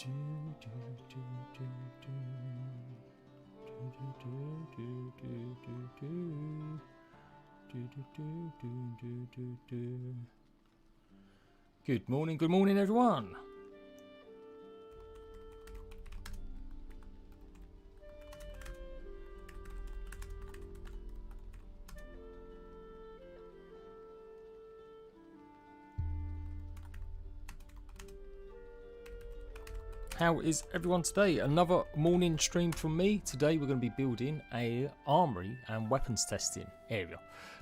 Good morning everyone. How is everyone today? Another morning stream from me. Today we're going to be building a armory and weapons testing area.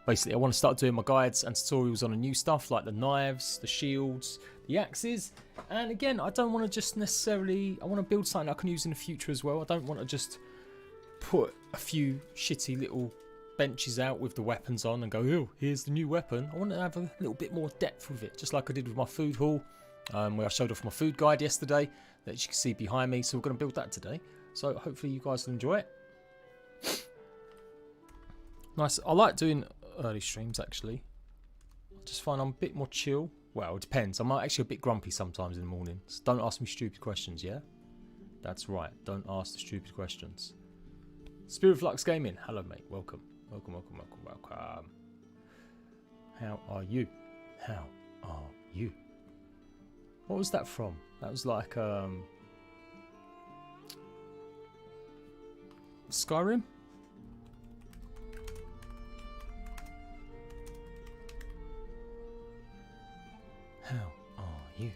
Basically, I want to start doing my guides and tutorials on the new stuff like the knives, the shields, the axes. And again, I don't want to just necessarily, I want to build something I can use in the future as well. I don't want to just put a few shitty little benches out with the weapons on and go, oh, here's the new weapon. I want to have a little bit more depth with it, just like I did with my food haul, where I showed off my food guide yesterday that you can see behind me. So we're going to build that today. So hopefully you guys will enjoy it. Nice. I like doing early streams actually. I just find I'm a bit more chill. Well, it depends. I'm actually a bit grumpy sometimes in the morning. So don't ask me stupid questions, yeah? That's right. Don't ask the stupid questions. Spirit Flux Gaming. Hello, mate. Welcome. Welcome. How are you? How are you? What was that from? That was like Skyrim? How are you?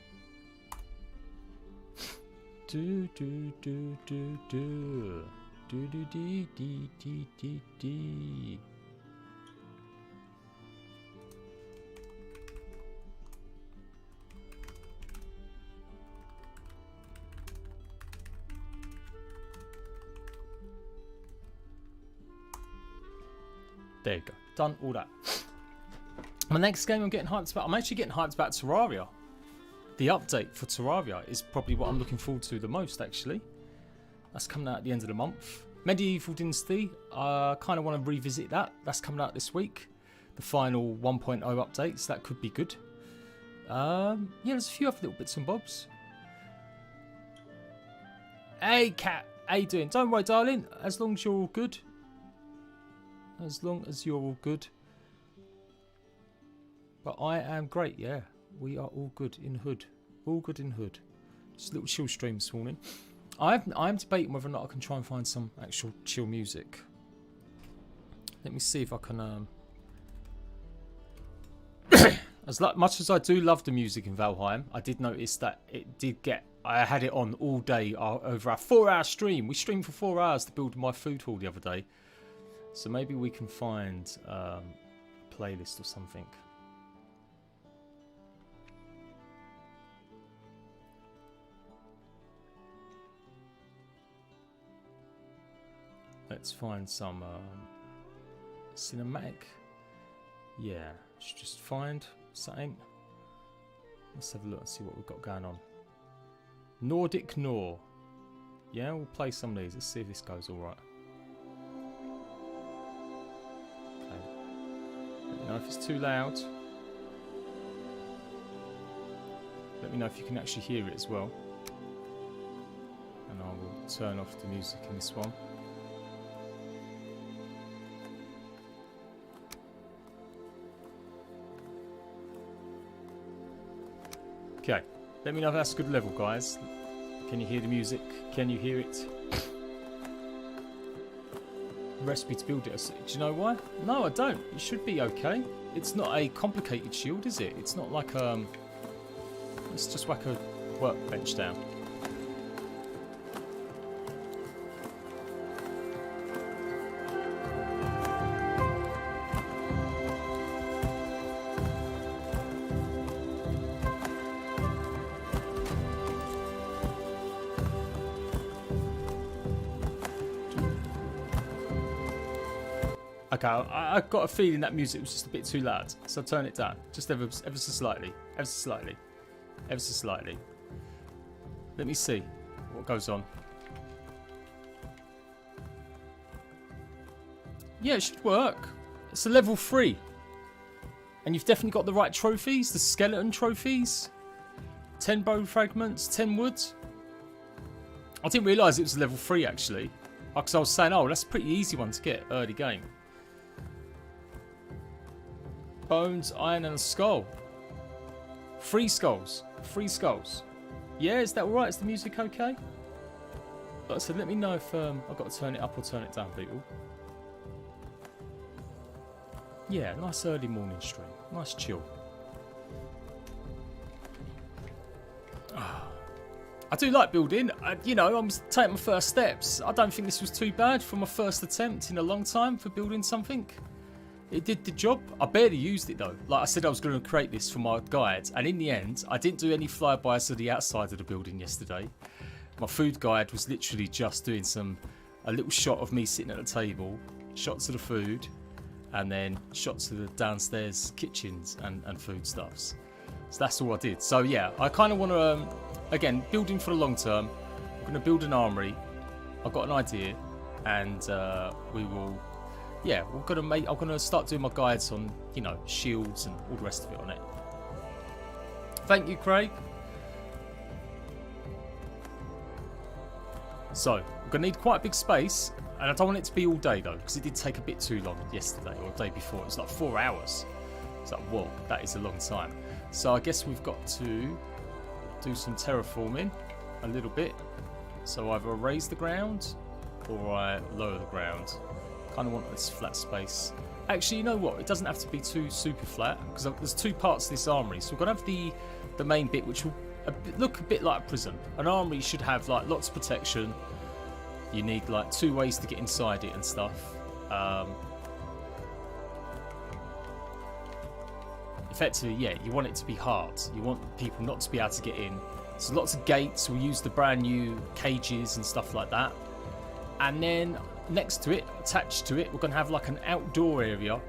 Do do do do do do do dee dee dee dee dee. There you go. Done all that. My next game I'm getting hyped about. I'm actually getting hyped about Terraria. The update for Terraria is probably what I'm looking forward to the most, actually. That's coming out at the end of the month. Medieval Dynasty, I kind of want to revisit that. That's coming out this week. The final 1.0 updates. That could be good. Yeah, there's a few other little bits and bobs. Hey, Cat. How you doing? Don't worry, darling. As long as you're all good. As long as you're all good. But I am great, yeah. We are all good in hood. All good in hood. Just a little chill stream this morning. I'm debating whether or not I can try and find some actual chill music. Let me see if I can... As much as I do love the music in Valheim, I did notice that it did get... I had it on all day over our 4-hour stream. We streamed for 4 hours to build my food hall the other day. So maybe we can find a playlist or something. Let's find some cinematic. Yeah, let's just find something. Let's have a look and see what we've got going on. Nordic Nor. Yeah, we'll play some of these. Let's see if this goes all right. Let me know if it's too loud. Let me know if you can actually hear it as well. And I will turn off the music in this one. Okay, let me know if that's a good level, guys. Can you hear the music? Can you hear it? Recipe to build it. Do you know why? No, I don't. It should be okay. It's not a complicated shield, is it? It's not like let's just whack a workbench down. Okay, I got a feeling that music was just a bit too loud, so I'll turn it down. Just ever so slightly. Ever so slightly. Ever so slightly. Let me see what goes on. Yeah, it should work. It's a level 3. And you've definitely got the right trophies, the skeleton trophies. 10 bone fragments, 10 wood. I didn't realise it was level 3 actually. Because I was saying, oh, that's a pretty easy one to get early game. Bones, iron, and a skull. 3 skulls. 3 skulls. Yeah, is that alright? Is the music okay? Like I said, let me know if I've got to turn it up or turn it down, people. Yeah, nice early morning stream. Nice chill. I do like building. You know, I'm taking my first steps. I don't think this was too bad for my first attempt in a long time for building something. It did the job. I barely used it though. Like I said, I was going to create this for my guide, and in the end, I didn't do any flybys of the outside of the building yesterday. My food guide was literally just doing a little shot of me sitting at the table, shots of the food, and then shots of the downstairs kitchens and foodstuffs. So that's all I did. So yeah, I kind of want to, again, building for the long term. I'm going to build an armory. I've got an idea, and we will, yeah, I'm going to start doing my guides on, you know, shields and all the rest of it on it. Thank you, Craig. So, I'm going to need quite a big space, and I don't want it to be all day though, because it did take a bit too long yesterday or the day before. It was like 4 hours. It's like, whoa, that is a long time. So I guess we've got to do some terraforming a little bit. So either I raise the ground or I lower the ground. Kind of want this flat space. Actually, you know what? It doesn't have to be too super flat, because there's 2 parts to this armory. So we're going to have the main bit, which will look a bit like a prison. An armory should have like lots of protection. You need like 2 ways to get inside it and stuff. Effectively, yeah, you want it to be hard. You want people not to be able to get in. So lots of gates. We'll use the brand new cages and stuff like that. And then next to it, attached to it, we're going to have like an outdoor area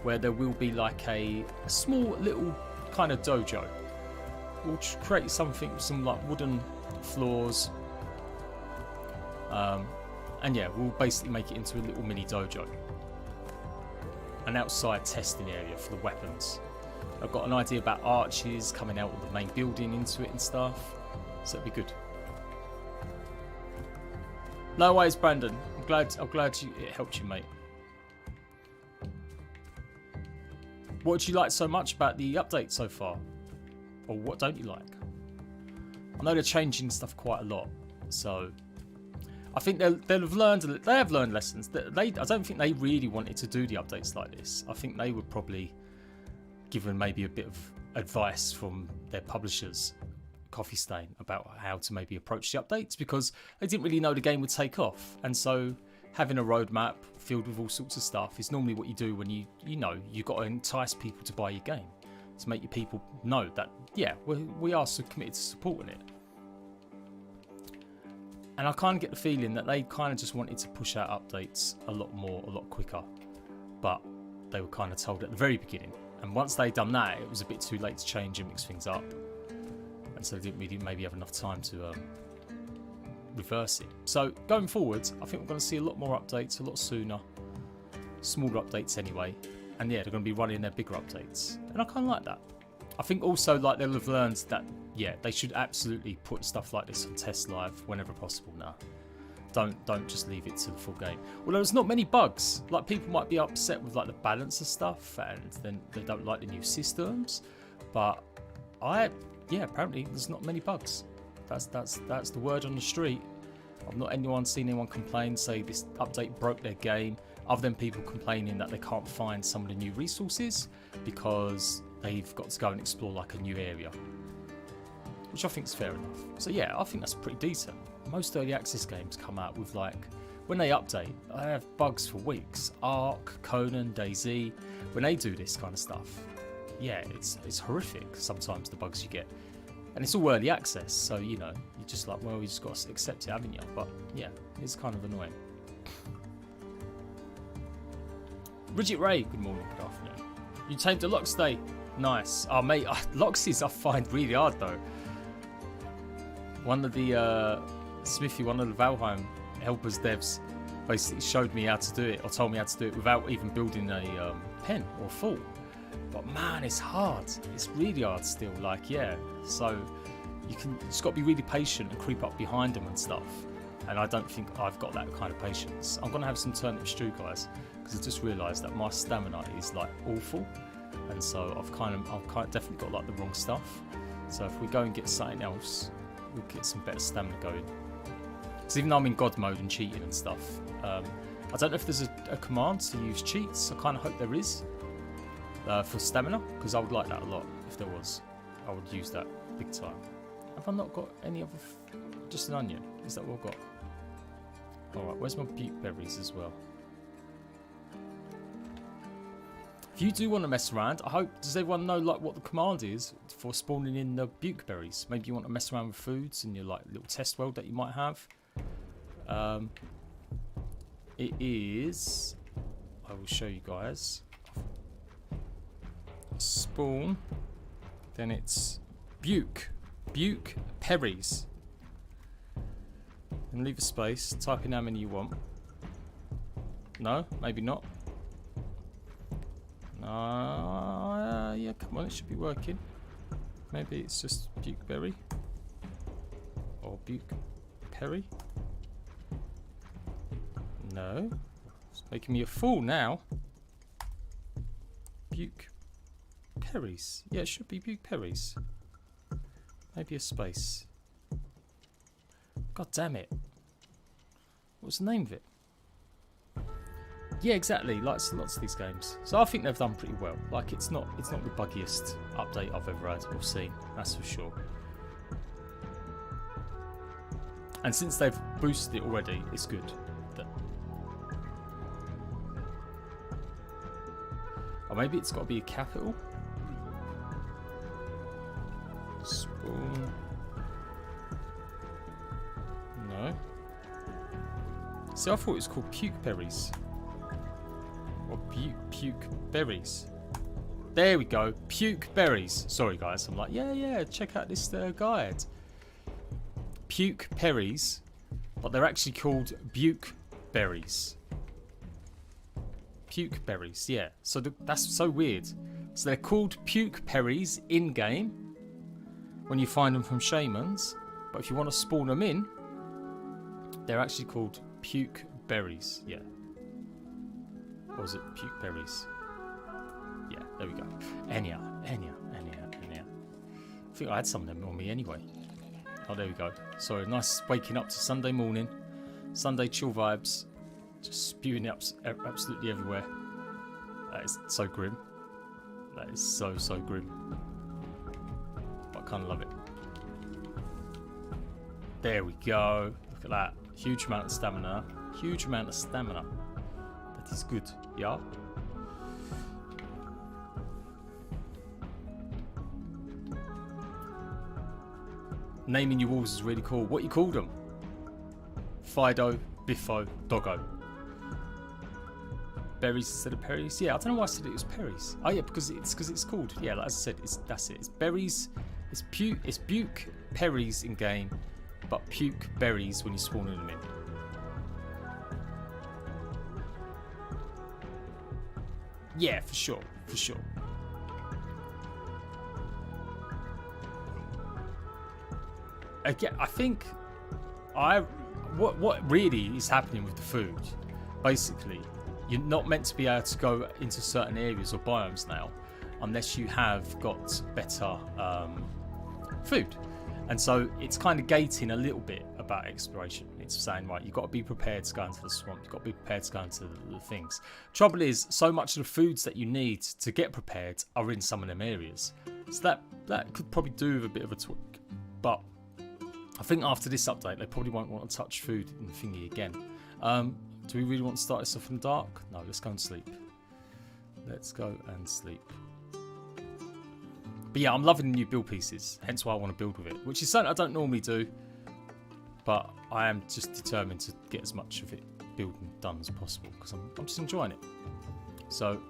where there will be like a small little kind of dojo. We'll create something, some like wooden floors. And yeah, we'll basically make it into a little mini dojo. An outside testing area for the weapons. I've got an idea about arches coming out of the main building into it and stuff. So it'll be good. No worries, Brandon. I'm glad it helped you, mate. What do you like so much about the update so far? Or what don't you like? I know they're changing stuff quite a lot, so I think they have learned lessons. I don't think they really wanted to do the updates like this. I think they were probably given maybe a bit of advice from their publishers, Coffee Stain, about how to maybe approach the updates, because they didn't really know the game would take off. And so having a roadmap filled with all sorts of stuff is normally what you do when you know you've got to entice people to buy your game, to make your people know that, yeah, we are so committed to supporting it. And I kind of get the feeling that they kind of just wanted to push out updates a lot quicker, but they were kind of told at the very beginning. And once they'd done that, it was a bit too late to change and mix things up. And so they didn't really maybe have enough time to reverse it. So going forward, I think we're going to see a lot more updates a lot sooner. Smaller updates anyway. And yeah, they're going to be running their bigger updates. And I kind of like that. I think also like they'll have learned that, yeah, they should absolutely put stuff like this on test live whenever possible now. Don't just leave it to the full game. Although there's not many bugs. Like, people might be upset with like the balance of stuff, and then they don't like the new systems. But yeah, apparently there's not many bugs. That's the word on the street. I've not seen anyone complain, say this update broke their game, other than people complaining that they can't find some of the new resources because they've got to go and explore like a new area, which I think is fair enough. So yeah, I think that's pretty decent. Most early access games come out with, like, when they update, they have bugs for weeks. Ark, Conan, DayZ, when they do this kind of stuff, yeah, it's horrific sometimes, the bugs you get. And it's all early access, so, you know, you're just like, well, you just got to accept it, haven't you? But yeah, it's kind of annoying. Bridget Ray, good morning, good afternoon. You tamed a lock stay. Nice. Oh, mate, Loxies I find really hard, though. One of the, Smithy, one of the Valheim helpers devs, basically showed me how to do it, or told me how to do it without even building a pen or a fort. But man, it's hard. It's really hard still, like, yeah. So you just got to be really patient and creep up behind them and stuff. and I don't think I've got that kind of patience. I'm gonna have some turnip stew, guys, because I just realised that my stamina is like awful, and so I've definitely got like the wrong stuff. So if we go and get something else, we'll get some better stamina going. So even though I'm in God mode and cheating and stuff, I don't know if there's a command to use cheats. I kind of hope there is for stamina, because I would like that a lot. If there was, I would use that big time. Have I not got any other? Just an onion. Is that what I've got? Alright, where's my butte berries as well? If you do want to mess around, I hope, does everyone know like what the command is for spawning in the butte berries? Maybe you want to mess around with foods in your like little test world that you might have. It is, I will show you guys. Spawn, then it's butte berries. And leave a space, type in how many you want. No, maybe not. Yeah, come on, it should be working. Maybe it's just bukeberry or bukeberry. No, it's making me a fool now. Bukeberries. Yeah, it should be bukeberries. Maybe a space. God damn it! What's the name of it? Yeah, exactly. Like lots of these games. So I think they've done pretty well. Like it's not the buggiest update I've ever had or seen. That's for sure. And since they've boosted it already, it's good. Or maybe it's got to be a capital. Spawn. No. See, I thought it was called puke berries. Or puke berries. There we go. Puke berries. Sorry, guys. I'm like, yeah. Check out this guide. Puke berries, but they're actually called buke berries. Puke berries, yeah. So that's so weird. So they're called puke berries in game when you find them from shamans, but if you want to spawn them in, they're actually called puke berries. Yeah. Or is it puke berries? Yeah, there we go. Anyhow. I think I had some of them on me anyway. Oh, there we go. Sorry, nice waking up to Sunday morning. Sunday chill vibes. Just spewing up absolutely everywhere. That is so grim. That is so grim. But I kind of love it. There we go. Look at that. Huge amount of stamina. Huge amount of stamina. That is good. Yeah. Naming your walls is really cool. What you called them? Fido, Biffo, Doggo. Berries instead of Perries. Yeah, I don't know why I said it was Perries. Oh yeah, because it's called. Yeah, like I said, that's it. It's berries. It's buke Perries in game, but puke berries when you're spawning them in. Yeah, for sure. Again, I think what really is happening with the food, basically, you're not meant to be able to go into certain areas or biomes now unless you have got better food. And so it's kind of gating a little bit about exploration. It's saying, right, you've got to be prepared to go into the swamp. You've got to be prepared to go into the things. Trouble is, so much of the foods that you need to get prepared are in some of them areas. So that could probably do with a bit of a tweak. But I think after this update, they probably won't want to touch food in thingy again. Do we really want to start this off in the dark? No, let's go and sleep. Let's go and sleep. But yeah, I'm loving the new build pieces, hence why I want to build with it, which is something I don't normally do, but I am just determined to get as much of it building done as possible because I'm just enjoying it. So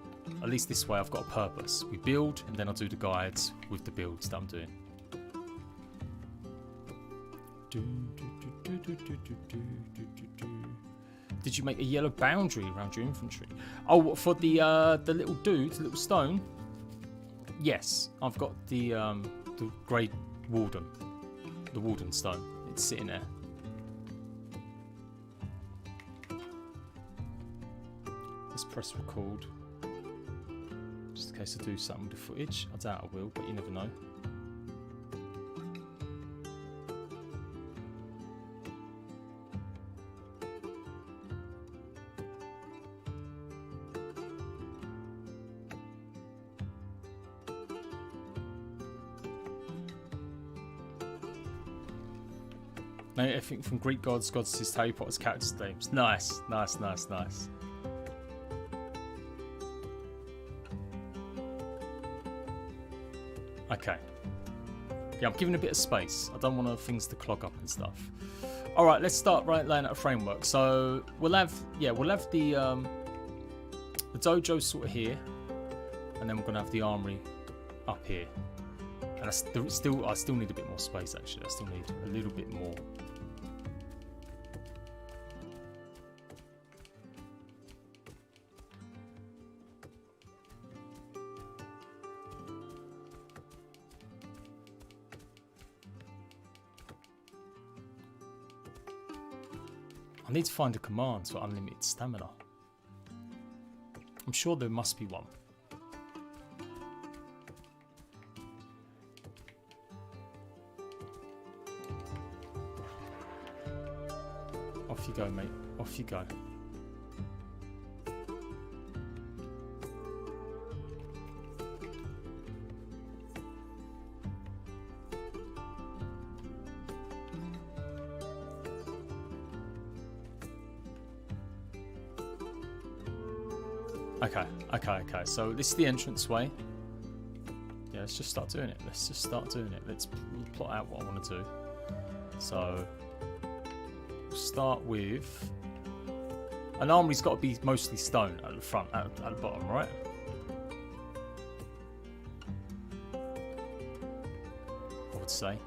at least this way I've got a purpose. We build and then I'll do the guides with the builds that I'm doing. Did you make a yellow boundary around your infantry? Oh, for the little dude, the little stone? Yes, I've got the grey warden, the warden stone. It's sitting there. let's press record. Just in case I do something with the footage. I doubt I will, but you never know. No, everything from Greek gods, goddesses, Harry Potter's characters' names. Nice, nice, nice, nice. Okay. Yeah, I'm giving a bit of space. I don't want things to clog up and stuff. All right, let's start laying out a framework. So we'll have the dojo sort of here, and then we're gonna have the armory up here. And I still need a bit more space actually. I still need a little bit more. I need to find a command for unlimited stamina. I'm sure there must be one. Off you go, mate. Off you go. Okay. So this is the entranceway. Yeah, let's just start doing it. Let's plot out what I want to do. So we'll start with an armory's got to be mostly stone at the front, at the bottom, right? I would say.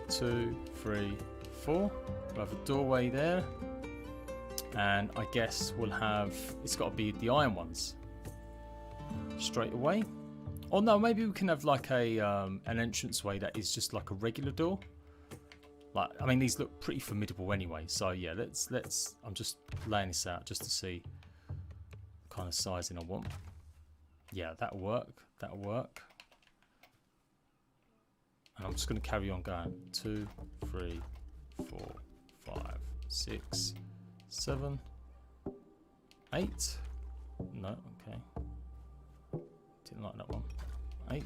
Two, three, four. We'll have a doorway there, and I guess we'll have, it's got to be the iron ones straight away. Or no, maybe we can have like a an entranceway that is just like a regular door. Like, I mean, these look pretty formidable anyway. So yeah, let's. I'm just laying this out just to see what kind of sizing I want. Yeah, that'll work. That'll work. And I'm just going to carry on going. 2, 3, 4, 5, 6, 7, 8. No, okay. Didn't like that one. 8.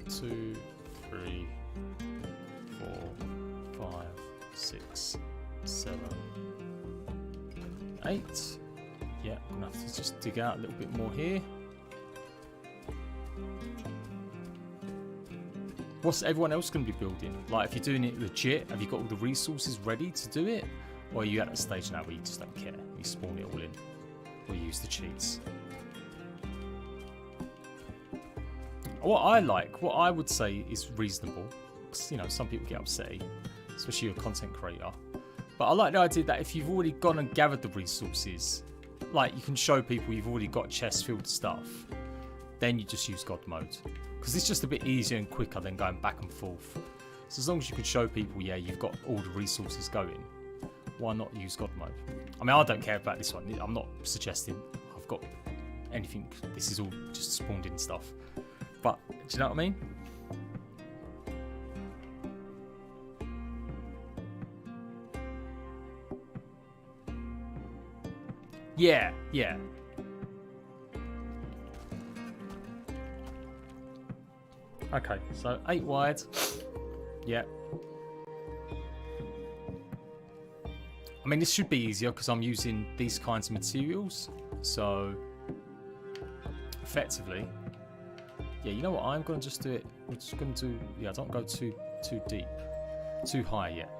2, 3, 4, 5, 6, 7, 8. Yeah, I'm gonna have to just dig out a little bit more here. What's everyone else going to be building? Like, if you're doing it legit, have you got all the resources ready to do it? Or are you at a stage now where you just don't care? You spawn it all in. Or you use the cheats. What I would say is reasonable. Because, you know, some people get upset, especially a content creator. But I like the idea that if you've already gone and gathered the resources, like, you can show people you've already got chests filled with stuff, then you just use God mode. Because it's just a bit easier and quicker than going back and forth. So as long as you can show people, yeah, you've got all the resources going, why not use God mode? I mean, I don't care about this one. I'm not suggesting I've got anything. This is all just spawned in stuff. But, do you know what I mean? Yeah. Okay, so 8 wide. Yeah. I mean, this should be easier because I'm using these kinds of materials. So, effectively, yeah, you know what? I'm going to just do it. We're just going to do, yeah, don't go too deep, too high yet.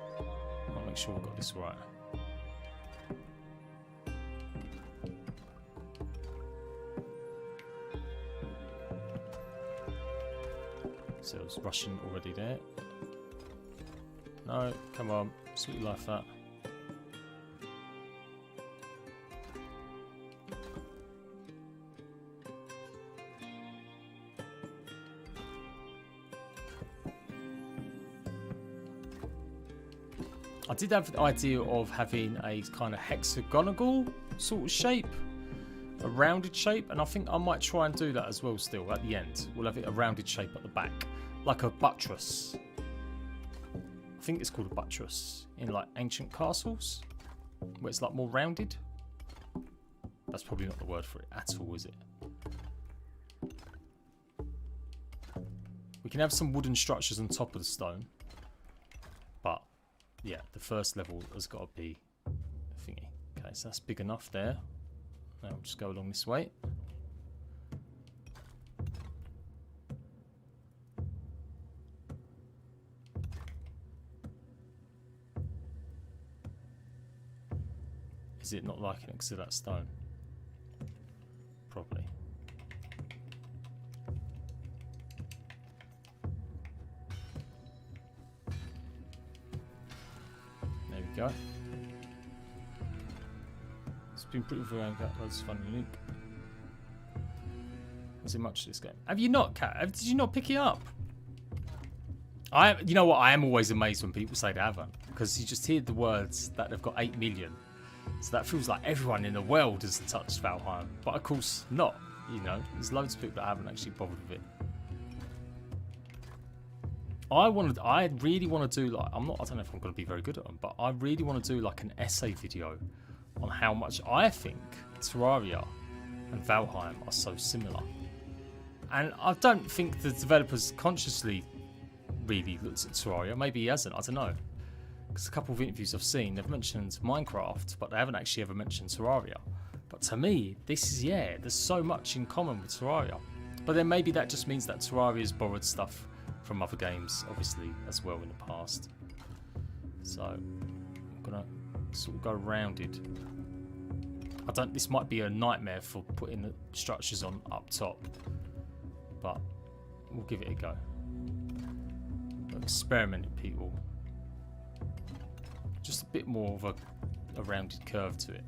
I'll make sure we've got this right. So it's rushing already there. No, come on, sort your life out. I did have the idea of having a kind of hexagonal sort of shape, a rounded shape, and I think I might try and do that as well still at the end. We'll have it a rounded shape at the back, like a buttress. I think it's called a buttress in like ancient castles, where it's like more rounded. That's probably not the word for it at all, is it? We can have some wooden structures on top of the stone, but yeah, the first level has got to be thingy. Okay, so that's big enough there. Now we'll just go along this way. Is it not liking it because of that stone? Probably. There we go. It's been pretty varied. That's fun and unique. Is it much this game? Have you not, Kat? Did you not pick it up? You know what? I am always amazed when people say they haven't, because you just hear the words that they've got 8 million. So that feels like everyone in the world has touched Valheim, but of course not. You know, there's loads of people that haven't actually bothered with it. I really want to do like, I don't know if I'm going to be very good at them, but I really want to do like an essay video on how much I think Terraria and Valheim are so similar. And I don't think the developers consciously really looked at Terraria. Maybe he hasn't, I don't know. Because a couple of interviews I've seen, they've mentioned Minecraft, but they haven't actually ever mentioned Terraria. But to me, this is, yeah, there's so much in common with Terraria. But then maybe that just means that Terraria's borrowed stuff from other games, obviously, as well in the past. So, I'm going to sort of go rounded. This might be a nightmare for putting the structures on up top. But we'll give it a go. Experimenting, people. Just a bit more of a rounded curve to it.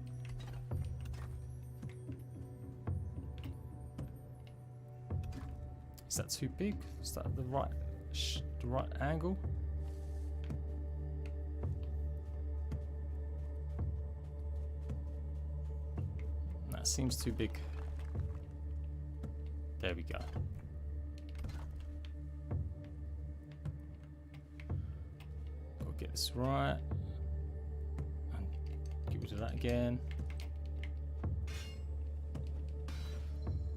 Is that too big? Is that the right angle? That seems too big. There we go. Gotta get this right. Get rid of that again.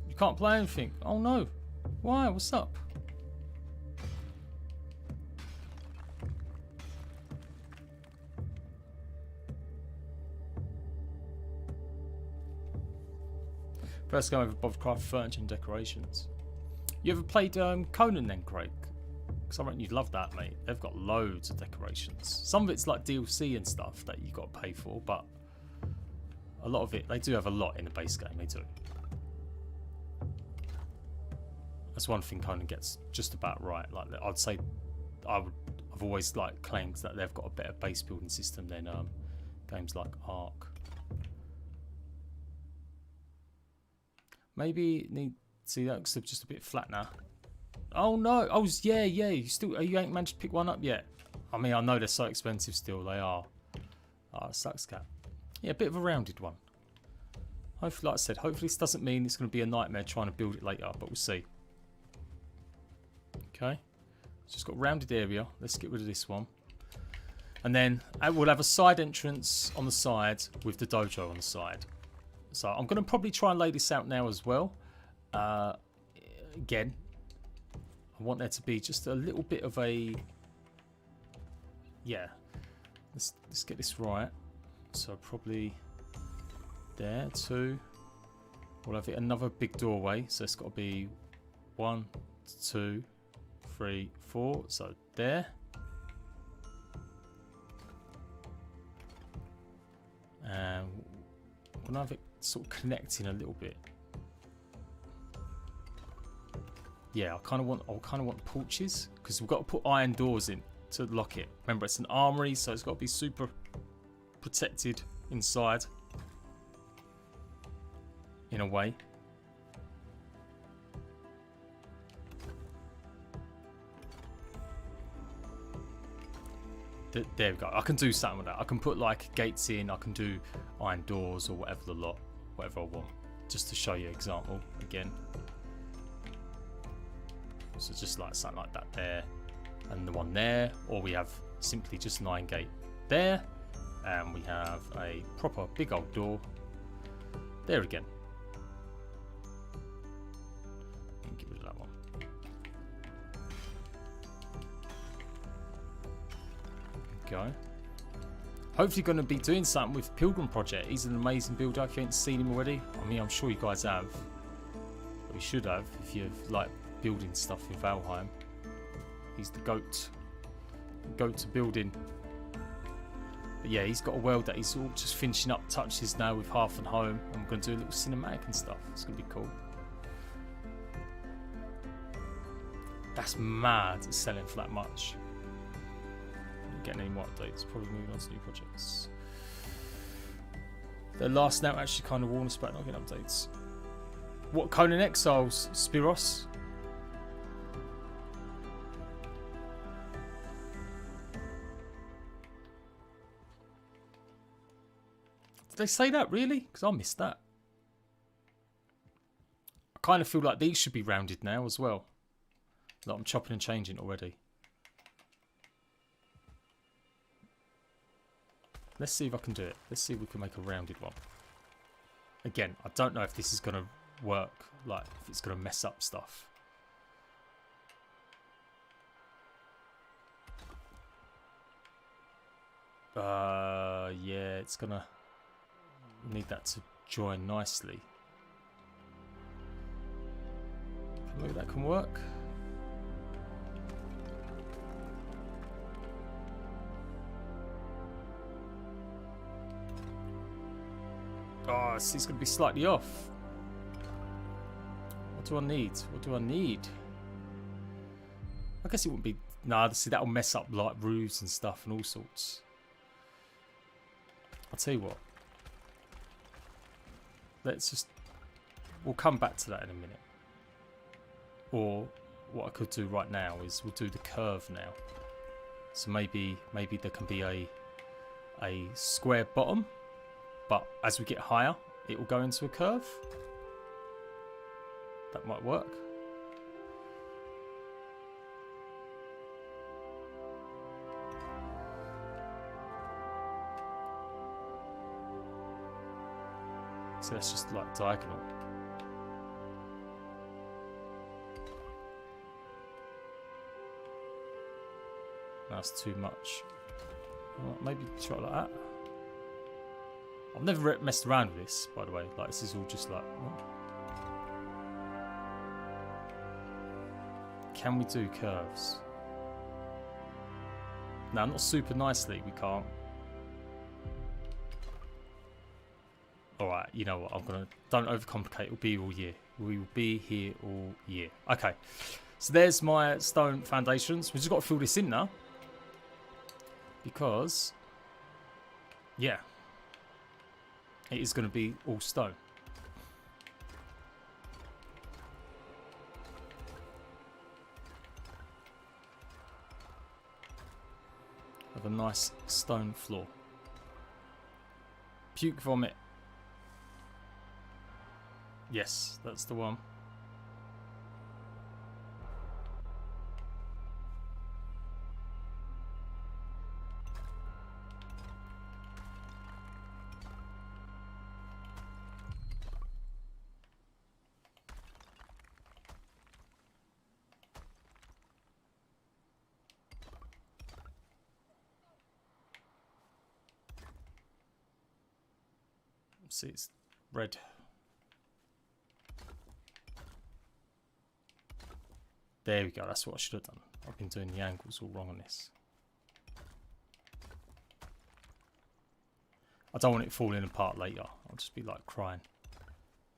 You can't play anything. Oh no. Why? What's up? First game over Bovcraft furniture and decorations. You ever played Conan then, Craig? Because I reckon you'd love that, mate. They've got loads of decorations. Some of it's like DLC and stuff that you've got to pay for, but a lot of it, they do have a lot in the base game, they do. That's one thing Conan gets just about right. Like, I'd say I've always like claimed that they've got a better base building system than games like Ark. Maybe need see that because they're just a bit flat now. Oh no! Oh yeah. You ain't managed to pick one up yet. I mean, I know they're so expensive still. They are. Oh, it sucks, cat. Yeah, a bit of a rounded one. Hopefully, like I said, hopefully this doesn't mean it's going to be a nightmare trying to build it later, but we'll see. Okay, just got a rounded area. Let's get rid of this one, and then we'll have a side entrance on the side with the dojo on the side. So I'm going to probably try and lay this out now as well. Again, I want there to be just a little bit of a, yeah. Let's get this right. So probably there, 2. We'll have it another big doorway. So it's got to be 1, 2, 3, 4. So there. And we'll have it sort of connecting a little bit. Yeah, I kind of want porches because we've got to put iron doors in to lock it. Remember, it's an armory, so it's got to be super protected inside in a way. there we go. I can do something with that. I can put like gates in. I can do iron doors or whatever whatever I want. Just to show you an example again. So just like something like that there, and the one there, or we have simply just 9 gate there, and we have a proper big old door there again. Get rid of that one. Go. Hopefully going to be doing something with Pilgrim Project. He's an amazing builder. If you ain't seen him already, I mean, I'm sure you guys have. But you should have if you've like building stuff in Valheim. He's the goat. Goat to building. But yeah, he's got a world that he's all just finishing up touches now with Hearth and Home. And we're going to do a little cinematic and stuff. It's going to be cool. That's mad. It's selling for that much. Getting any more updates, probably moving on to new projects. The last note actually kind of warned us about not getting updates. What Conan Exiles, Spiros? Did they say that really? Because I missed that. I kind of feel like these should be rounded now as well. Like I'm chopping and changing already. Let's see if I can do it. Let's see if we can make a rounded one. Again, I don't know if this is going to work, like if it's going to mess up stuff. Yeah, it's going to need that to join nicely. Maybe that can work. Oh, it's going to be slightly off. What do I need? What do I need? I guess it wouldn't be... Nah, see, that'll mess up like roofs and stuff and all sorts. I'll tell you what. Let's just... We'll come back to that in a minute. Or what I could do right now is we'll do the curve now. So maybe there can be a square bottom. But as we get higher, it will go into a curve. That might work. So that's just like diagonal. That's too much. Well, maybe try it like that. I've never messed around with this, by the way. Like, this is all just like... What? Can we do curves? No, not super nicely. We can't. Alright, you know what? I'm going to... Don't overcomplicate. It'll be all year. We will be here all year. Okay. So there's my stone foundations. We've just got to fill this in now. Because... Yeah. It is going to be all stone. Have a nice stone floor. Puke vomit. Yes, that's the one. See, it's red. There we go. That's what I should have done. I've been doing the angles all wrong on this. I don't want it falling apart later. I'll just be like crying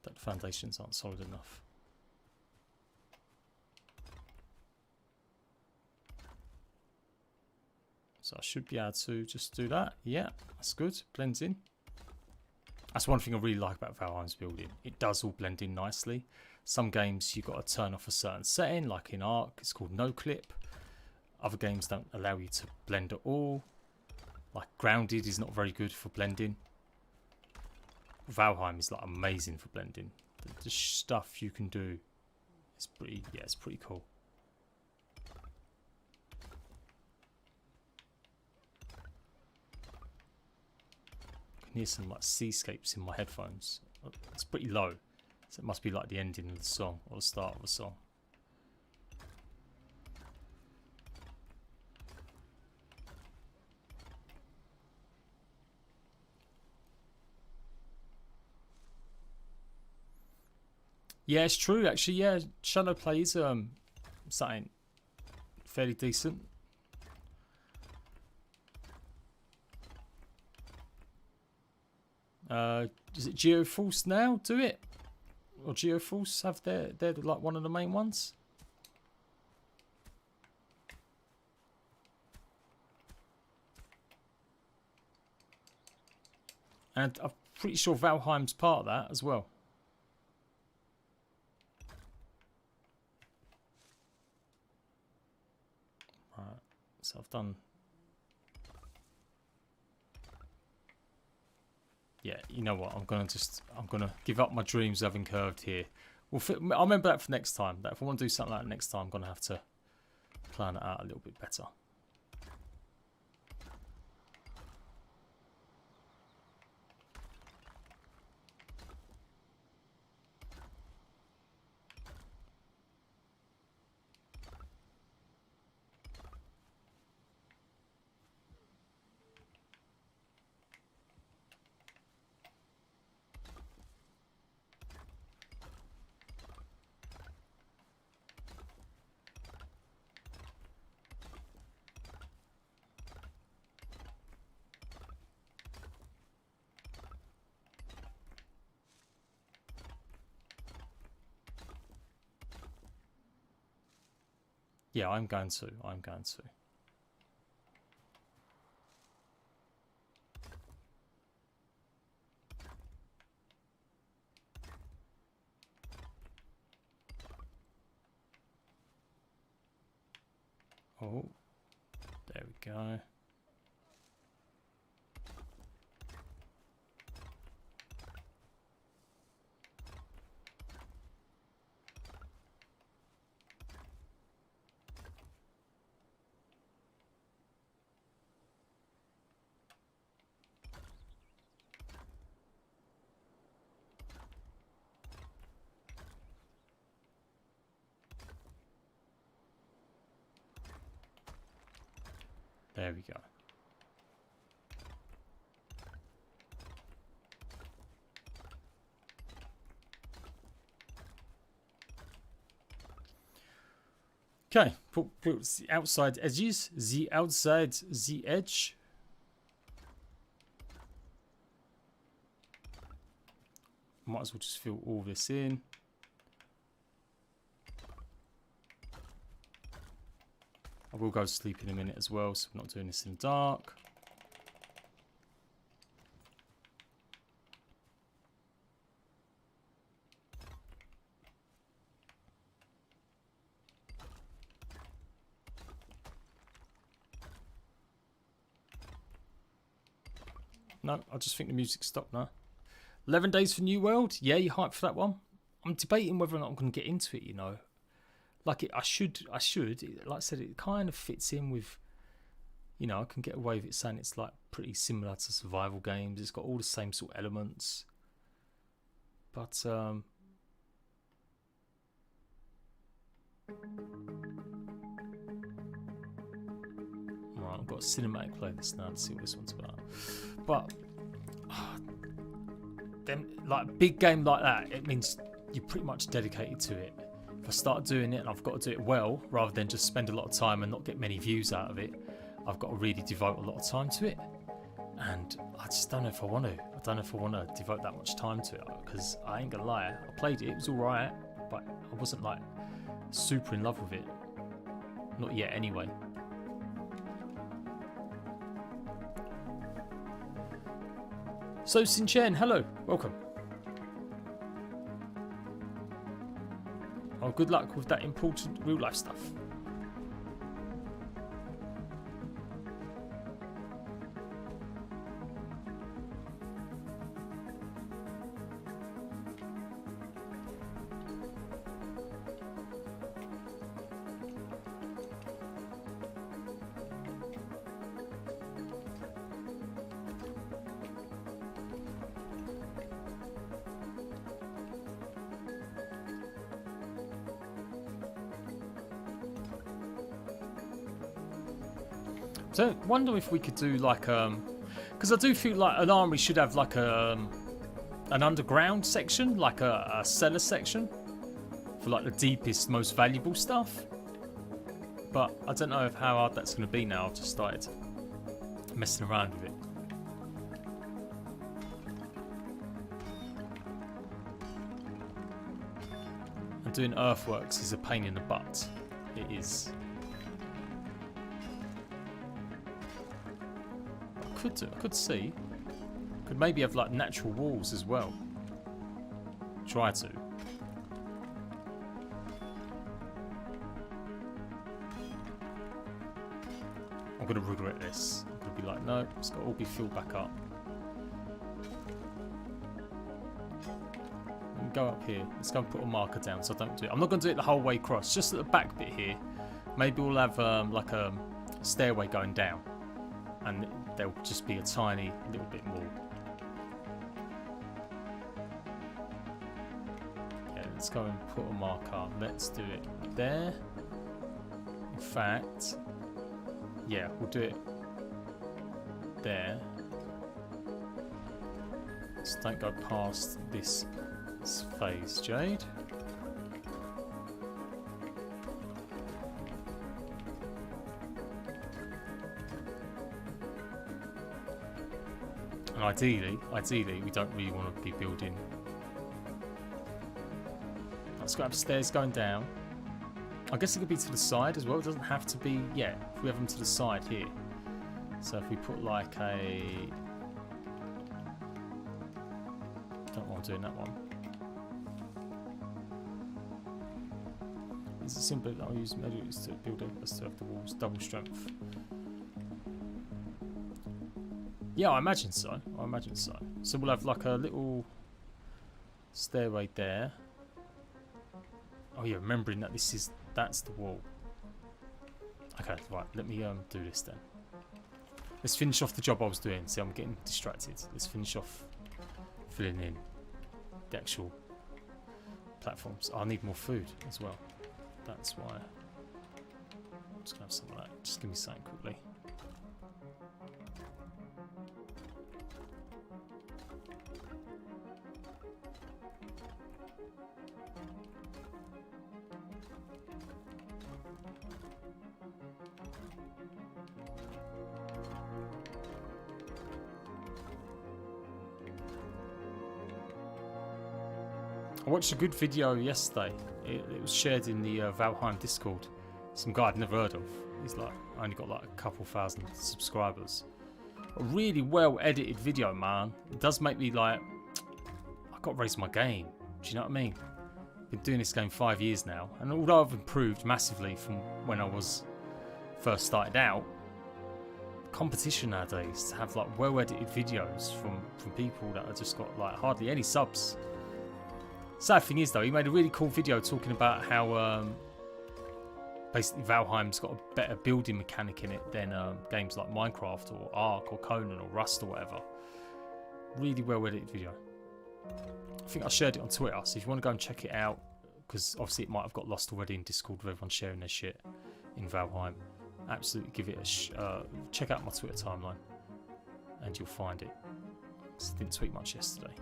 that the foundations aren't solid enough. So I should be able to just do that. Yeah, that's good. Blends in. That's one thing I really like about Valheim's building. It does all blend in nicely. Some games you've got to turn off a certain setting, like in Ark, it's called no clip. Other games don't allow you to blend at all. Like grounded is not very good for blending. Valheim is like amazing for blending. The stuff you can do is pretty, yeah, it's pretty cool. I can hear some like seascapes in my headphones. It's pretty low, so it must be like the ending of the song or the start of the song. Yeah, it's true actually. Yeah, JADE-PLAYS something fairly decent. Is it GeForce now do it? Or GeForce have they're like one of the main ones? And I'm pretty sure Valheim's part of that as well. Right, so I've done. Yeah, you know what? I'm gonna give up my dreams of having curved here. I'll remember that for next time. That if I want to do something like that next time, I'm gonna have to plan it out a little bit better. Yeah, I'm going to. Oh, there we go. There we go. Okay, put the outside edges, the outside the edge. Might as well just fill all this in. I will go to sleep in a minute as well, so I'm not doing this in the dark. No, I just think the music stopped now. 11 Days for New World. Yeah, you hyped for that one? I'm debating whether or not I'm going to get into it, you know. Like, I should. Like I said, it kind of fits in with, you know, I can get away with it saying it's like pretty similar to survival games. It's got all the same sort of elements. But, right, I've got a cinematic playlist now to see what this one's about. But, them, like a big game like that, it means you're pretty much dedicated to it. If I start doing it and I've got to do it well, rather than just spend a lot of time and not get many views out of it, I've got to really devote a lot of time to it. And I just don't know if I want to. I don't know if I want to devote that much time to it, because I ain't gonna lie, I played it, it was alright, but I wasn't like super in love with it. Not yet anyway. So Sin Chen, hello, welcome. Oh, good luck with that important real life stuff. So I wonder if we could do like because I do feel like an armory should have like an underground section, like a cellar section for like the deepest, most valuable stuff. But I don't know how hard that's going to be now. I've just started messing around with it. And doing earthworks is a pain in the butt. It is. I could see. Could maybe have like natural walls as well. Try to. I'm gonna regret this. I'm gonna be like, no, it's got to all be filled back up. And go up here. Let's go and put a marker down so I don't do it. I'm not gonna do it the whole way across. Just at the back bit here. Maybe we'll have like a stairway going down, and there'll just be a tiny little bit more. Yeah, let's go and put a marker. Let's do it there. In fact. Yeah, we'll do it there. Just don't go past this phase, Jade. And ideally, we don't really want to be building. Let's go upstairs going down. I guess it could be to the side as well. It doesn't have to be, yeah, if we have them to the side here. So if we put like a... Don't want doing that one. It's a simple, I'll use modules to build it. Let's have the walls, double strength. Yeah, I imagine so. So we'll have like a little stairway there. Oh yeah, remembering that that's the wall. Okay, right, let me do this then. Let's finish off the job I was doing. See, I'm getting distracted. Let's finish off filling in the actual platforms. I need more food as well. That's why. I'm just gonna have some of that. Just give me something quickly. I watched a good video yesterday. It was shared in the Valheim Discord. Some guy I'd never heard of. He's like, only got like a couple thousand subscribers. A really well edited video, man. It does make me like, I've got to raise my game. Do you know what I mean? Been doing this game 5 years now, and although I've improved massively from when I was first started out, competition nowadays to have like well edited videos from people that have just got like hardly any subs. Sad thing is though, he made a really cool video talking about how basically Valheim's got a better building mechanic in it than games like Minecraft or Ark or Conan or Rust or whatever. Really well edited video. I think I shared it on Twitter, so if you want to go and check it out, because obviously it might have got lost already in Discord with everyone sharing their shit in Valheim. Absolutely give it a check out my Twitter timeline and you'll find it. I didn't tweet much yesterday.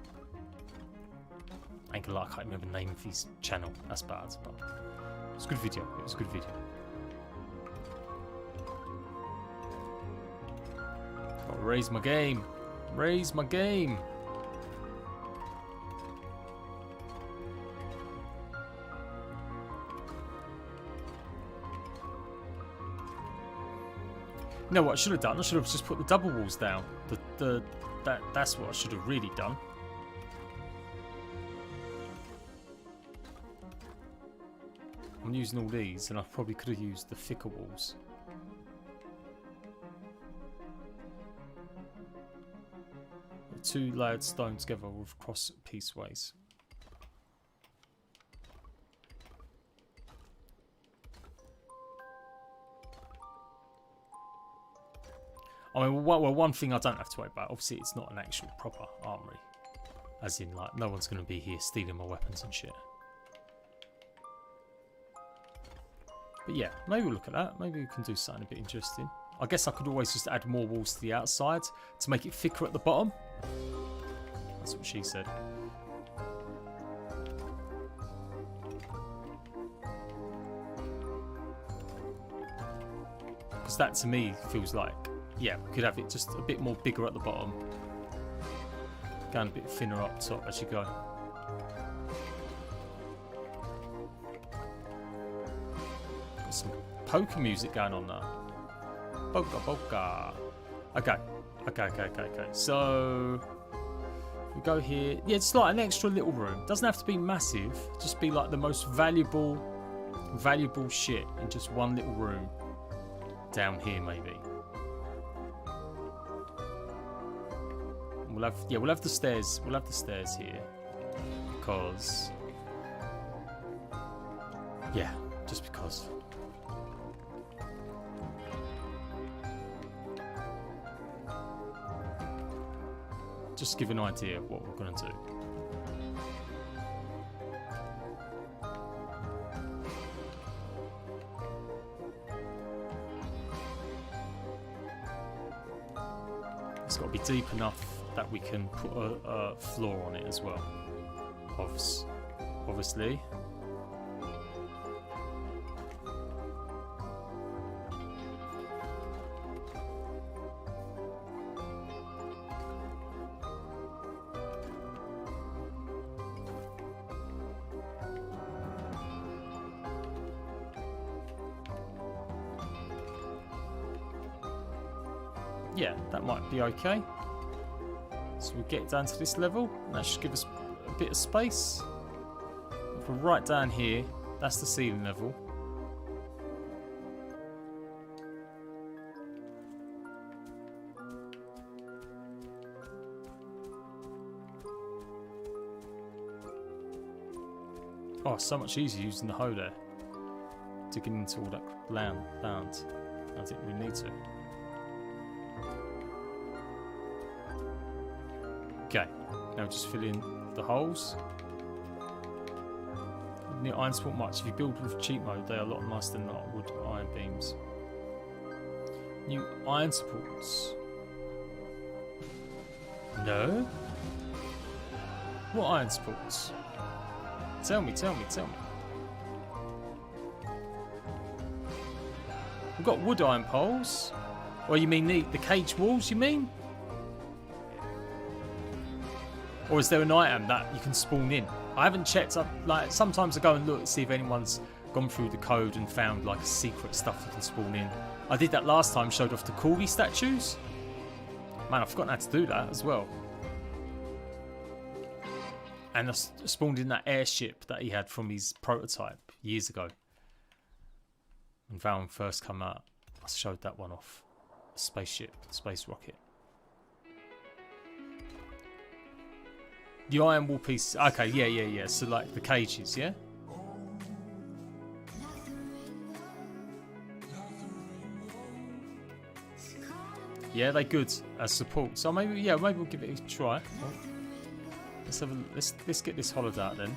I ain't gonna lie, I can't remember the name of his channel. That's bad, but it was a good video. It was a good video. Gotta raise my game. Raise my game. You know what I should have done? I should have just put the double walls down. That's what I should have really done. I'm using all these, and I probably could have used the thicker walls. Two layered stone together with cross pieceways. I mean, well, one thing I don't have to worry about, obviously it's not an actual proper armory. As in, like, no one's going to be here stealing my weapons and shit. But yeah, maybe we'll look at that. Maybe we can do something a bit interesting. I guess I could always just add more walls to the outside to make it thicker at the bottom. That's what she said. Because that to me feels like, yeah, we could have it just a bit more bigger at the bottom. Going a bit thinner up top as you go. Got some poker music going on now. Poker, poker. Okay. So we go here. Yeah, it's like an extra little room. Doesn't have to be massive. Just be like the most valuable shit in just one little room. Down here, maybe. We'll have the stairs. We'll have the stairs here because, yeah, just because. Just give an idea of what we're going to do. It's got to be deep enough that we can put a floor on it as well. Obviously. Yeah, that might be okay. So we get down to this level, and that should give us a bit of space. If we're right down here, that's the ceiling level. Oh, so much easier using the hoe there. Digging into all that land. I think we need to. Okay, now just fill in the holes. New iron support much. If you build with cheat mode, they are a lot nicer than not wood iron beams. New iron supports. No? What iron supports? Tell me. We've got wood iron poles. Or you mean the cage walls, you mean? Or is there an item that you can spawn in? I haven't checked up. Like sometimes I go and look to see if anyone's gone through the code and found like secret stuff you can spawn in. I did that last time, showed off the corgi statues. Man, I've forgotten how to do that as well. And I spawned in that airship that he had from his prototype years ago. When Valheim first came out, I showed that one off. A spaceship, space rocket. The iron wall pieces. Okay, yeah. So like the cages, yeah? Yeah, they're good as support. So maybe we'll give it a try. Let's get this hollowed out then.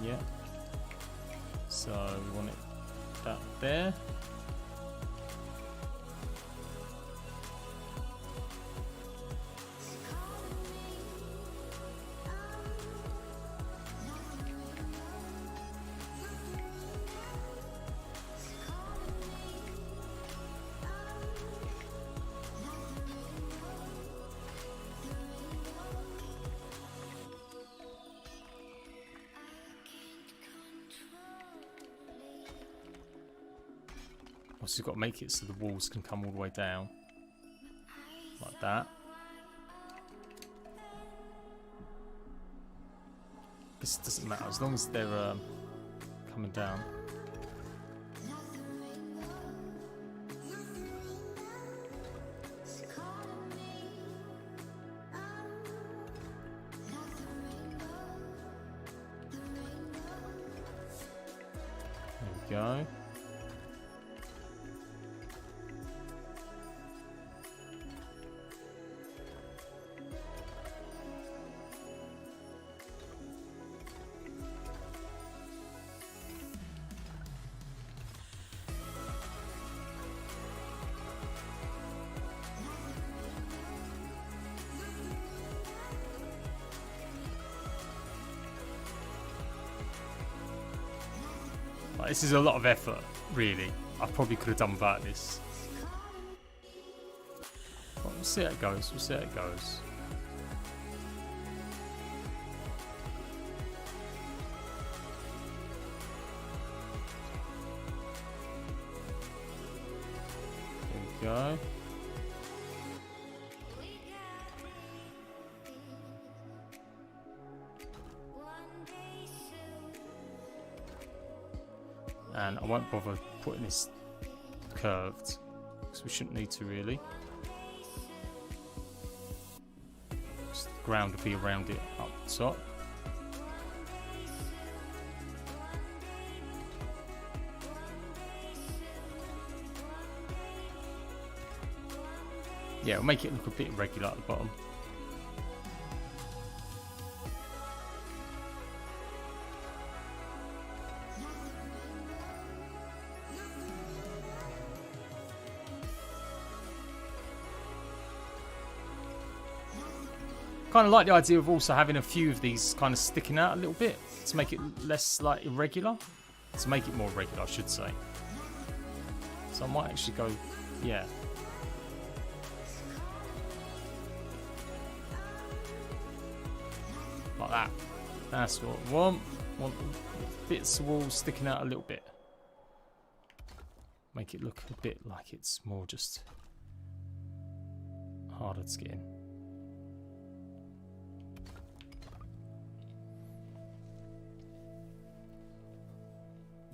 Yeah. So we want that there. So you've got to make it so the walls can come all the way down. Like that. This doesn't matter as long as they're coming down. There we go. Like, this is a lot of effort, really. I probably could have done without this. Well, we'll see how it goes. We'll see how it goes. There we go. And I won't bother putting this curved because we shouldn't need to really. Just the ground will be around it up the top. Yeah, we'll make it look a bit irregular at the bottom. Kind of like the idea of also having a few of these kind of sticking out a little bit to make it less like irregular, to make it more regular, I should say. So I might actually go, yeah. Like that. That's what I want. Want bits of wall sticking out a little bit. Make it look a bit like it's more just harder to get in.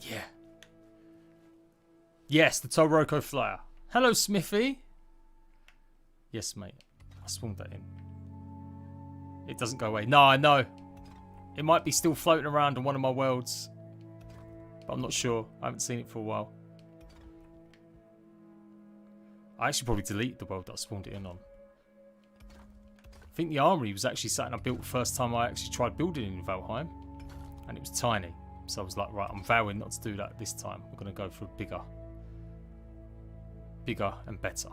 Yeah. Yes, the Toroko flyer. Hello, Smithy. Yes, mate. I spawned that in. It doesn't go away. No, I know. It might be still floating around on one of my worlds. But I'm not sure. I haven't seen it for a while. I actually probably deleted the world that I spawned it in on. I think the Armoury was actually something I built the first time I actually tried building in Valheim. And it was tiny. So I was like, right, I'm vowing not to do that this time. We're going to go for a bigger and better.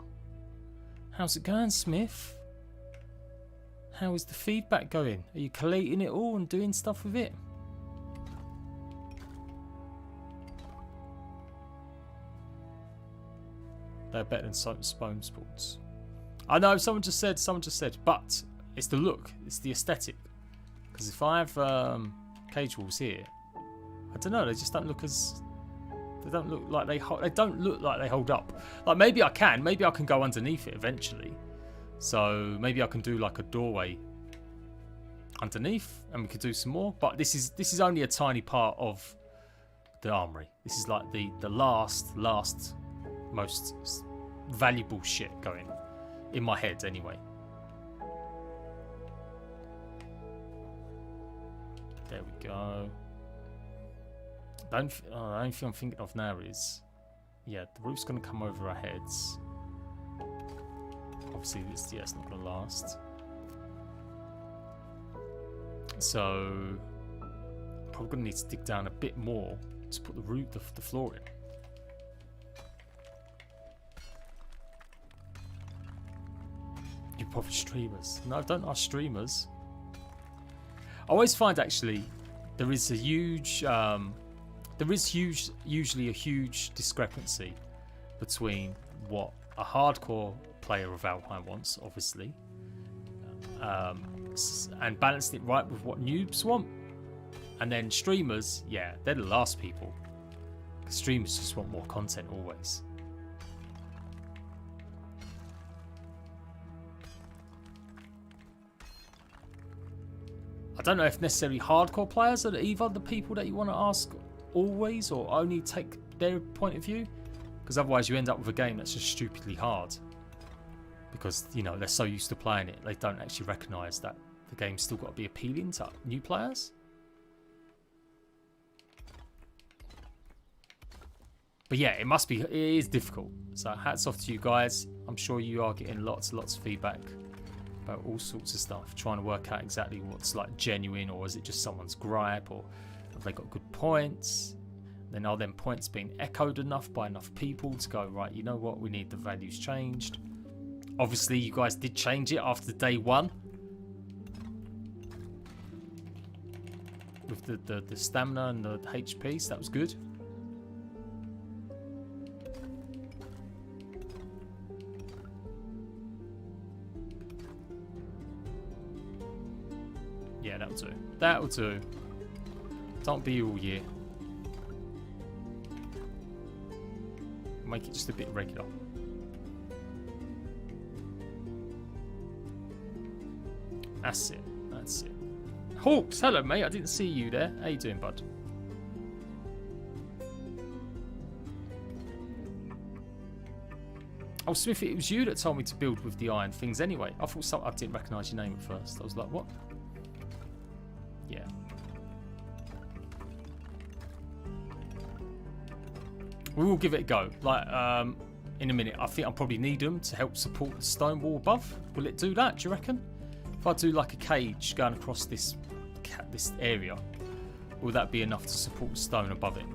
How's it going, Smith? How is the feedback going? Are you collating it all and doing stuff with it? They're better than Spone Sports. I know, someone just said, but it's the look, it's the aesthetic. Because if I have cage walls here, I don't know, they just don't look as, they don't look like they hold up. Like maybe I can go underneath it eventually. So maybe I can do like a doorway underneath and we could do some more, but this is only a tiny part of the Armoury. This is like the last most valuable shit going in my head anyway. There we go. The only thing I'm thinking of now is, yeah, the roof's going to come over our heads. Obviously, it's not going to last. So, probably going to need to dig down a bit more to put the roof, the floor in. You probably streamers. No, don't ask streamers. I always find actually there is a huge. Usually a huge discrepancy between what a hardcore player of Valheim wants, obviously, and balancing it right with what noobs want. And then streamers, yeah, they're the last people. Because streamers just want more content always. I don't know if necessarily hardcore players are either the people that you want to ask always, or only take their point of view, because otherwise you end up with a game that's just stupidly hard, because you know they're so used to playing it they don't actually recognize that the game's still got to be appealing to new players. But yeah, it is difficult, so hats off to you guys. I'm sure you are getting lots of feedback about all sorts of stuff, trying to work out exactly what's like genuine, or is it just someone's gripe, or have they got good points? Then are them points being echoed enough by enough people to go, right, you know what, we need the values changed. Obviously you guys did change it after day one with the stamina and the HP, so that was good. That'll do. That'll do. Don't be all year. Make it just a bit regular. That's it. That's it. Hawks, hello mate. I didn't see you there. How you doing, bud? Oh, Smithy, it was you that told me to build with the iron things anyway. I thought I didn't recognise your name at first. I was like, what? Yeah. We will give it a go. Like, in a minute. I think I'll probably need them to help support the stone wall above. Will it do that, do you reckon? If I do like a cage going across this area, will that be enough to support the stone above it?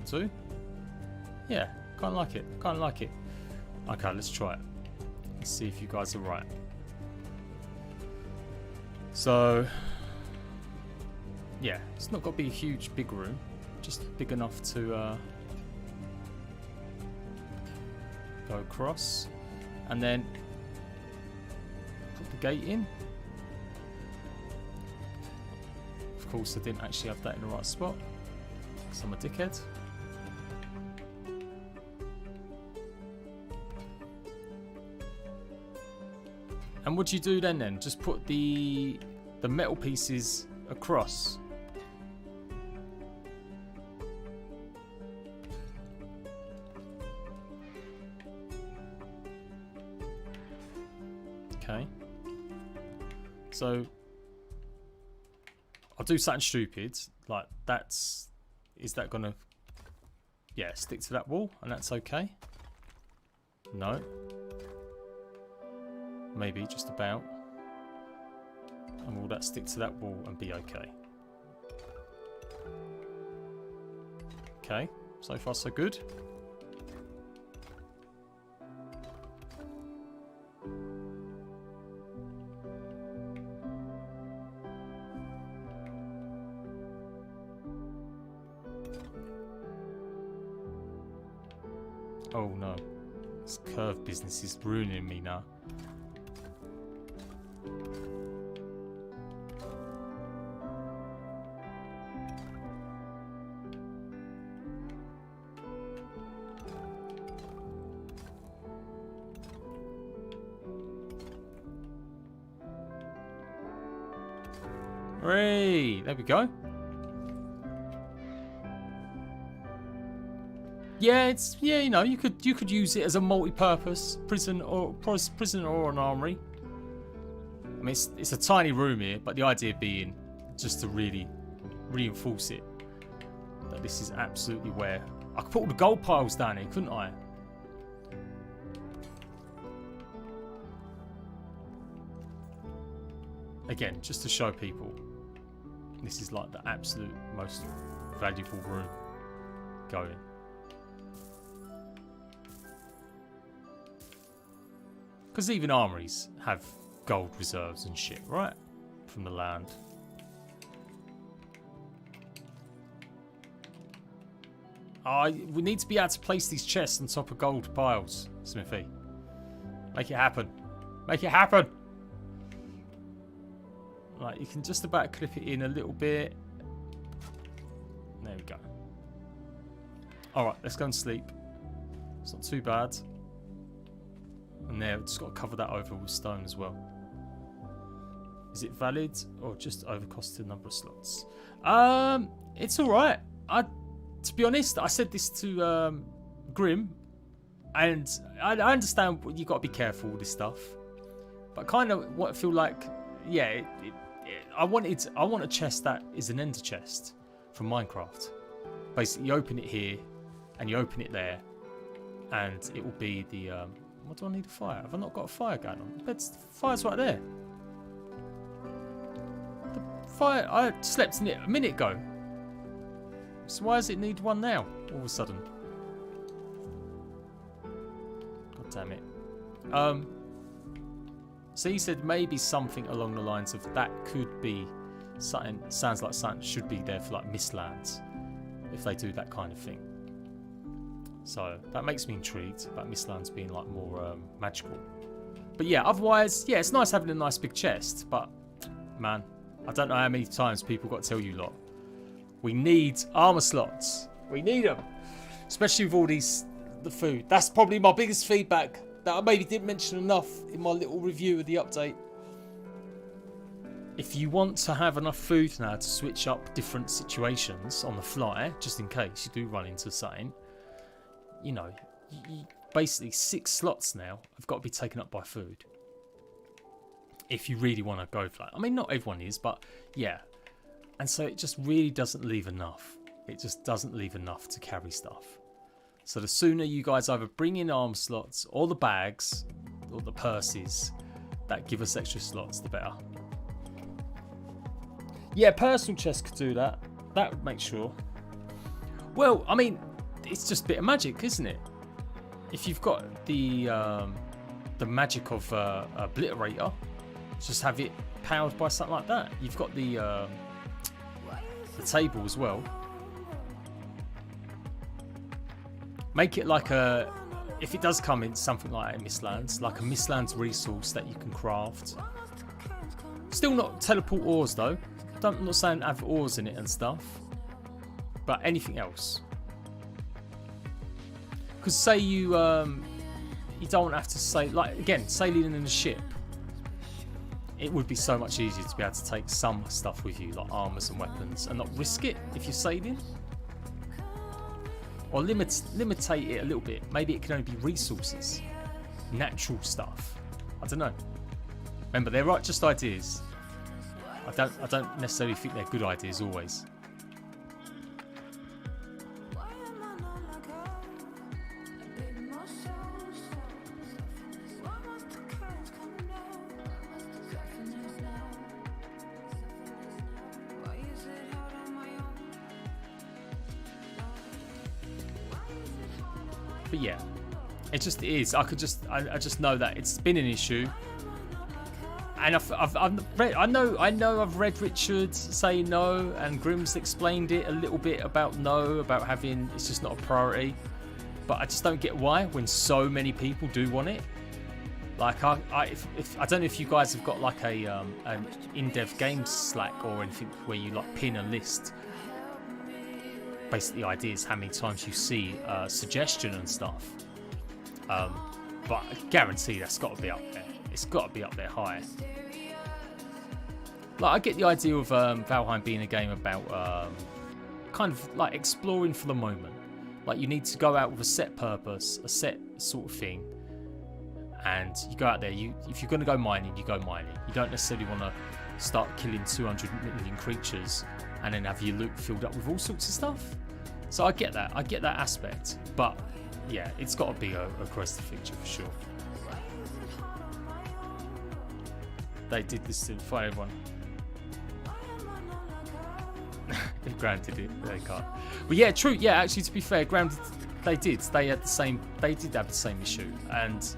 Too. Yeah, kind of like it. Kind of like it. Okay, let's try it. Let's see if you guys are right. So, yeah, it's not got to be a huge, big room. Just big enough to go across, and then put the gate in. Of course, I didn't actually have that in the right spot, because I'm a dickhead. And what do you do then? Just put the metal pieces across. Okay. So I'll do something stupid like that's. Is that gonna? Yeah, stick to that wall, and that's okay. No. Maybe just about. And will that stick to that wall and be okay? Okay, so far so good. Oh no, this curve business is ruining me now. Hooray! There we go. Yeah, it's you know you could use it as a multi-purpose prison or an armory. I mean it's a tiny room here, but the idea being just to really reinforce it that this is absolutely where I could put all the gold piles down here, couldn't I? Again, just to show people, this is like the absolute most valuable room going. Because even armories have gold reserves and shit, right? From the land. We need to be able to place these chests on top of gold piles, Smithy. Make it happen. Make it happen! Like, you can just about clip it in a little bit. There we go. Alright, let's go and sleep. It's not too bad. And there, we've just got to cover that over with stone as well. Is it valid or just overcosted number of slots? It's alright. To be honest, I said this to Grim, and I understand you got to be careful with this stuff. But kind of what I feel like, yeah, I want a chest that is an ender chest from Minecraft. Basically, you open it here, and you open it there, and it will be the what do I need a fire? Have I not got a fire going on? The fire's right there. The fire, I slept in it a minute ago. So why does it need one now all of a sudden? God damn it. So he said maybe something along the lines of that could be something, sounds like something should be there for like mistlands if they do that kind of thing. So that makes me intrigued about mistlands being like more magical. But yeah, otherwise, yeah, it's nice having a nice big chest, but man, I don't know how many times people got to tell you lot. We need armor slots. We need them, especially with all these, the food. That's probably my biggest feedback that I maybe didn't mention enough in my little review of the update. If you want to have enough food now to switch up different situations on the fly, just in case you do run into something, you know, basically 6 slots now have got to be taken up by food. If you really want to go for that. I mean, not everyone is, but yeah. And so it just really doesn't leave enough. It just doesn't leave enough to carry stuff. So the sooner you guys either bring in arm slots or the bags or the purses that give us extra slots, the better. Yeah, personal chest could do that. That would make sure. Well, I mean, it's just a bit of magic, isn't it? If you've got the magic of Obliterator, just have it powered by something like that. You've got the table as well. Make it like a, if it does come in something like a Mistlands, like a Mistlands resource that you can craft. Still not teleport ores though. I'm not saying have ores in it and stuff, but anything else. Because say you don't have to say, like again, sailing in a ship. It would be so much easier to be able to take some stuff with you, like armors and weapons, and not risk it if you're sailing. Or limitate it a little bit. Maybe it can only be resources, natural stuff. I don't know. Remember, they're just ideas. I don't necessarily think they're good ideas always. But yeah, it just is. I just know that it's been an issue, and I know I've read Richard say no, and Grimm's explained it a little bit about no, about having it's just not a priority. But I just don't get why when so many people do want it. Like I don't know if you guys have got like a an in-dev games Slack or anything where you like pin a list. Basically, the idea is how many times you see suggestion and stuff. But I guarantee that's got to be up there. It's got to be up there high. Like I get the idea of Valheim being a game about kind of like exploring for the moment. Like you need to go out with a set purpose, a set sort of thing, and you go out there. If you're going to go mining, you go mining. You don't necessarily want to start killing 200 million creatures and then have your loot filled up with all sorts of stuff. So I get that aspect, but yeah, it's got to be a aggressive feature for sure. They did this to fight everyone. Granted it, they can't. But yeah, true. Yeah, actually, to be fair, Grounded, they did. They had the same. They did have the same issue, and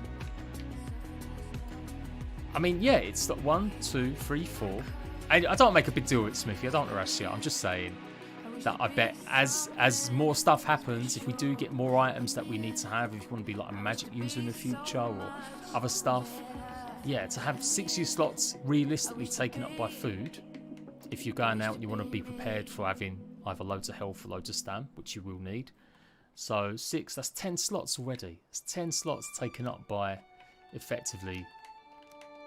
I mean, yeah, it's got 1, 2, 3, 4. I don't make a big deal with it, Smithy. I don't want to rush you. I'm just saying that I bet as more stuff happens, if we do get more items that we need to have, if you want to be like a magic user in the future or other stuff, yeah, to have 6 use slots realistically taken up by food. If you're going out and you want to be prepared for having either loads of health or loads of stam, which you will need. So 6, that's 10 slots already. It's 10 slots taken up by effectively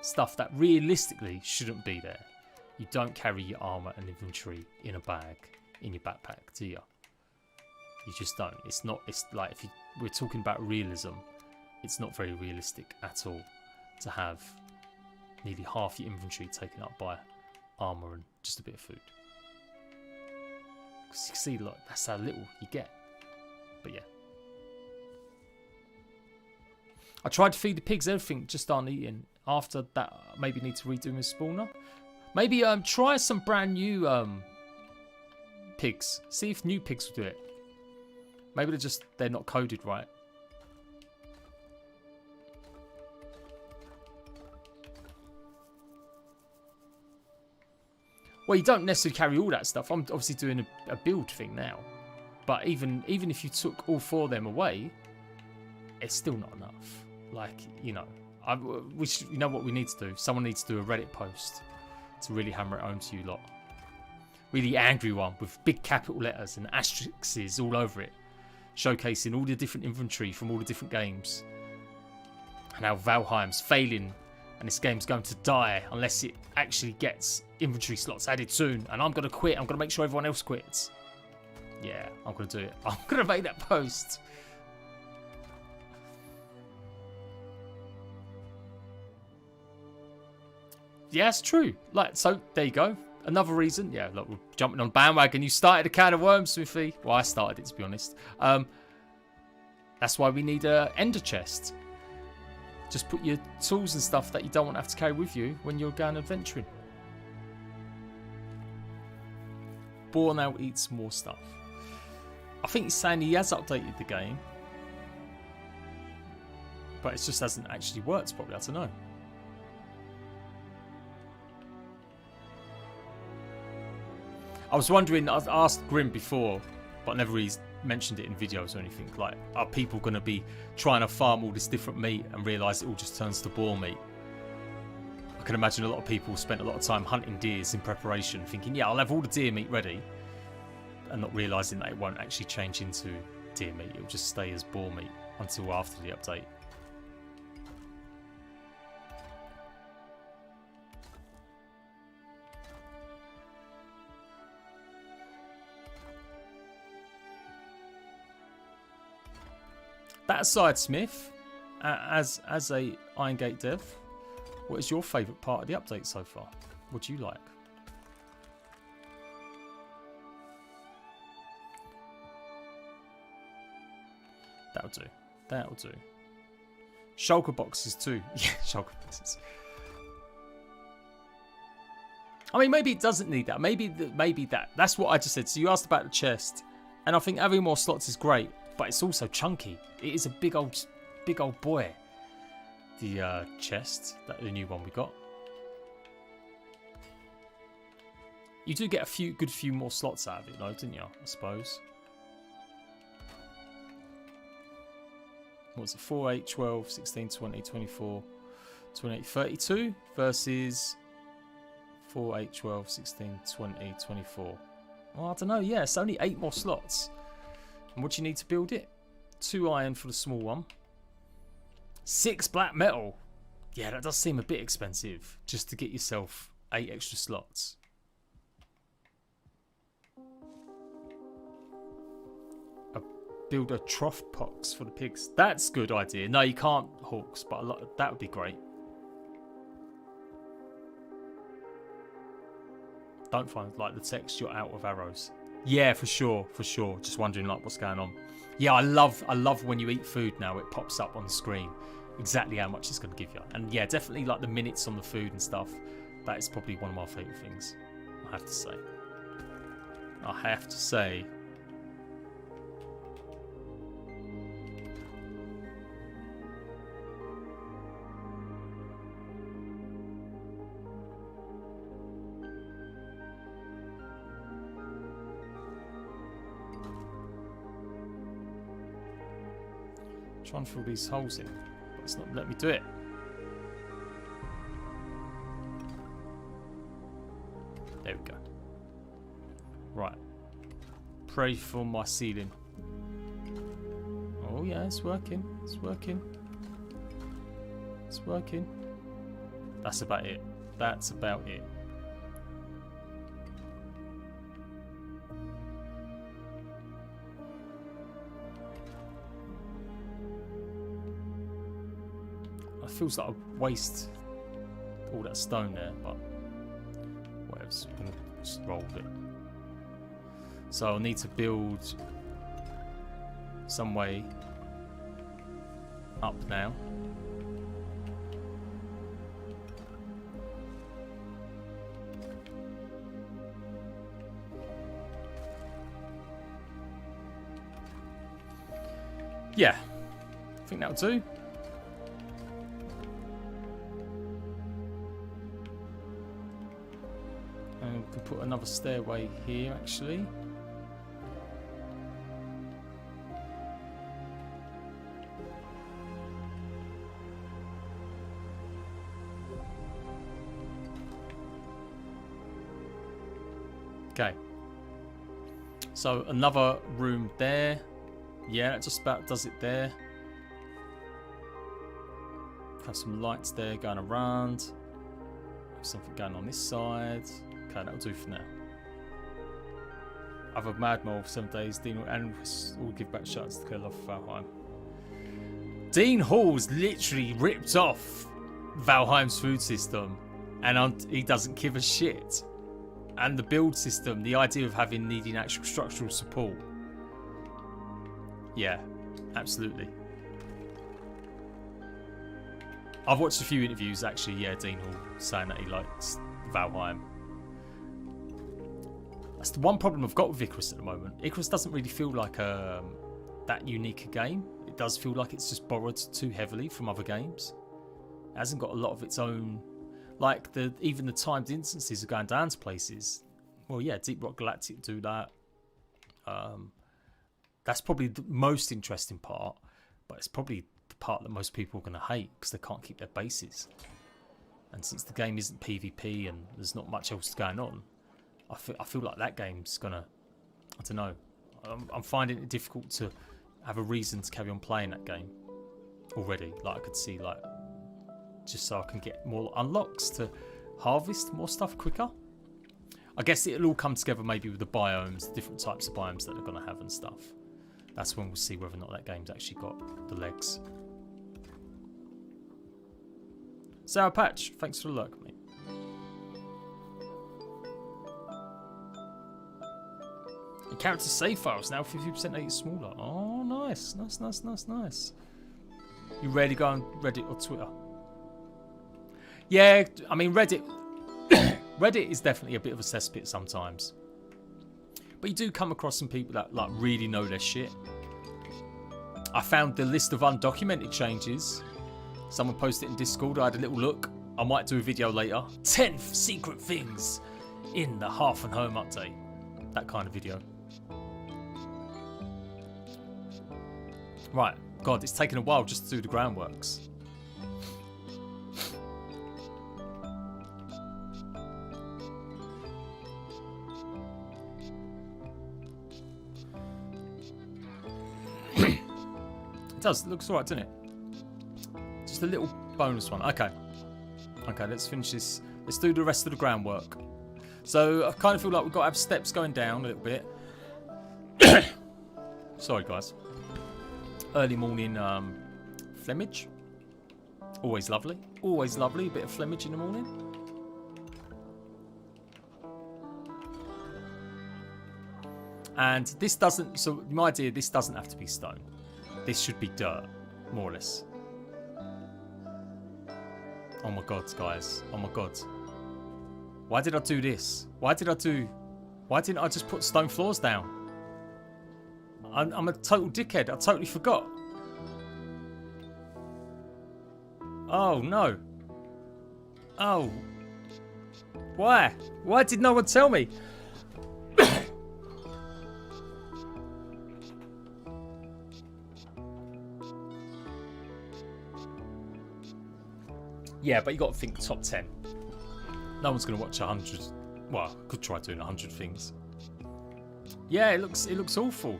stuff that realistically shouldn't be there. You don't carry your armor and inventory in a bag in your backpack, do you? You just don't. It's not. It's like if we're talking about realism, it's not very realistic at all to have nearly half your inventory taken up by armor and just a bit of food. Because you see, look, that's how little you get. But yeah. I tried to feed the pigs everything, just aren't eating. After that, maybe need to redo my spawner. Maybe try some brand new pigs. See if new pigs will do it. Maybe they're not coded right. Well, you don't necessarily carry all that stuff. I'm obviously doing a build thing now. But even if you took all 4 of them away, it's still not enough. Like, you know, you know what we need to do? Someone needs to do a Reddit post to really hammer it home to you lot. Really angry one with big capital letters and asterisks all over it, showcasing all the different inventory from all the different games. And how Valheim's failing and this game's going to die unless it actually gets inventory slots added soon. And I'm going to quit. I'm going to make sure everyone else quits. Yeah, I'm going to do it. I'm going to make that post. Yeah, it's true. Like, so there you go. Another reason. Yeah, look, we're jumping on bandwagon. You started a can of worms, Smithy. Well, I started it, to be honest. That's why we need a ender chest. Just put your tools and stuff that you don't want to have to carry with you when you're going adventuring. Boar now eats more stuff. I think he's saying he has updated the game, but it just hasn't actually worked properly. I don't know. I was wondering, I asked Grim before, but never really mentioned it in videos or anything. Like, are people going to be trying to farm all this different meat and realise it all just turns to boar meat? I can imagine a lot of people spent a lot of time hunting deers in preparation, thinking, yeah, I'll have all the deer meat ready, and not realising that it won't actually change into deer meat. It'll just stay as boar meat until after the update. That aside, Smith, as a Iron Gate dev, what is your favourite part of the update so far? What do you like? That'll do. That'll do. Shulker boxes too. Yeah, shulker boxes. I mean, maybe it doesn't need that. Maybe that. That's what I just said. So you asked about the chest, and I think having more slots is great, but it's also chunky. It is a big old boy. The chest, the new one we got. You do get a good few more slots out of it, though, didn't you? I suppose. What was it? 4, 8, 12, 16, 20, 24, 28, 32 versus 4, 8, 12, 16, 20, 24. Well, I don't know. Yeah, it's only 8 more slots. And what do you need to build it? 2 iron for the small one. 6 black metal. Yeah, that does seem a bit expensive just to get yourself 8 extra slots. Build a trough box for the pigs. That's a good idea. No, you can't hawks, but that would be great. Don't find like the texture out of arrows. Yeah, for sure, for sure. Just wondering like what's going on. Yeah, I love when you eat food now. It pops up on the screen exactly how much it's going to give you. And yeah, definitely like the minutes on the food and stuff. That is probably one of my favourite things. I have to say. I have to say. Trying to fill these holes in, but it's not letting me do it. There we go. Right. Pray for my ceiling. Oh yeah, it's working. It's working. It's working. That's about it. That's about it. Feels like I waste all that stone there, but whatever, I'm gonna just roll with it. So I'll need to build some way up now. Yeah, I think that'll do. And we can put another stairway here, actually. Okay. So another room there. Yeah, that just about does it there. Have some lights there going around. Have something going on this side. Okay, that'll do for now. I've had mad more for 7 days. Dean and we'll give back shots to Love for Valheim. Dean Hall's literally ripped off Valheim's food system, and he doesn't give a shit. And the build system, the idea of needing actual structural support. Yeah, absolutely. I've watched a few interviews actually, yeah, Dean Hall saying that he likes Valheim. That's the one problem I've got with Icarus at the moment. Icarus doesn't really feel like that unique a game. It does feel like it's just borrowed too heavily from other games. It hasn't got a lot of its own, like even the timed instances of going down to places. Well, yeah, Deep Rock Galactic do that. That's probably the most interesting part, but it's probably the part that most people are going to hate because they can't keep their bases. And since the game isn't PvP and there's not much else going on, I feel like that game's gonna, I don't know. I'm finding it difficult to have a reason to carry on playing that game already. Like I could see, like, just so I can get more unlocks to harvest more stuff quicker. I guess it'll all come together maybe with the biomes, the different types of biomes that they're gonna have and stuff. That's when we'll see whether or not that game's actually got the legs. Sour Patch, thanks for the lurk, mate. The character save files now 50% smaller. Oh, nice, nice, nice, nice, nice. You rarely go on Reddit or Twitter? Yeah, I mean Reddit. Reddit is definitely a bit of a cesspit sometimes, but you do come across some people that like really know their shit. I found the list of undocumented changes. Someone posted it in Discord. I had a little look. I might do a video later. 10 secret things in the Hearth and Home update. That kind of video. Right. God, it's taken a while just to do the groundworks. It does. It looks alright, doesn't it? Just a little bonus one. Okay. Okay, let's finish this. Let's do the rest of the groundwork. So I kind of feel like we've got to have steps going down a little bit. Sorry, guys. Early morning Flemmage. Always lovely. Always lovely. A bit of Flemmage in the morning. And this doesn't... So my idea, this doesn't have to be stone. This should be dirt, more or less. Oh my god, guys. Oh my god. Why did I do this? Why didn't I just put stone floors down? I'm a total dickhead. I totally forgot. Oh no. Oh. Why? Why did no one tell me? Yeah, but you got to think top 10. No one's going to watch 100. Well, I could try doing 100 things. Yeah, it looks awful.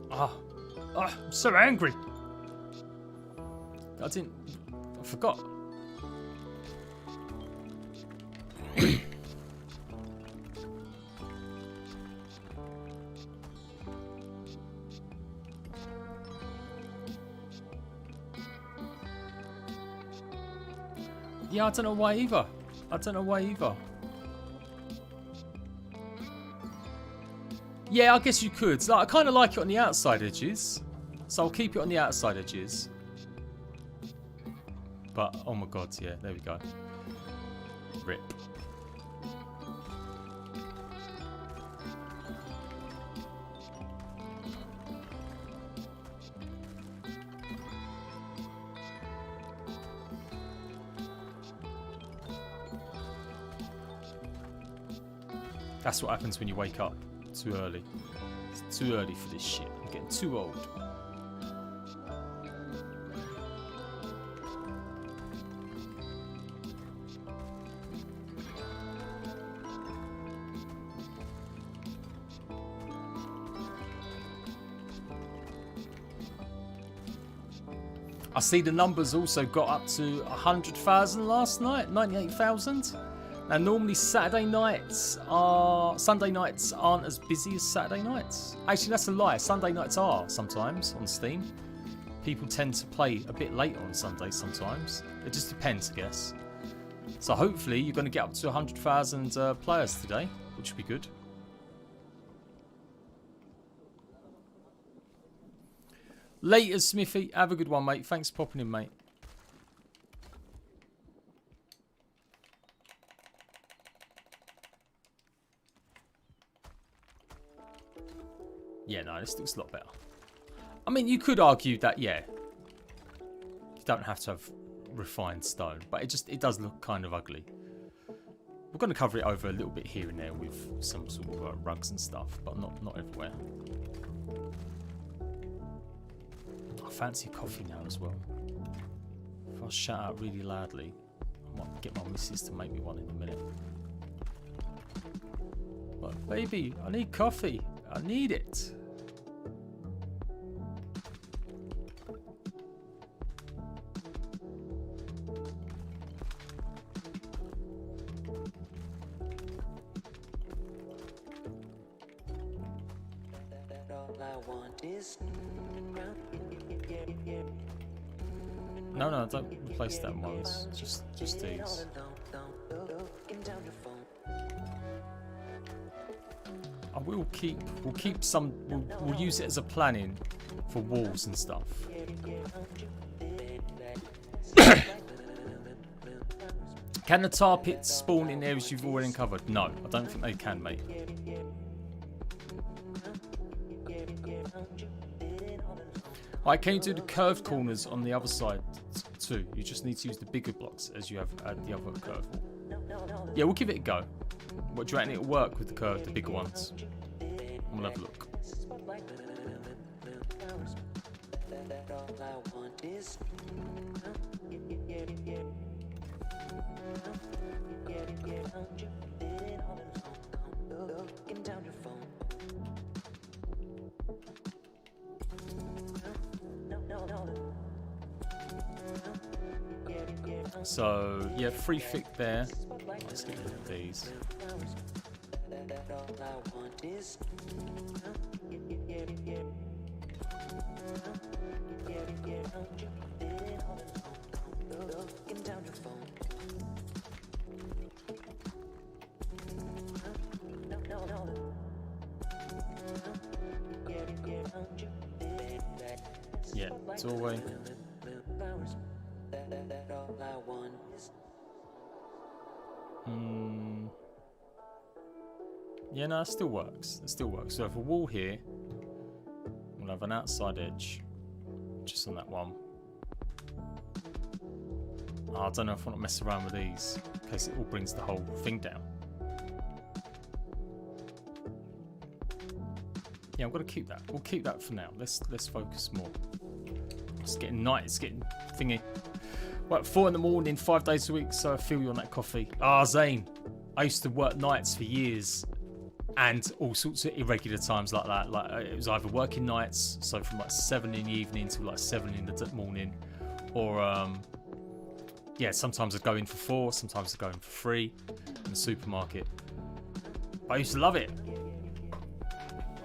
I'm so angry. I forgot. Yeah, I don't know why either. Yeah, I guess you could. Like, I kind of like it on the outside edges. So I'll keep it on the outside edges. But, oh my god, yeah, there we go. Rip. That's what happens when you wake up too early. It's too early for this shit. I'm getting too old. I see the numbers also got up to 100,000 last night, 98,000. Now normally Sunday nights aren't as busy as Saturday nights. Actually, that's a lie. Sunday nights are sometimes on Steam. People tend to play a bit later on Sundays sometimes. It just depends, I guess. So hopefully you're going to get up to 100,000 players today, which would be good. Later, Smithy. Have a good one, mate. Thanks for popping in, mate. Yeah, no, this looks a lot better. I mean, you could argue that, yeah, you don't have to have refined stone, but it does look kind of ugly. We're going to cover it over a little bit here and there with some sort of rugs and stuff, but not everywhere. I fancy coffee now as well. If I shout out really loudly, I might get my missus to make me one in a minute. But baby, I need coffee. I need it. No, don't replace that once. Just these. We'll keep some. We'll use it as a planning for walls and stuff. Can the tar pits spawn in areas you've already uncovered? No, I don't think they can, mate. Alright, can you do the curved corners on the other side too? You just need to use the bigger blocks as you have at the other curve. Yeah, we'll give it a go. What, do you reckon it'll work with the bigger ones? We'll have a look. So, yeah, 3 thick there. Let's get rid of these. Yeah, doorway. Yeah, no, it still works. It still works. So, have a wall here. We'll have an outside edge, just on that one. Oh, I don't know if I want to mess around with these, in case it all brings the whole thing down. Yeah, I'm gonna keep that. We'll keep that for now. Let's focus more. It's getting night. It's getting thingy. Right, 4 in the morning, 5 days a week. So I feel you on that coffee. Ah, Zane. I used to work nights for years, and all sorts of irregular times like that. Like it was either working nights, so from like 7 in the evening to like 7 in the morning, or yeah, sometimes I'd go in for 4, sometimes I'd go in for 3 in the supermarket. But I used to love it.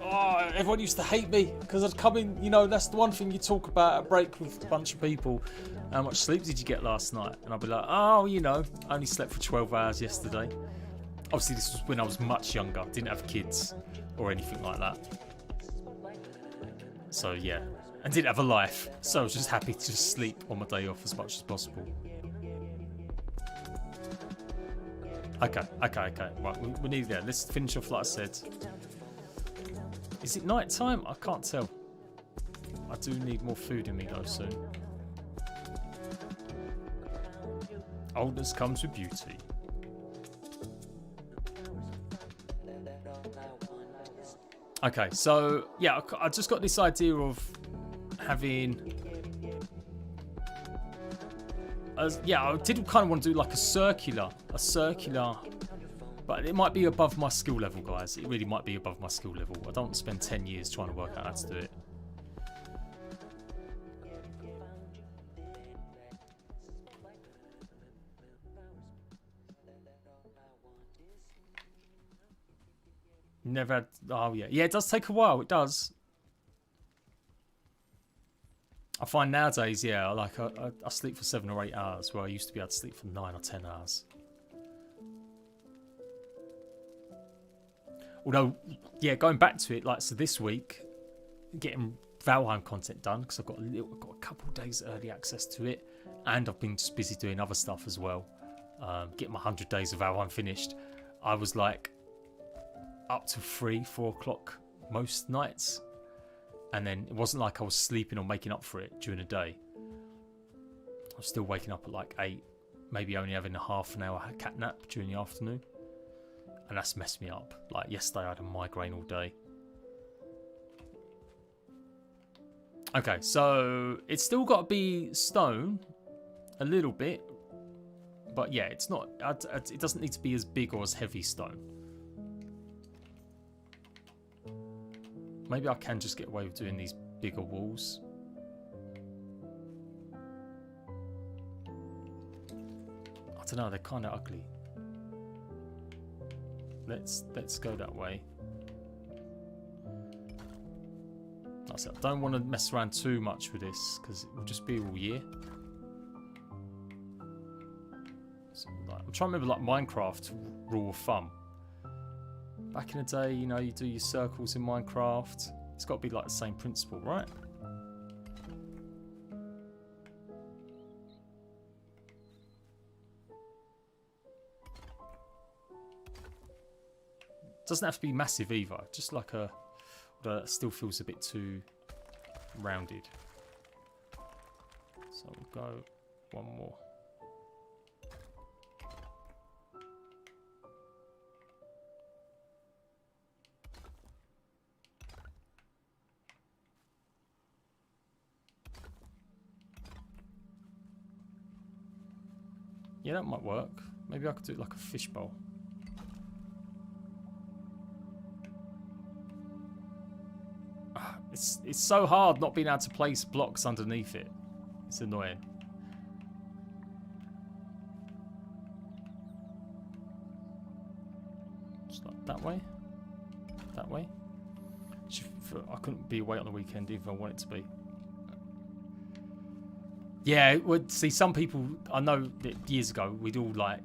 Oh, everyone used to hate me because I'd come in, you know, that's the one thing you talk about at break with a bunch of people. How much sleep did you get last night? And I'd be like, oh, you know, I only slept for 12 hours yesterday. Obviously, this was when I was much younger. Didn't have kids or anything like that. So, yeah. And didn't have a life. So I was just happy to just sleep on my day off as much as possible. Okay. Right, we need that. Let's finish off like I said. Is it night time? I can't tell. I do need more food in me though soon. Oldness comes with beauty. Okay, so yeah, I just got this idea of having. Yeah, I did kind of want to do like a circular, but it might be above my skill level, guys. It really might be above my skill level. I don't spend 10 years trying to work out how to do it. Never had. Oh yeah, yeah. It does take a while. It does. I find nowadays, yeah, like I sleep for 7 or 8 hours, where I used to be able to sleep for 9 or 10 hours. Although, yeah, going back to it, like so this week, getting Valheim content done because I've got a couple of days early access to it, and I've been just busy doing other stuff as well. Getting my 100 days of Valheim finished, I was like up to 3, 4 o'clock most nights, and then it wasn't like I was sleeping or making up for it during the day. I was still waking up at like 8, maybe only having a half an hour cat nap during the afternoon, and that's messed me up. Like yesterday I had a migraine all day. Okay, so it's still got to be stone a little bit, but yeah, it's not. It doesn't need to be as big or as heavy stone. Maybe I can just get away with doing these bigger walls. I don't know, they're kind of ugly. Let's go that way. I don't want to mess around too much with this because it will just be all year. So, like, I'm trying to remember like Minecraft rule of thumb. Back in the day, you know, you do your circles in Minecraft. It's got to be like the same principle, right? Doesn't have to be massive either. Just like a, that still feels a bit too rounded. So we'll go one more. Yeah, that might work. Maybe I could do it like a fishbowl. It's so hard not being able to place blocks underneath it. It's annoying. Just like that way. That way. I couldn't be away on the weekend even if I wanted to be. Yeah, it would see some people. I know that years ago we'd all go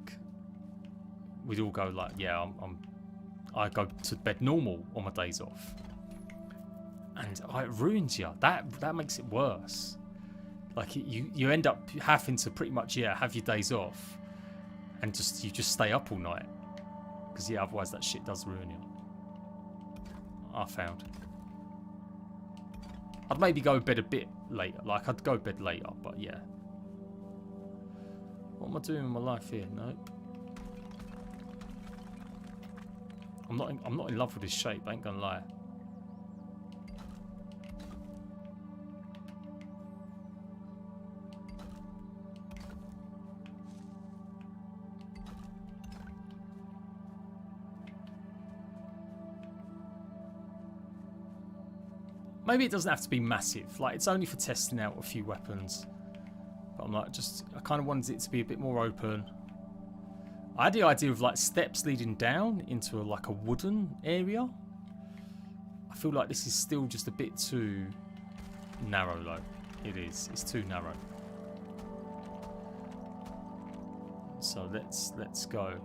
like, yeah, I go to bed normal on my days off, and it ruins you. That makes it worse. Like you end up having to pretty much have your days off, and you just stay up all night because otherwise that shit does ruin you. I found. I'd maybe go to bed a bit later. Like, I'd go to bed later, but yeah. What am I doing with my life here? Nope. I'm not in love with this shape, I ain't gonna lie. Maybe it doesn't have to be massive. Like, it's only for testing out a few weapons. But I'm like, I kind of wanted it to be a bit more open. I had the idea of like steps leading down into like a wooden area. I feel like this is still just a bit too narrow though. It is. It's too narrow. So let's go.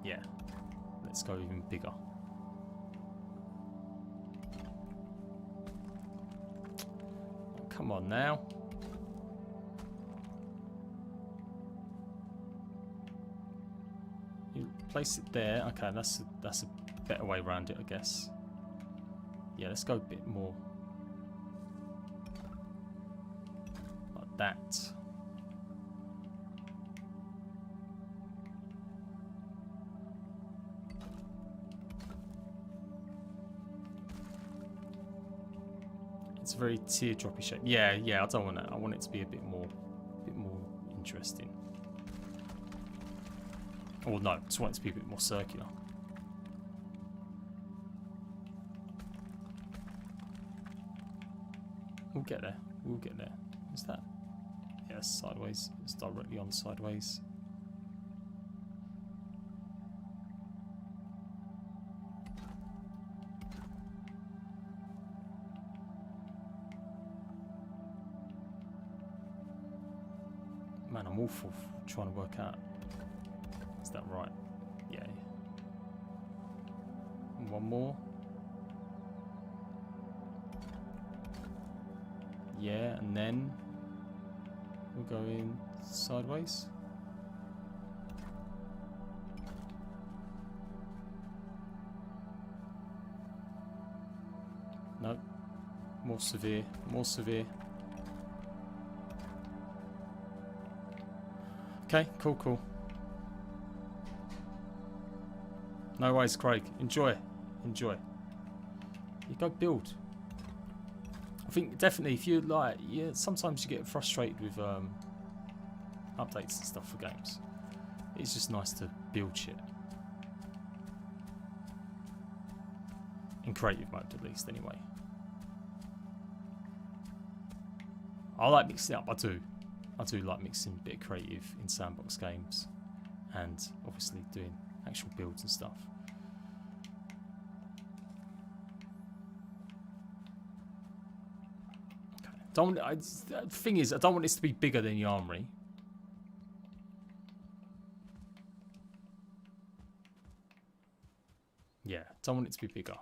Yeah. Let's go even bigger. Come on now. You place it there. Okay, that's a better way around it, I guess. Yeah, let's go a bit more like that. It's a very teardroppy shape. Yeah, yeah, I don't want that. I want it to be a bit more interesting. Or no, I just want it to be a bit more circular. We'll get there. We'll get there. What's that? Yeah, sideways. It's directly on sideways. Man, I'm awful trying to work out. Is that right? Yeah. And one more. Yeah, and then we'll go in sideways. No. More severe. More severe. Okay, cool, cool. No worries, Craig. Enjoy. Enjoy. You go build. I think definitely if you like, yeah, sometimes you get frustrated with updates and stuff for games. It's just nice to build shit. In creative mode at least, anyway. I like mixing it up, I do. I do like mixing a bit of creative in sandbox games and obviously doing actual builds and stuff. The thing is, I don't want this to be bigger than the Armoury. Yeah, don't want it to be bigger.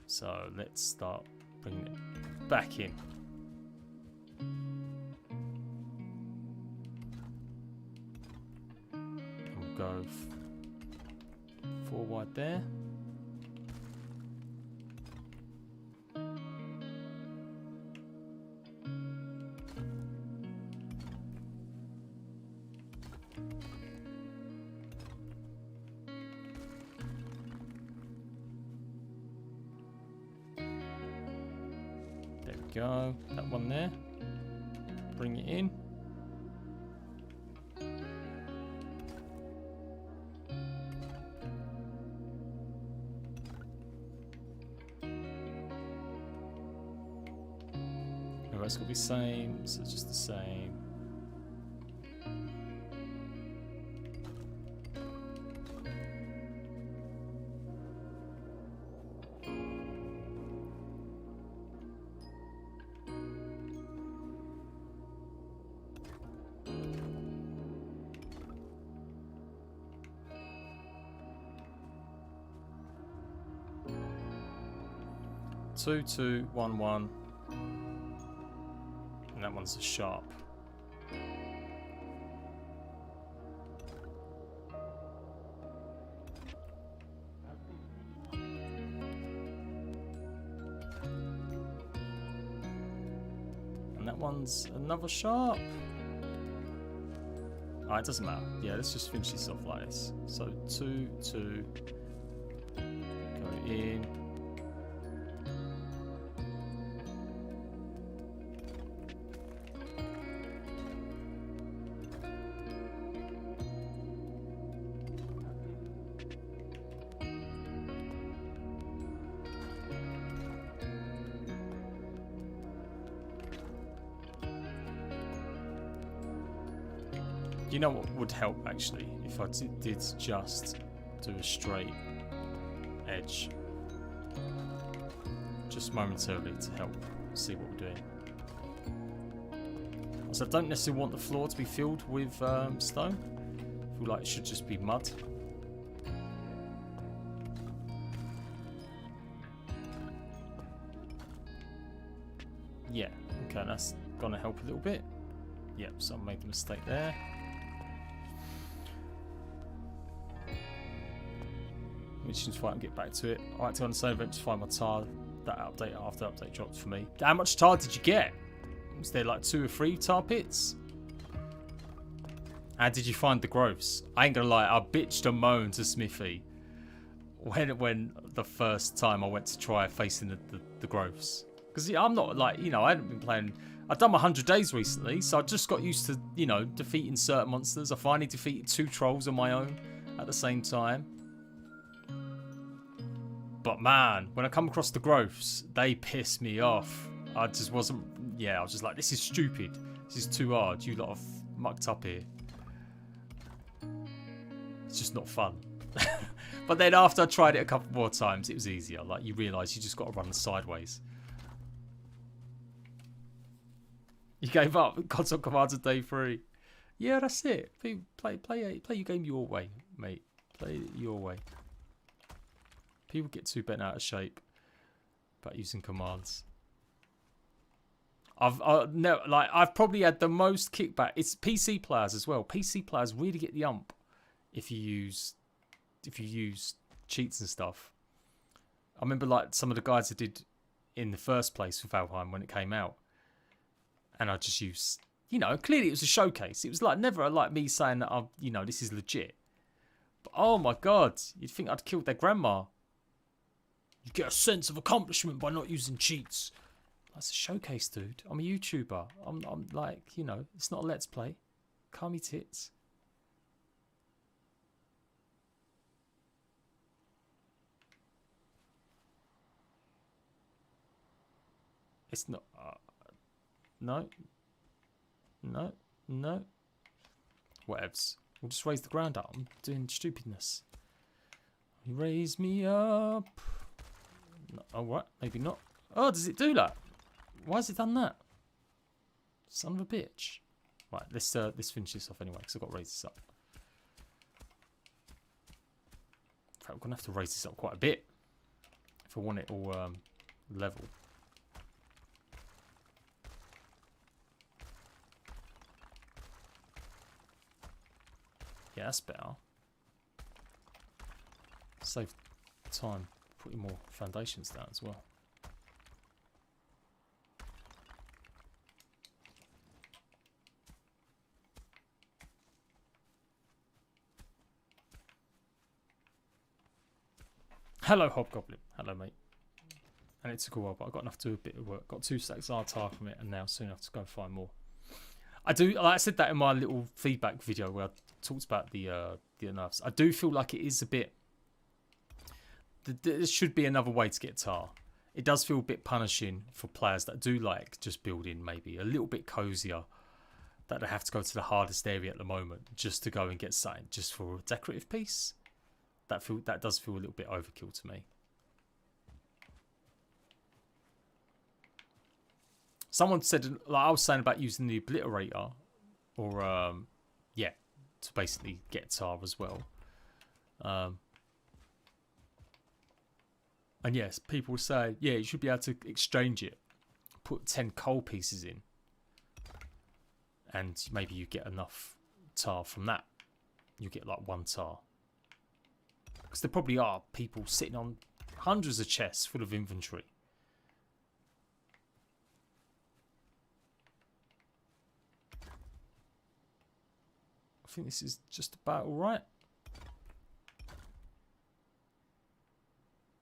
So let's start bringing it back in. And we'll go 4 wide there. Go, that one there, bring it in. The rest will be same, so it's just the same. Two, 2, 1, 1, and that one's a sharp. And that one's another sharp. It doesn't matter. Yeah, let's just finish this off like this. So 2, 2, go in. You know what would help actually if I did just do a straight edge just momentarily to help see what we're doing. So I don't necessarily want the floor to be filled with stone. I feel like it should just be mud. Yeah, okay, that's gonna help a little bit. Yep, so I made the mistake there. Which is fine, get back to it. I like to understand event to find my tar. That update after update dropped for me. How much tar did you get? Was there like 2 or 3 tar pits? How did you find the growths? I ain't gonna lie, I bitched and moaned to Smithy when the first time I went to try facing the growths. Because I'm not like, you know, I hadn't been playing. I've done my 100 days recently, so I just got used to, you know, defeating certain monsters. I finally defeated 2 trolls on my own at the same time. But man, when I come across the growths, they piss me off. I just wasn't, yeah, I was just like, this is stupid. This is too hard. You lot have mucked up here. It's just not fun. But then after I tried it a couple more times, it was easier. Like, you realise you just got to run sideways. You gave up. Console commands on day 3. Yeah, that's it. Play your game your way, mate. Play it your way. People get too bent out of shape about using commands. I've probably had the most kickback. It's PC players as well. PC players really get the ump if you use cheats and stuff. I remember like some of the guys that did in the first place for Valheim when it came out. And I just used, you know, clearly it was a showcase. It was like never like me saying that, you know, this is legit. But oh my God, you'd think I'd killed their grandma. You get a sense of accomplishment by not using cheats. That's a showcase, dude. I'm a YouTuber. I'm like, you know, it's not a let's play. Calm me tits. It's not. No. Whatevs. We'll just raise the ground up. I'm doing stupidness. You raise me up. No, oh, what? Maybe not. Oh, does it do that? Why has it done that? Son of a bitch. Right, let's finish this off anyway, because I've got to raise this up. In fact, we're going to have to raise this up quite a bit if I want it all level. Yeah, that's better. Save time putting more foundations down as well. Hello, Hobgoblin. Hello, mate. And it took a while, but I got enough to do a bit of work. Got 2 stacks of RTX from it, and now soon enough to go find more. I do. Like I said that in my little feedback video where I talked about the nerfs. I do feel like it is a bit. There should be another way to get tar. It does feel a bit punishing for players that do like just building maybe a little bit cozier. That they have to go to the hardest area at the moment just to go and get something just for a decorative piece. That does feel a little bit overkill to me. Someone said, like I was saying about using the obliterator, or yeah, to basically get tar as well. And yes, people say, yeah, you should be able to exchange it, put 10 coal pieces in, and maybe you get enough tar from that. You get like 1 tar. Because there probably are people sitting on hundreds of chests full of inventory. I think this is just about alright.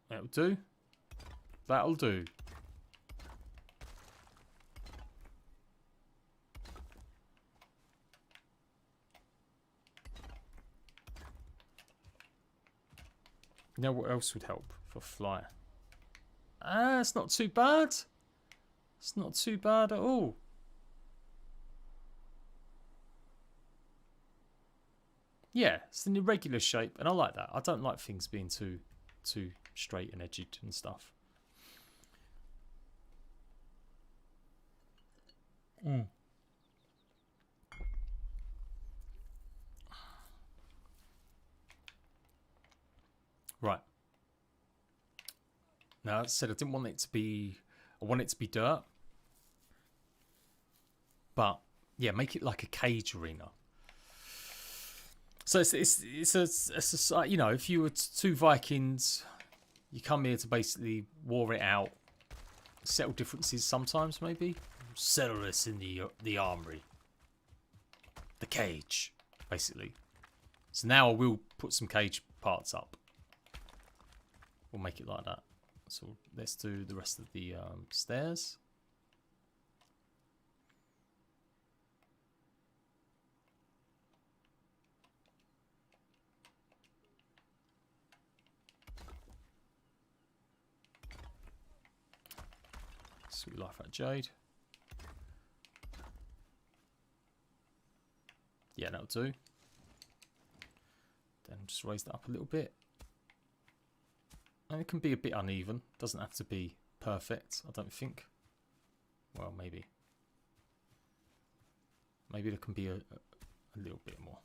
That'll do. That'll do. Now what else would help for fly? Ah, it's not too bad. It's not too bad at all. Yeah, it's an irregular shape, and I like that. I don't like things being too straight and edged and stuff. Right. Now, as I said, I didn't want it to be. I want it to be dirt, but yeah, make it like a cage arena. So it's a you know, if you were 2 Vikings, you come here to basically war it out, settle differences sometimes maybe, settle this in the armory, the cage, basically. So now I will put some cage parts up. We'll make it like that. So let's do the rest of the stairs. Sweet life at Jade. Yeah, that'll do. Then just raise that up a little bit. And it can be a bit uneven. Doesn't have to be perfect, I don't think. Well, maybe. Maybe there can be a little bit more.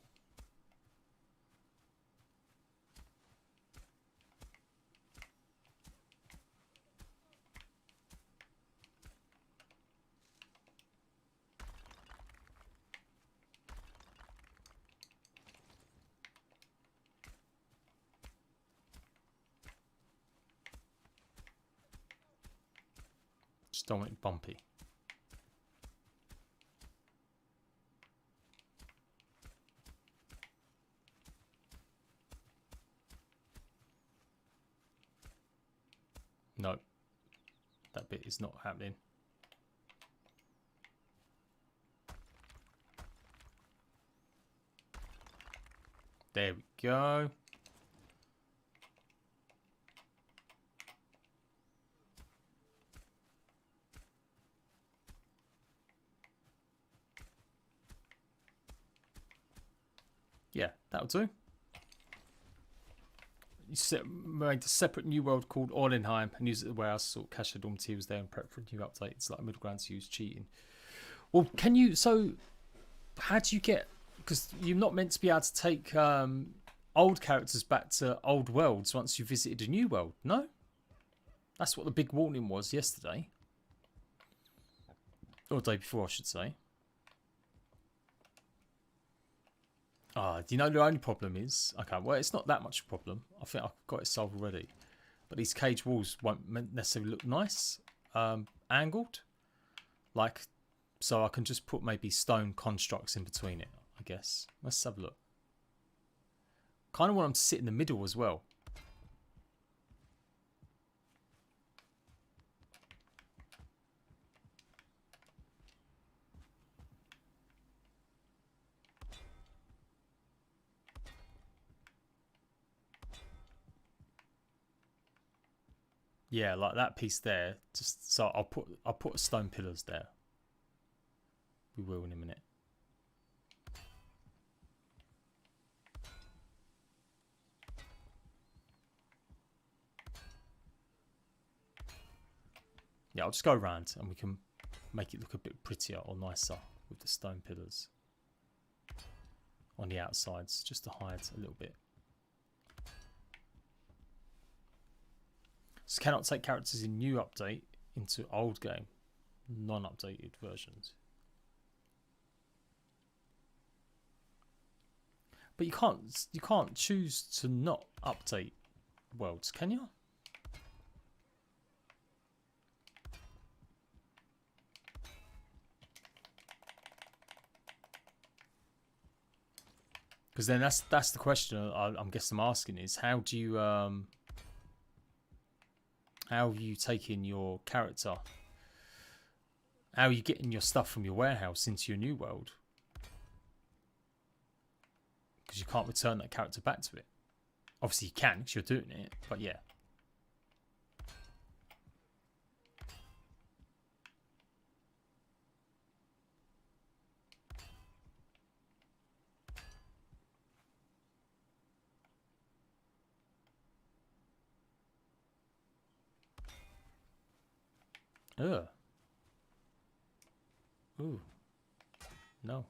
Just don't want it bumpy. No, that bit is not happening. There we go. Yeah, that'll do. You made a separate new world called Orlenheim and use it as a warehouse, sort cache the materials there and prep for a new update. It's like a middle ground to use cheating. Well, can you, so how do you get, because you're not meant to be able to take old characters back to old worlds once you visited a new world, no? That's what the big warning was yesterday. Or the day before, I should say. Ah, do you know the only problem is? Okay, well, it's not that much of a problem. I think I've got it solved already. But these cage walls won't necessarily look nice, angled. Like, so I can just put maybe stone constructs in between it, I guess. Let's have a look. Kind of want them to sit in the middle as well. Yeah, like that piece there. Just so I'll put stone pillars there. We will in a minute. Yeah, I'll just go around and we can make it look a bit prettier or nicer with the stone pillars on the outsides, just to hide a little bit. So cannot take characters in new update into old game, non-updated versions. But you can't choose to not update worlds, can you? Because then that's the question I'm guessing I'm asking is how do you how are you taking your character? How are you getting your stuff from your warehouse into your new world? Because you can't return that character back to it. Obviously you can because you're doing it, but yeah. Ugh. Ooh. No.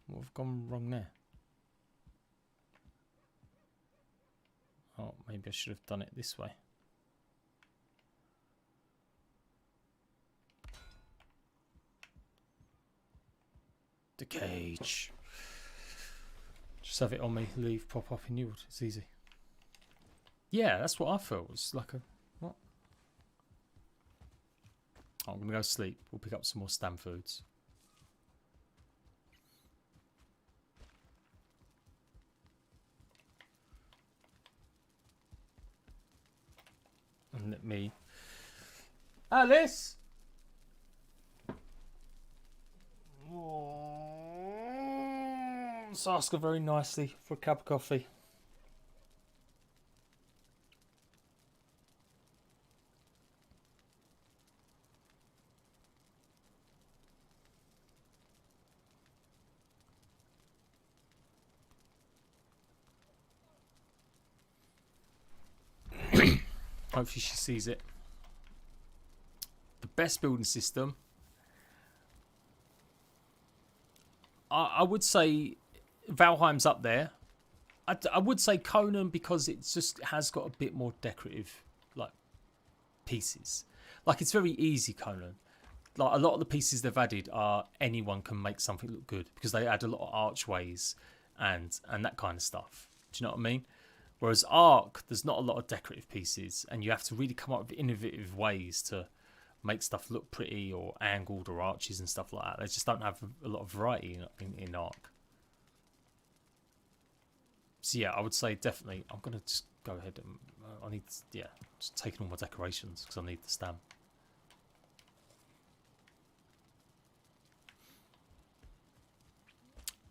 What have gone wrong there? Oh, maybe I should have done it this way. The cage. Just have it on me, leave, pop up in new world. It's easy. Yeah, that's what I felt. It's like a what? Oh, I'm gonna go sleep. We'll pick up some more stam foods. Let me. Alice! Oh, let's ask her very nicely for a cup of coffee. Hopefully she sees it. The best building system, I would say Valheim's up there. I would say Conan because it just has got a bit more decorative like pieces. Like it's very easy Conan. Like a lot of the pieces they've added are anyone can make something look good because they add a lot of archways and that kind of stuff. Do you know what I mean? Whereas Ark, there's not a lot of decorative pieces and you have to really come up with innovative ways to make stuff look pretty or angled or arches and stuff like that. They just don't have a lot of variety in Ark. So yeah, I would say definitely, I'm going to just go ahead and, I need, yeah, just taking all my decorations because I need the stamp.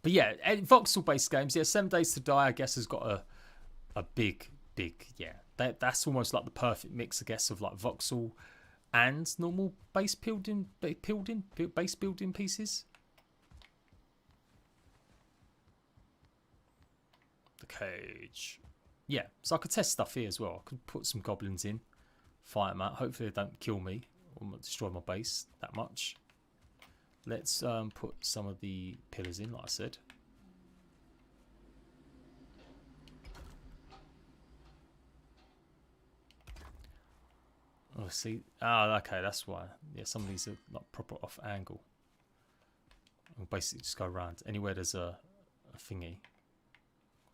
But yeah, voxel-based games, yeah, 7 Days to Die, I guess, has got a big, yeah. That's almost like the perfect mix, I guess, of like voxel and normal base building pieces. The cage. Yeah, so I could test stuff here as well. I could put some goblins in, fight them out. Hopefully they don't kill me or destroy my base that much. Let's put some of the pillars in, like I said. Oh, see. Ah, okay, that's why. Yeah, some of these are like proper off angle. We'll basically just go around. Anywhere there's a thingy.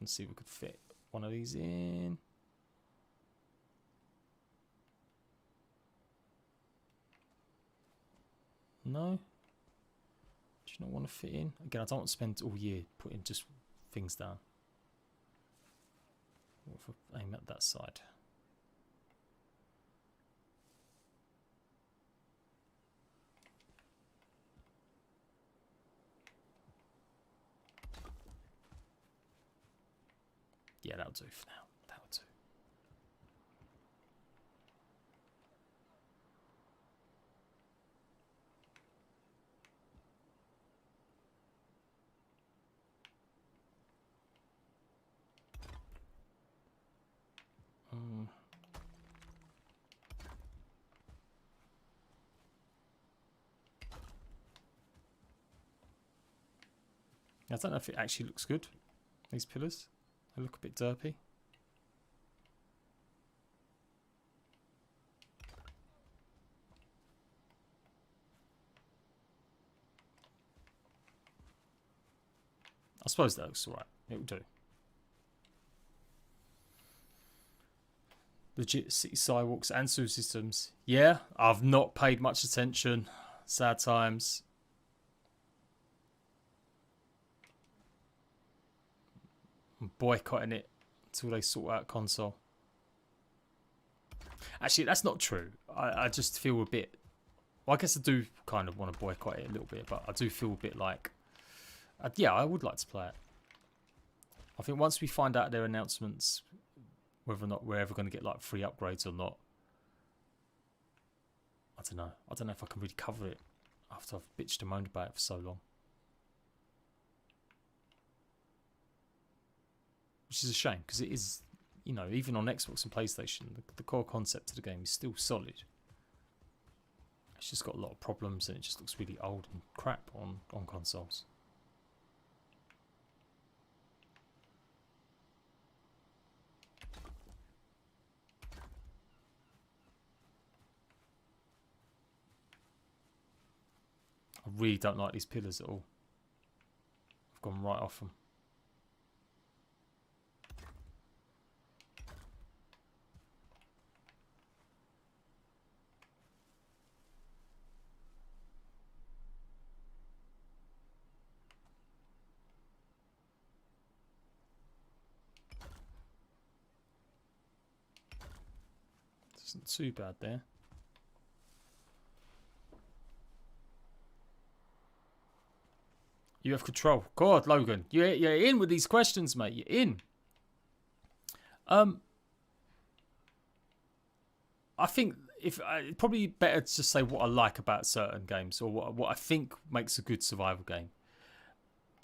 Let's see if we could fit one of these in. No? Do you not want to fit in? Again, I don't want to spend all year putting just things down. What if I aim at that side? Yeah, that'll do for now. That'll do. I don't know if it actually looks good, these pillars. They look a bit derpy. I suppose that looks alright. It'll do. Legit city sidewalks and sewer systems. Yeah, I've not paid much attention. Sad times. I'm boycotting it until they sort out console. Actually, that's not true. I just feel a bit... Well, I guess I do kind of want to boycott it a little bit, but I do feel a bit like... yeah, I would like to play it. I think once we find out their announcements, whether or not we're ever going to get like free upgrades or not, I don't know. I don't know if I can really cover it after I've bitched and moaned about it for so long. Which is a shame, because it is, you know, even on Xbox and PlayStation, the core concept of the game is still solid. It's just got a lot of problems and it just looks really old and crap on consoles. I really don't like these pillars at all. I've gone right off them. It's not too bad there. You have control. God, Logan, you're in with these questions, mate. You're in. I think probably better to just say what I like about certain games, or what I think makes a good survival game.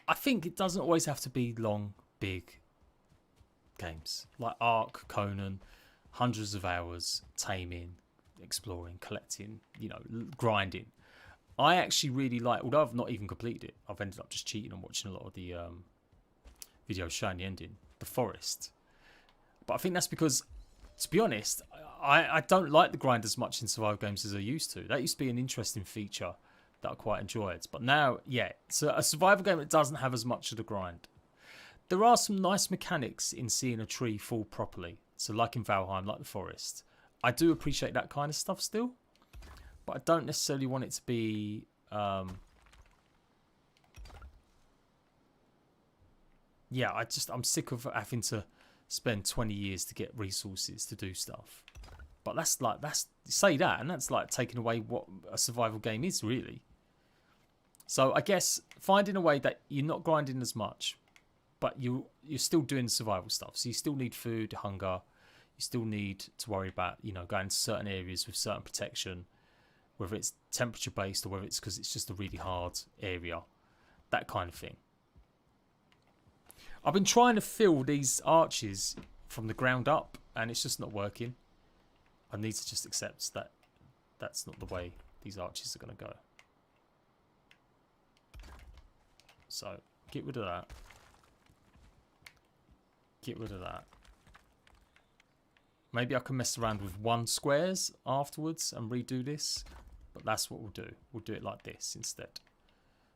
I think it doesn't always have to be long, big games like Ark, Conan, hundreds of hours, taming, exploring, collecting, you know, grinding. I actually really like, although I've not even completed it, I've ended up just cheating and watching a lot of the videos showing the ending, The Forest. But I think that's because, to be honest, I don't like the grind as much in survival games as I used to. That used to be an interesting feature that I quite enjoyed. But now, yeah, it's a survival game that doesn't have as much of the grind. There are some nice mechanics in seeing a tree fall properly. So like in Valheim, like The Forest. I do appreciate that kind of stuff still. But I don't necessarily want it to be... yeah, I'm sick of having to spend 20 years to get resources to do stuff. But that's say that, and that's like taking away what a survival game is, really. So I guess finding a way that you're not grinding as much, but you're still doing survival stuff. So you still need food, hunger. You still need to worry about, you know, going to certain areas with certain protection, whether it's temperature based or whether it's because it's just a really hard area, that kind of thing. I've been trying to fill these arches from the ground up, and it's just not working. I need to just accept that that's not the way these arches are going to go. So get rid of that. Get rid of that. Maybe I can mess around with 1 squares afterwards and redo this. But that's what we'll do. We'll do it like this instead.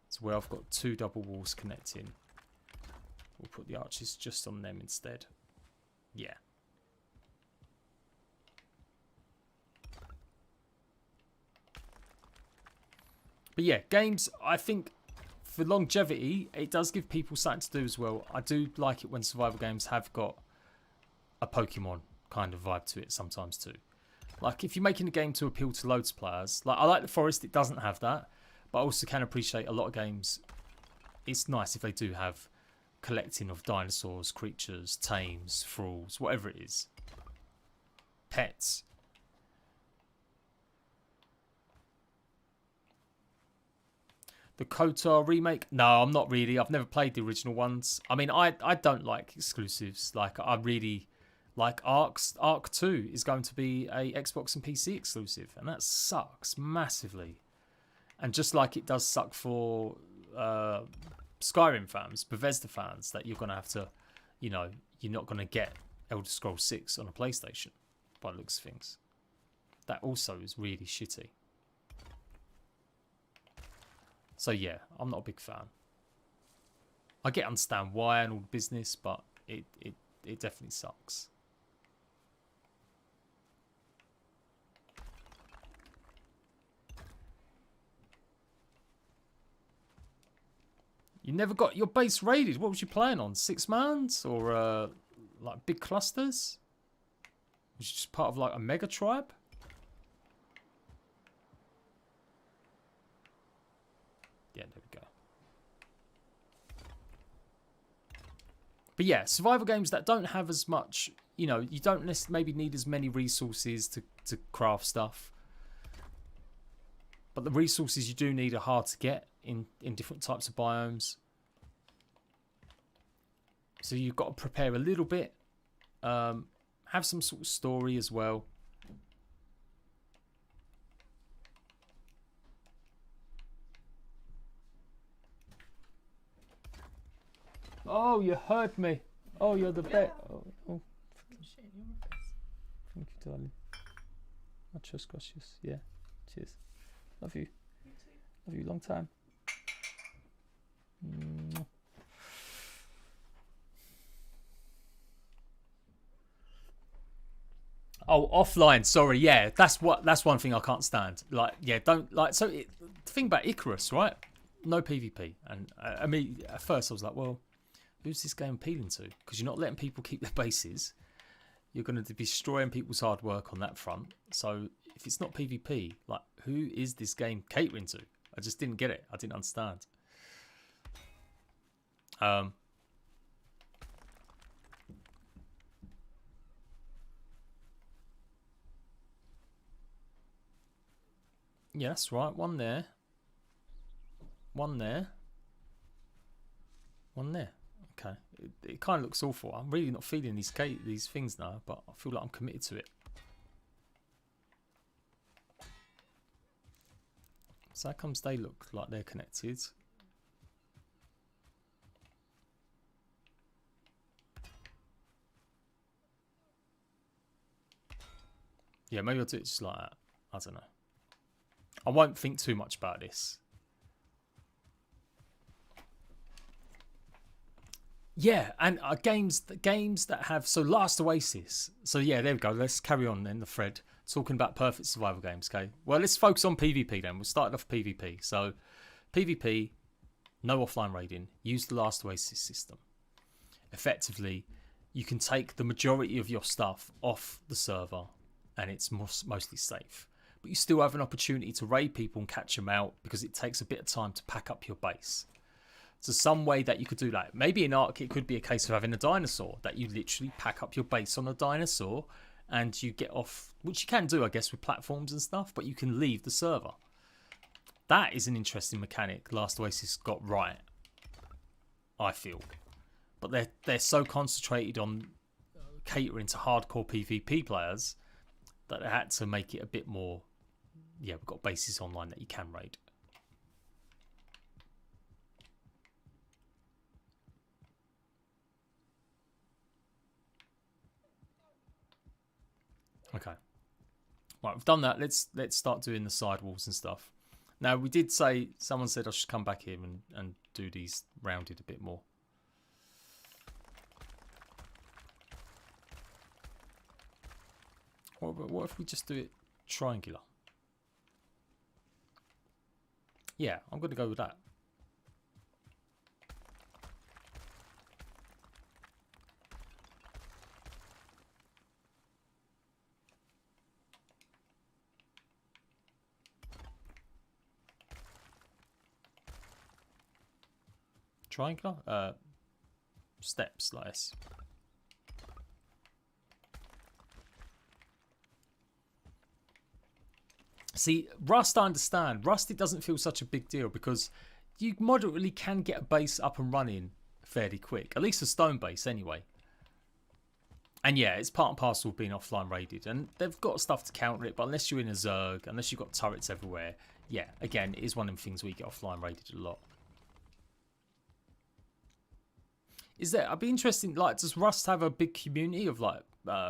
So where I've got 2 double walls connecting, we'll put the arches just on them instead. Yeah. But yeah, games, I think for longevity, it does give people something to do as well. I do like it when survival games have got a Pokemon kind of vibe to it sometimes too. Like if you're making a game to appeal to loads of players, like I like The Forest, it doesn't have that, but I also can appreciate a lot of games. It's nice if they do have collecting of dinosaurs, creatures, tames, thralls, whatever it is, pets. The KOTOR remake? No, I'm not really. I've never played the original ones. I mean, I don't like exclusives. Like I really like Ark 2 is going to be a Xbox and PC exclusive, and that sucks massively. And just like it does suck for Skyrim fans, Bethesda fans, that you're going to have to, you know, you're not going to get Elder Scrolls 6 on a PlayStation by the looks of things. That also is really shitty. So yeah, I'm not a big fan. I understand why and all the business, but it definitely sucks. You never got your base raided. What was you playing on? 6-mans or like big clusters? Was you just part of like a mega tribe? Yeah, there we go. But yeah, survival games that don't have as much, you know, you don't maybe need as many resources to craft stuff. But the resources you do need are hard to get in different types of biomes. So you've got to prepare a little bit. Have some sort of story as well. Oh, you heard me. Oh, you're the best. Oh. Thank you, darling. Muchas gracias. Yeah. Cheers. Love you. Love you. Long time. Oh, offline. Sorry. Yeah, that's one thing I can't stand. Like, yeah, don't like. So the thing about Icarus, right? No PvP, and I mean, at first I was like, well, who's this game appealing to? Because you're not letting people keep their bases. you're going to be destroying people's hard work on that front. So if it's not PvP, like, who is this game catering to? I just didn't get it. I didn't understand. Yeah, that's right. One there. One there. One there. Okay. It kind of looks awful. I'm really not feeling these things now, but I feel like I'm committed to it. So how comes they look like they're connected? Yeah, maybe I'll do it just like that. I don't know. I won't think too much about this. Yeah, and games that have, so Last Oasis. So yeah, there we go. Let's carry on then, the thread. Talking about perfect survival games, okay? Well, let's focus on PvP then. We'll start off PvP. So PvP, no offline raiding. Use the Last Oasis system. Effectively, you can take the majority of your stuff off the server and it's mostly safe. But you still have an opportunity to raid people and catch them out because it takes a bit of time to pack up your base. So some way that you could do that. Maybe in Ark, it could be a case of having a dinosaur, that you literally pack up your base on a dinosaur and you get off, which you can do, I guess, with platforms and stuff, but you can leave the server. That is an interesting mechanic Last Oasis got right, I feel. But they're so concentrated on catering to hardcore PvP players that they had to make it a bit more, yeah, we've got bases online that you can raid. Okay. Right, we've done that. Let's start doing the sidewalls and stuff. Now, we did say, someone said I should come back here and do these rounded a bit more. What if we just do it triangular? Yeah, I'm going to go with that. Triangular? Steps like this. See, Rust, I understand. Rust, it doesn't feel such a big deal because you moderately can get a base up and running fairly quick. At least a stone base anyway. And yeah, it's part and parcel of being offline raided. And they've got stuff to counter it, but unless you're in a Zerg, unless you've got turrets everywhere, yeah, again, it is one of the things where you get offline raided a lot. Is there, I'd be interested, like, does Rust have a big community of, like,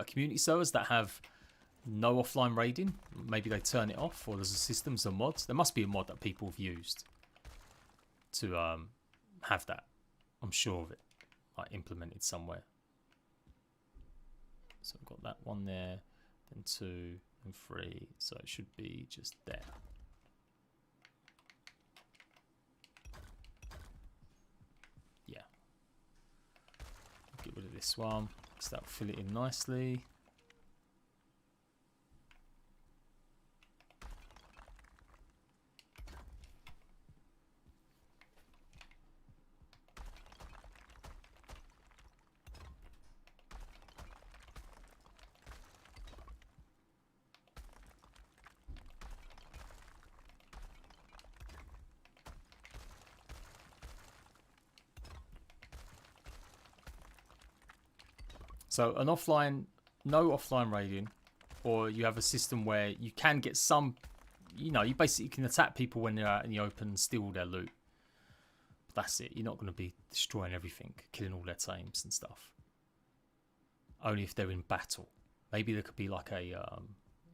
community servers that have no offline raiding? Maybe they turn it off, or there's a system, some mods. There must be a mod that people have used to have that. I'm sure of it, like, implemented somewhere. So we've got that one there, then 2 and 3, so it should be just there. Yeah. Get rid of this one, because that'll fill it in nicely. So an offline, no offline raiding, or you have a system where you can get some, you know, you basically can attack people when they're out in the open and steal their loot. But that's it. You're not going to be destroying everything, killing all their teams and stuff. Only if they're in battle. Maybe there could be like a,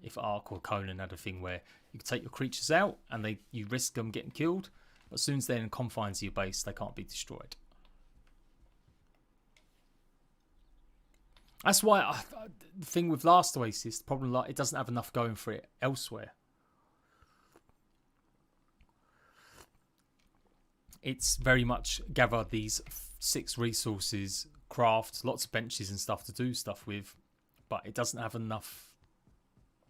if Ark or Conan had a thing where you could take your creatures out and you risk them getting killed, but as soon as they're in confines of your base, they can't be destroyed. That's why the thing with Last Oasis, the problem, like, it doesn't have enough going for it elsewhere. It's very much gather these 6 resources, craft lots of benches and stuff to do stuff with, but it doesn't have enough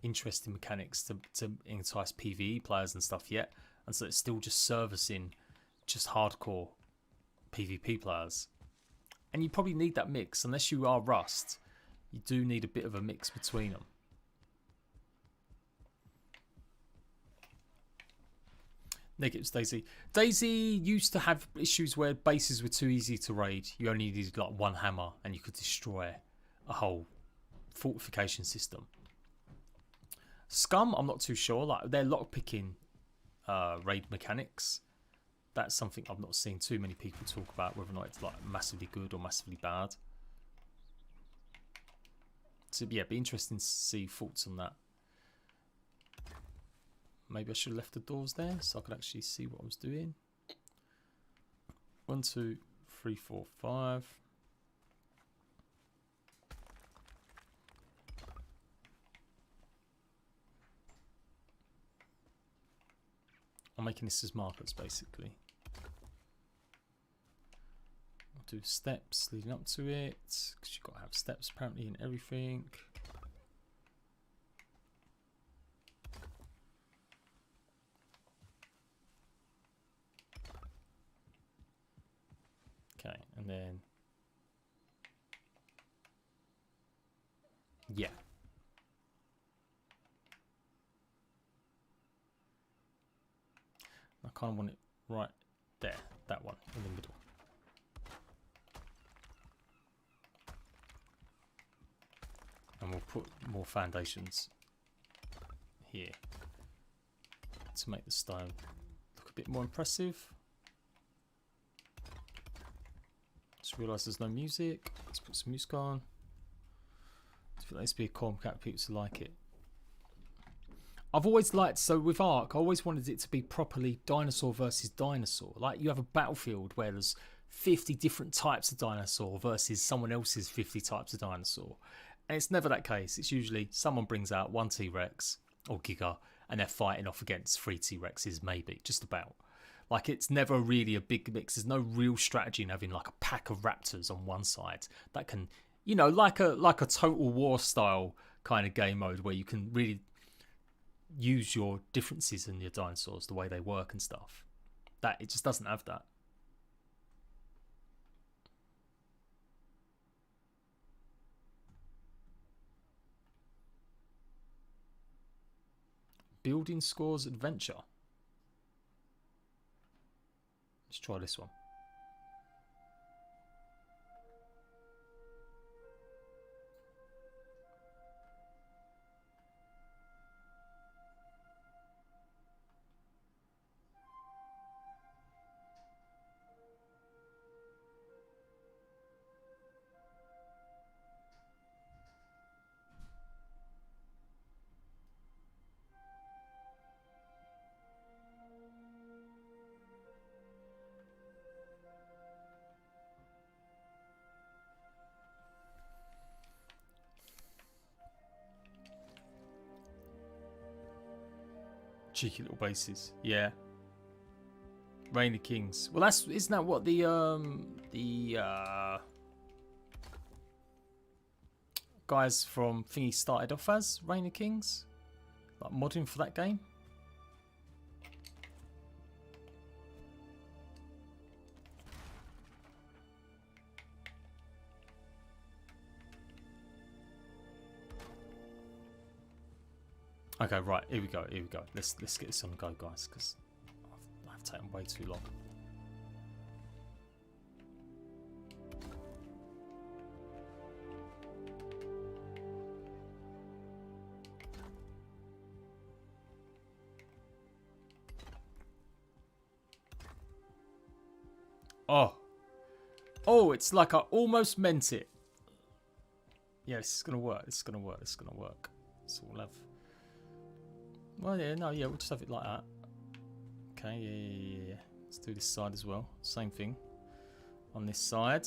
interesting mechanics to entice PvE players and stuff yet, and so it's still just servicing just hardcore PvP players. And you probably need that mix, unless you are Rust. You do need a bit of a mix between them. Negatives, Daisy. Daisy used to have issues where bases were too easy to raid. You only needed like one hammer and you could destroy a whole fortification system. Scum, I'm not too sure. Like, they're lockpicking raid mechanics. That's something I've not seen too many people talk about, whether or not it's like massively good or massively bad. So yeah, it'd be interesting to see thoughts on that. Maybe I should have left the doors there so I could actually see what I was doing. 1, 2, 3, 4, 5. I'm making this as markers basically. I'll do steps leading up to it, because you've got to have steps apparently in everything. Okay, and then yeah. I kind of want it right there, that one in the middle. And we'll put more foundations here to make the stone look a bit more impressive. Just realised there's no music. Let's put some music on. I feel like this be a Comcat people to like it. I've always liked, so with Ark, I always wanted it to be properly dinosaur versus dinosaur. Like, you have a battlefield where there's 50 different types of dinosaur versus someone else's 50 types of dinosaur. And it's never that case. It's usually someone brings out one T-Rex or Giga and they're fighting off against 3 T-Rexes, maybe, just about. Like, it's never really a big mix. There's no real strategy in having like a pack of raptors on one side that can, you know, like a Total War style kind of game mode where you can really use your differences in your dinosaurs, the way they work and stuff. That it just doesn't have that. Building Scores Adventure. Let's try this one. Cheeky little bases, yeah. Reign of Kings. Well, isn't that what the guys from Thingy started off as? Reign of Kings, like modding for that game. Okay, right, here we go, here we go. Let's get this on the go, guys, because I've taken way too long. Oh, it's like I almost meant it. Yeah, this is gonna work, this is gonna work, this is gonna work. So we'll have... Well, yeah, no, yeah, we'll just have it like that. Okay, yeah. Let's do this side as well. Same thing on this side.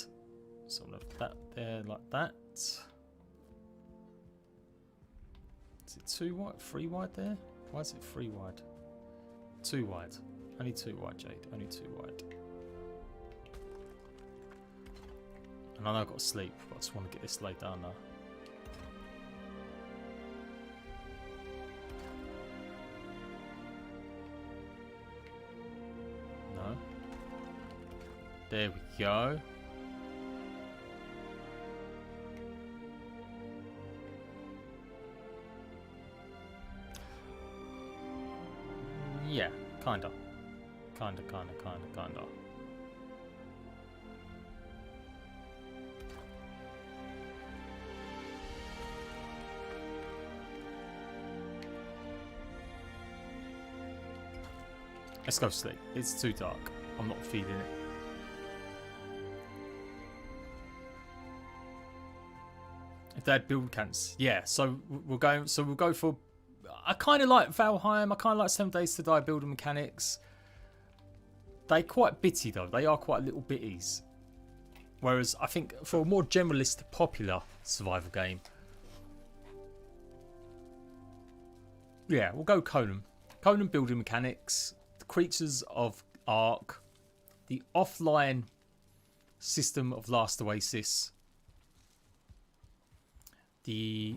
So we'll have that there like that. Is it 2 wide? 3 wide there? Why is it 3 wide? 2 wide. Only 2 wide, Jade. Only 2 wide. And I know I've got to sleep, but I just want to get this laid down now. There we go. Yeah, kinda. Kinda. Let's go sleep. It's too dark. I'm not feeling it. If they had build cans, yeah. So we'll go for. I kind of like Valheim. I kind of like 7 Days to Die building mechanics. They're quite bitty though. They are quite little bitties. Whereas I think for a more generalist, popular survival game, yeah, we'll go Conan. Conan building mechanics, the creatures of Ark, the offline system of Last Oasis, the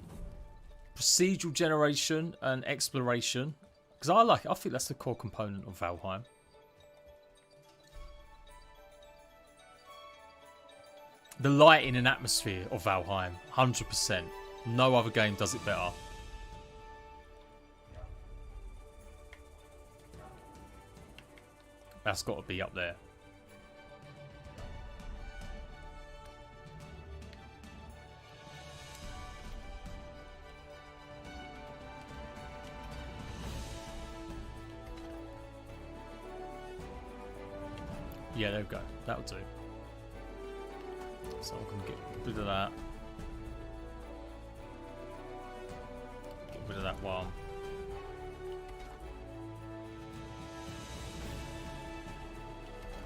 procedural generation and exploration, because I think that's the core component of Valheim. The lighting and atmosphere of Valheim, 100%. No other game does it better. That's got to be up there. Yeah, there we go. That'll do. So I'm going to get rid of that. Get rid of that one.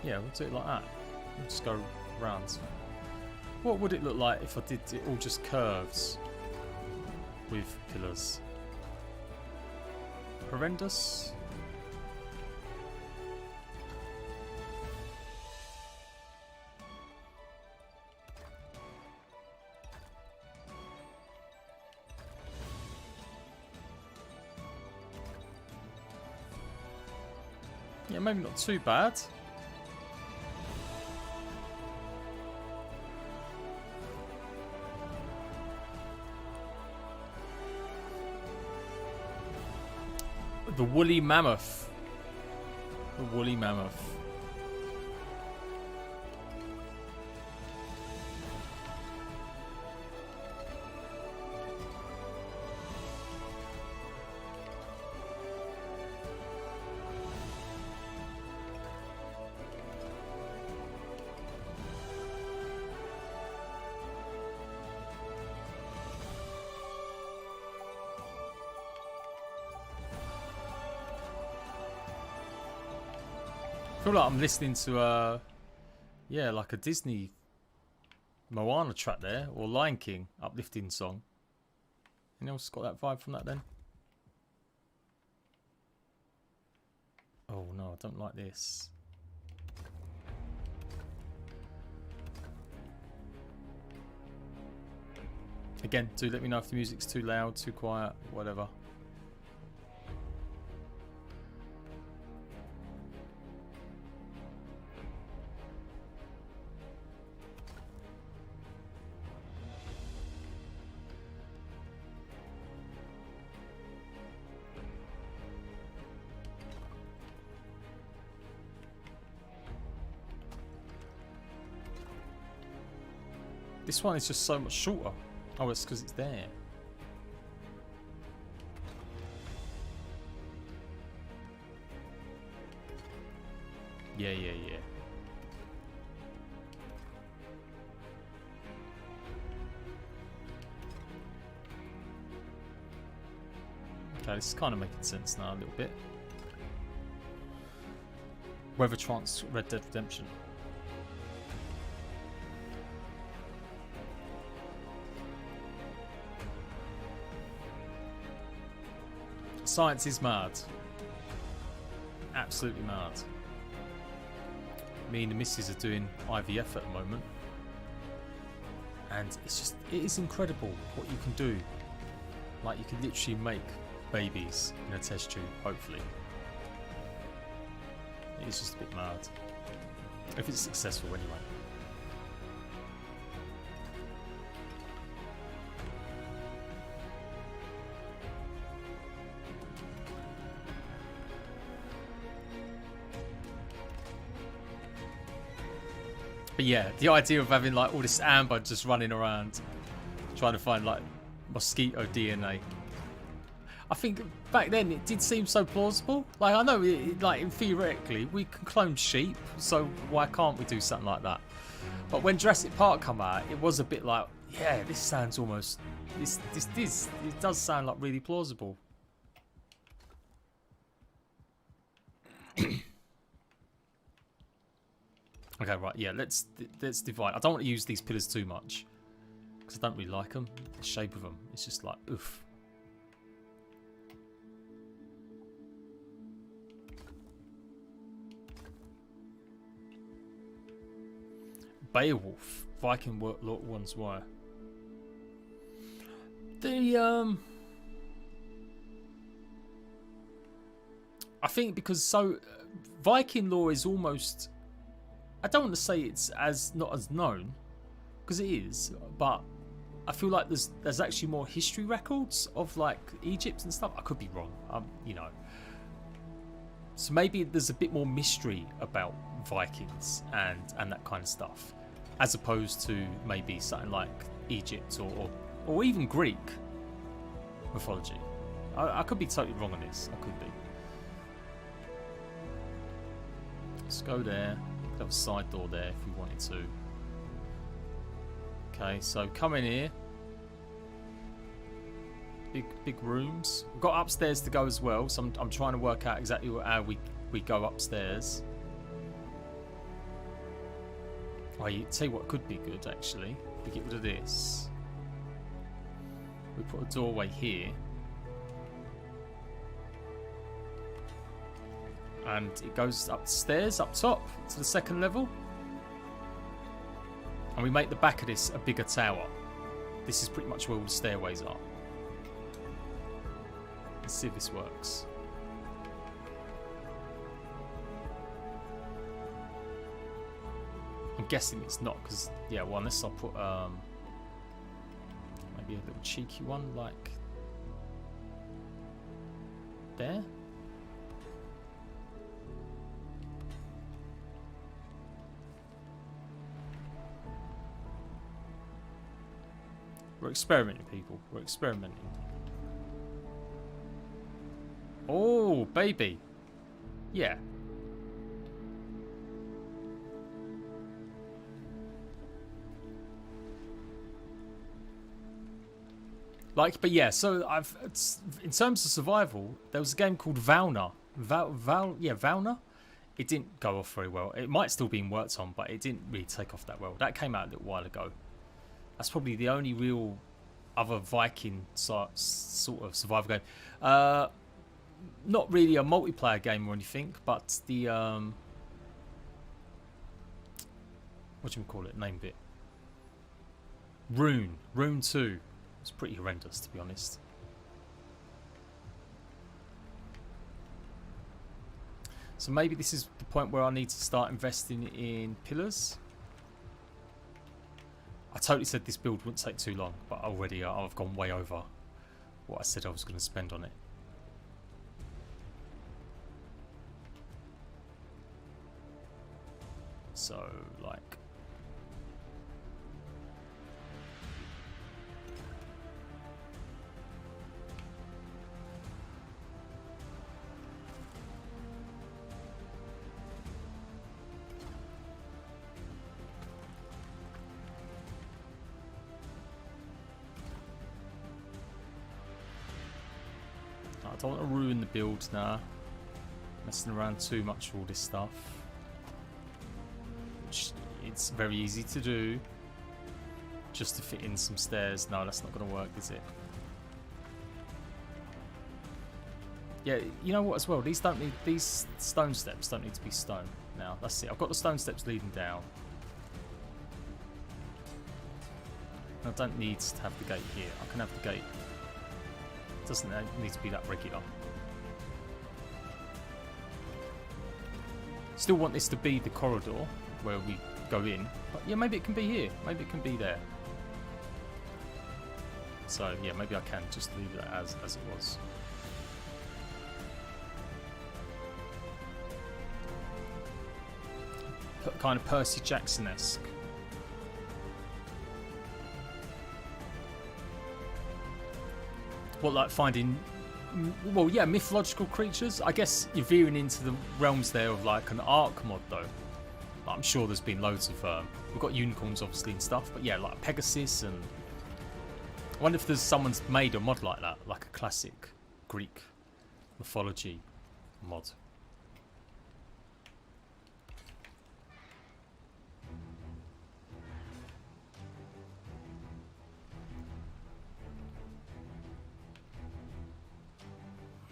Yeah, we'll do it like that. We'll just go round. What would it look like if I did it all just curves with pillars? Horrendous? Yeah, maybe not too bad. The woolly mammoth. The woolly mammoth. I feel like I'm listening to yeah, like a Disney Moana track there, or Lion King uplifting song. Anyone else got that vibe from that then? Oh no, I don't like this. Again, do let me know if the music's too loud, too quiet, whatever. This one is just so much shorter. Oh, it's because it's there. Yeah. Okay, this is kind of making sense now a little bit. Weather Trance, Red Dead Redemption. Science is mad. Absolutely mad. Me and the missus are doing IVF at the moment. And it's just, it is incredible what you can do. Like, you can literally make babies in a test tube, hopefully. It's just a bit mad. If it's successful anyway. But yeah, the idea of having like all this amber just running around trying to find like mosquito DNA. I think back then it did seem so plausible. Like I know, like theoretically we can clone sheep, so why can't we do something like that? But when Jurassic Park come out, it was a bit like, yeah, this sounds almost, it does sound like really plausible. Okay, right, yeah, let's divide. I don't want to use these pillars too much because I don't really like them. The shape of them, it's just like, oof. Beowulf, Viking ones were. The I think because Viking lore is almost, I don't want to say it's not as known, because it is, but I feel like there's actually more history records of like Egypt and stuff. I could be wrong, you know. So maybe there's a bit more mystery about Vikings and that kind of stuff, as opposed to maybe something like Egypt or even Greek mythology. I could be totally wrong on this. I could be. Let's go there. Have a side door there if we wanted to. Okay, so come in here. Big rooms. We've got upstairs to go as well, so I'm trying to work out exactly how we go upstairs. Oh, you tell you what could be good actually. We get rid of this. We put a doorway here. And it goes upstairs, up top, to the second level. And we make the back of this a bigger tower. This is pretty much where all the stairways are. Let's see if this works. I'm guessing it's not, because, yeah, well, unless I put maybe a little cheeky one, like there. We're experimenting, people. We're experimenting. Oh, baby. Yeah. Like, but yeah, so in terms of survival, there was a game called Valna. Valna. It didn't go off very well. It might still be being worked on, but it didn't really take off that well. That came out a little while ago. That's probably the only real other Viking sort of survival game. Not really a multiplayer game or anything, but the what do you call it? Named it. Rune 2. It's pretty horrendous, to be honest. So maybe this is the point where I need to start investing in pillars. I totally said this build wouldn't take too long, but already I've gone way over what I said I was going to spend on it. So, like... I don't want to ruin the build now, messing around too much with all this stuff, which it's very easy to do, just to fit in some stairs. No, that's not going to work, is it? Yeah, you know what as well, these stone steps don't need to be stone now. That's it. I've got the stone steps leading down. I don't need to have the gate here. I can have the gate. Doesn't need to be that regular. Still want this to be the corridor where we go in. But yeah, maybe it can be here. Maybe it can be there. So yeah, maybe I can just leave it as it was. Kind of Percy Jackson-esque. What, like finding, well, yeah, mythological creatures? I guess you're veering into the realms there of like an Ark mod though. I'm sure there's been loads of, we've got unicorns obviously and stuff, but yeah, like Pegasus, and I wonder if there's someone's made a mod like that, like a classic Greek mythology mod.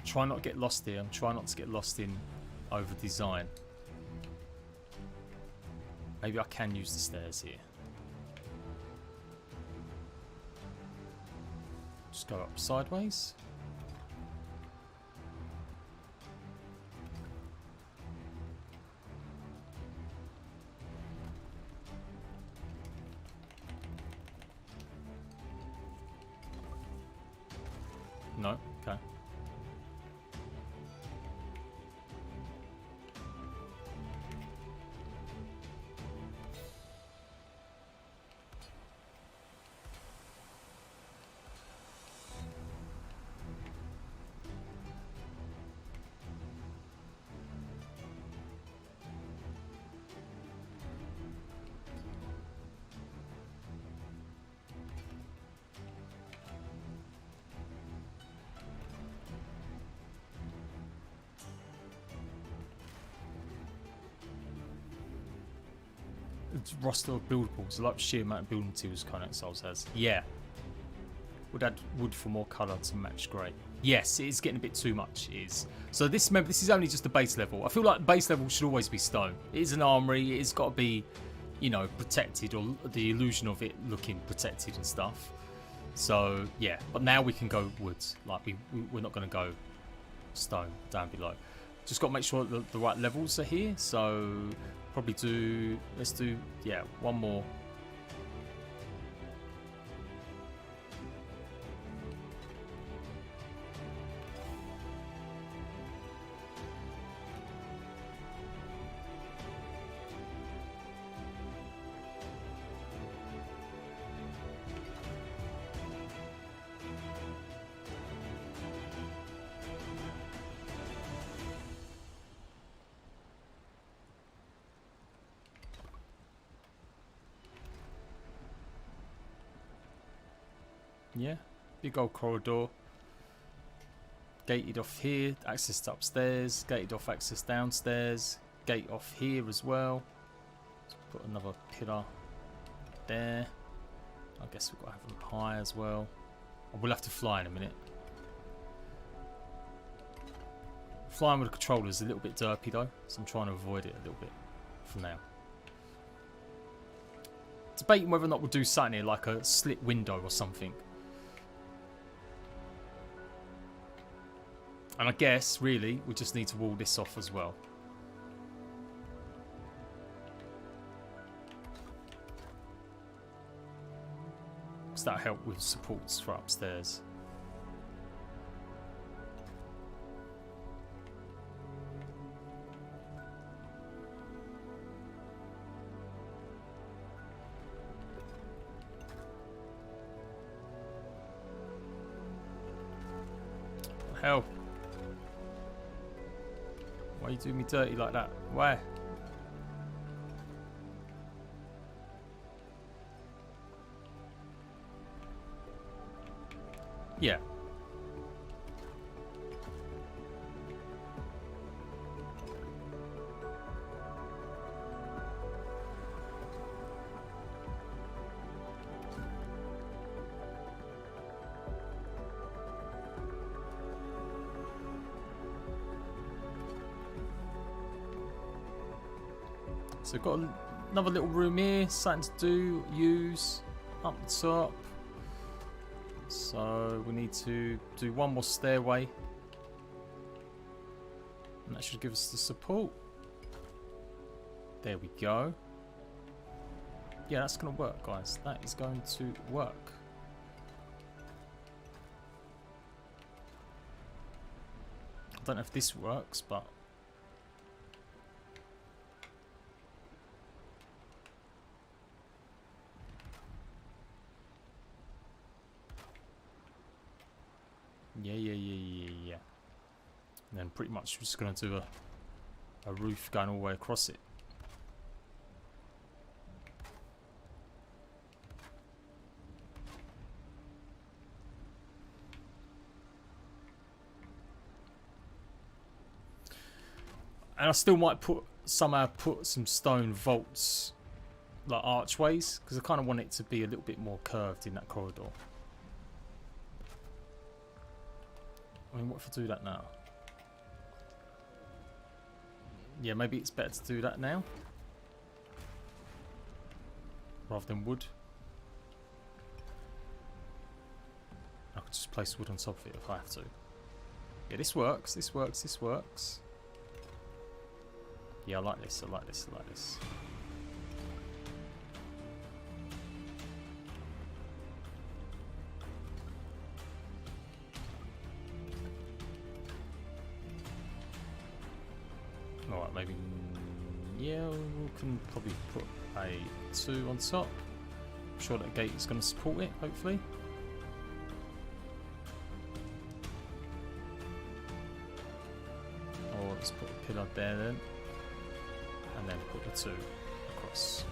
Try not to get lost here. I'm trying not to get lost in over design. Maybe I can use the stairs here. Just go up sideways. No, okay. Roster of buildables, like sheer amount of building materials Connect Souls has. Yeah. Would add wood for more colour to match grey. Yes, it is getting a bit too much, it is. So this, remember, this is only just the base level. I feel like base level should always be stone. It is an armory, it's got to be, you know, protected, or the illusion of it looking protected and stuff. So, yeah. But now we can go wood. Like, we're not going to go stone down below. Just got to make sure that the right levels are here. So, probably do, let's do, yeah, one more. Yeah, big old corridor. Gated off here, access to upstairs, gated off access downstairs, gate off here as well. Let's put another pillar there. I guess we've got to have them high as well. Oh, we'll have to fly in a minute. Flying with the controller is a little bit derpy though, so I'm trying to avoid it a little bit for now. Debating whether or not we'll do something here, like a slit window or something. And I guess, really, we just need to wall this off as well. Because that'll help with supports for upstairs. What the hell? Why you do me dirty like that? Why? Yeah. So got another little room here, something to do, use, up the top. So we need to do one more stairway. And that should give us the support. There we go. Yeah, that's going to work, guys. That is going to work. I don't know if this works, but... Yeah. And then pretty much we're just going to do a roof going all the way across it. And I still might somehow put some stone vaults, like archways, because I kind of want it to be a little bit more curved in that corridor. I mean, what if I do that now? Yeah, maybe it's better to do that now rather than wood. I could just place wood on top of it if I have to. Yeah, this works. This works. Yeah, I like this. I like this. Alright, maybe... Yeah, we can probably put a 2 on top. I'm sure that gate is going to support it, hopefully. Or let's put a pillar there then. And then put the 2 across.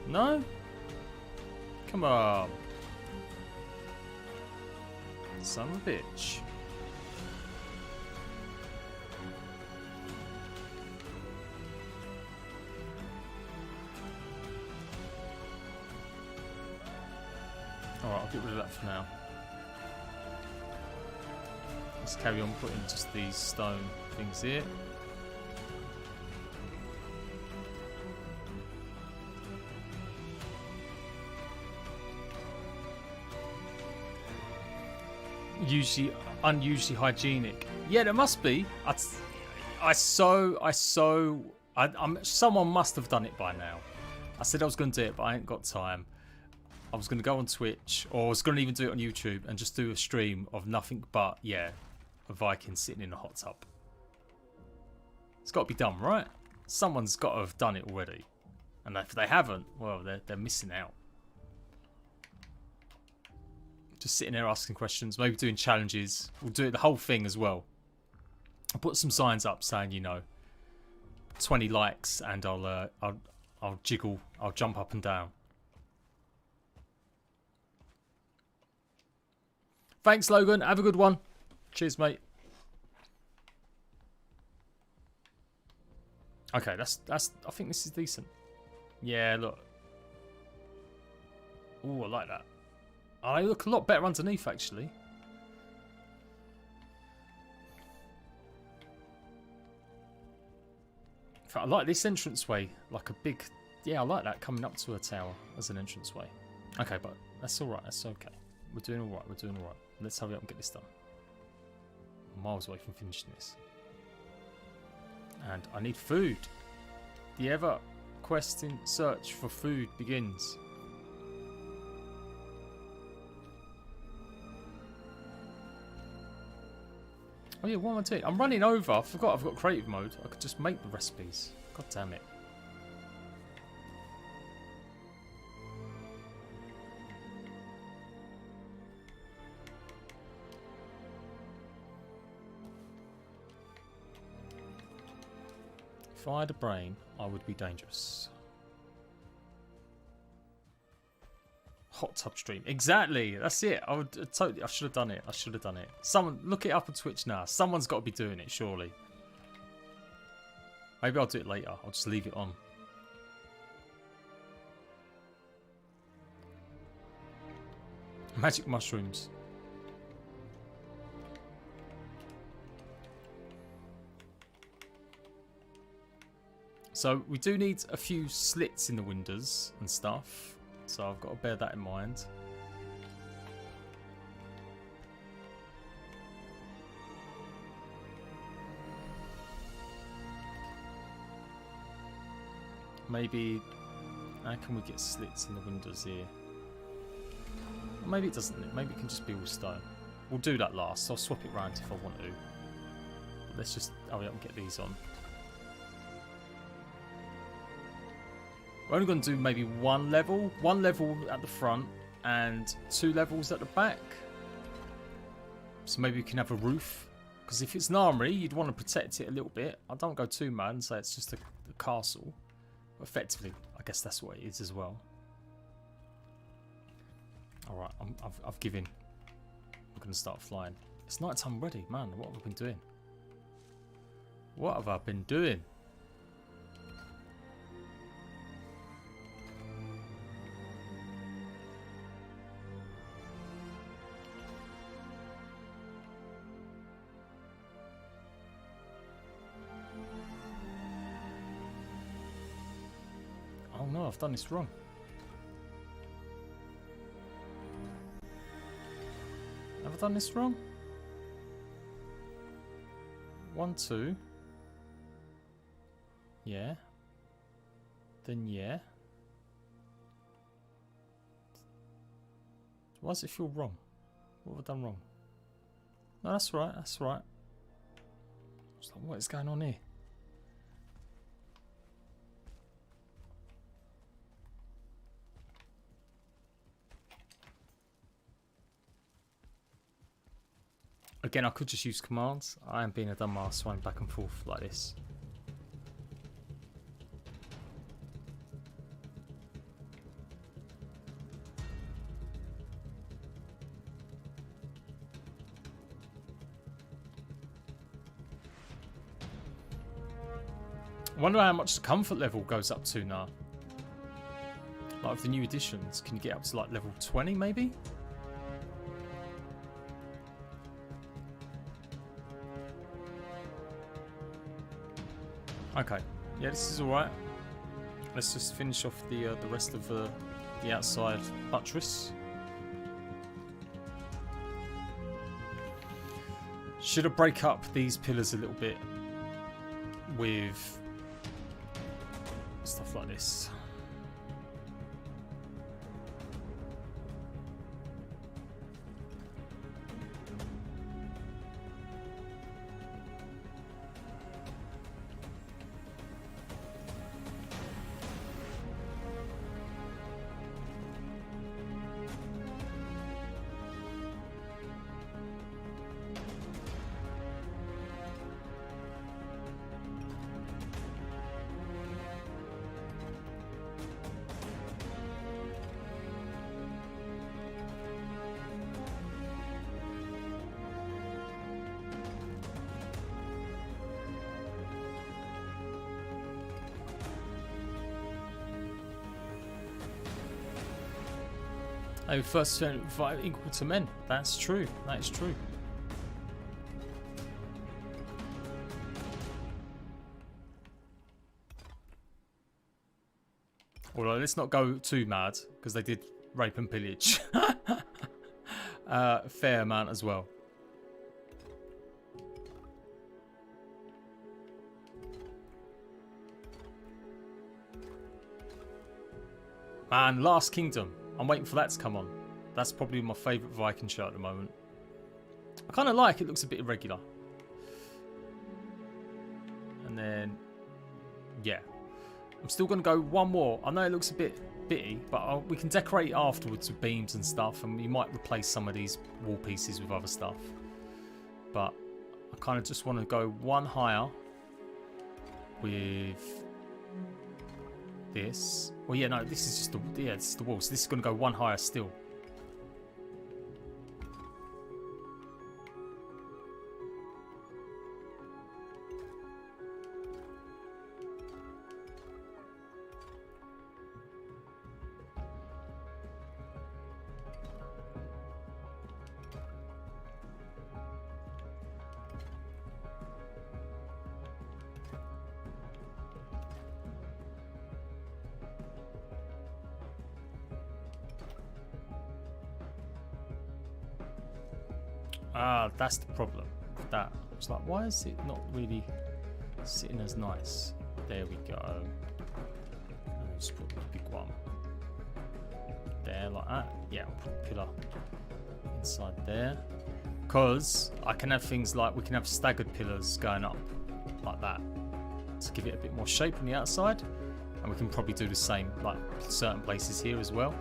No? Come on. Son of a bitch. Alright, I'll get rid of that for now. Let's carry on putting just these stone things here. Unusually hygienic. Yeah, there must be. Someone must have done it by now. I said I was going to do it, but I ain't got time. I was going to go on Twitch, or I was going to even do it on YouTube and just do a stream of nothing but, yeah, a Viking sitting in a hot tub. It's got to be done, right? Someone's got to have done it already. And if they haven't, well, they're missing out. Just sitting there asking questions, maybe doing challenges. We'll do it the whole thing as well. I'll put some signs up saying, you know, 20 likes and I'll jiggle, I'll jump up and down. Thanks, Logan. Have a good one. Cheers, mate. Okay, that's I think this is decent. Yeah, look. Ooh, I like that. I look a lot better underneath, actually. In fact, I like this entranceway, like a big... Yeah, I like that coming up to a tower as an entranceway. Okay, but that's alright, that's okay. We're doing alright. Let's hurry up and get this done. I'm miles away from finishing this. And I need food. The ever-questing search for food begins. Oh yeah, what am I doing? I'm running over. I forgot I've got creative mode. I could just make the recipes. God damn it. If I had a brain, I would be dangerous. Hot tub stream. Exactly. That's it. I should have done it. Someone look it up on Twitch now. Someone's got to be doing it, surely. Maybe I'll do it later. I'll just leave it on. Magic mushrooms. So we do need a few slits in the windows and stuff. So I've got to bear that in mind. Maybe, how can we get slits in the windows here? Or maybe it doesn't, maybe it can just be all stone. We'll do that last, I'll swap it round if I want to. But let's just hurry up and get these on. We're only going to do maybe one level at the front and 2 levels at the back. So maybe we can have a roof. Because if it's an armory, you'd want to protect it a little bit. I don't go too mad and say it's just a castle. But effectively, I guess that's what it is as well. Alright, I've given. We're going to start flying. It's night time already, man. What have I been doing? What have I been doing? Oh no, I've done this wrong. Have I done this wrong? 1, 2. Yeah. Then yeah. Why does it feel wrong? What have I done wrong? No, that's right, that's right. It's like, what is going on here? Again, I could just use commands. I am being a dumbass, swaying back and forth like this. I wonder how much the comfort level goes up to now. Like with the new editions, can you get up to like level 20 maybe? Okay, yeah, this is alright. Let's just finish off the rest of the outside buttress. Should I break up these pillars a little bit with stuff like this? Oh, first equal to men. That's true. That is true. Although let's not go too mad because they did rape and pillage a fair amount as well. Man, Last Kingdom. I'm waiting for that to come on. That's probably my favourite Viking show at the moment. I kind of like it. Looks a bit irregular. And then, yeah. I'm still going to go one more. I know it looks a bit bitty, but we can decorate afterwards with beams and stuff. And we might replace some of these wall pieces with other stuff. But I kind of just want to go one higher with this. Well, yeah, no, this is just the, yeah, this is the wall. So this is going to go one higher still. Ah, that's the problem with that. It's like, why is it not really sitting as nice? There we go. Let's put the big one there like that. Yeah, I'll put a pillar inside there. Because I can have things like, we can have staggered pillars going up like that to give it a bit more shape on the outside. And we can probably do the same like certain places here as well.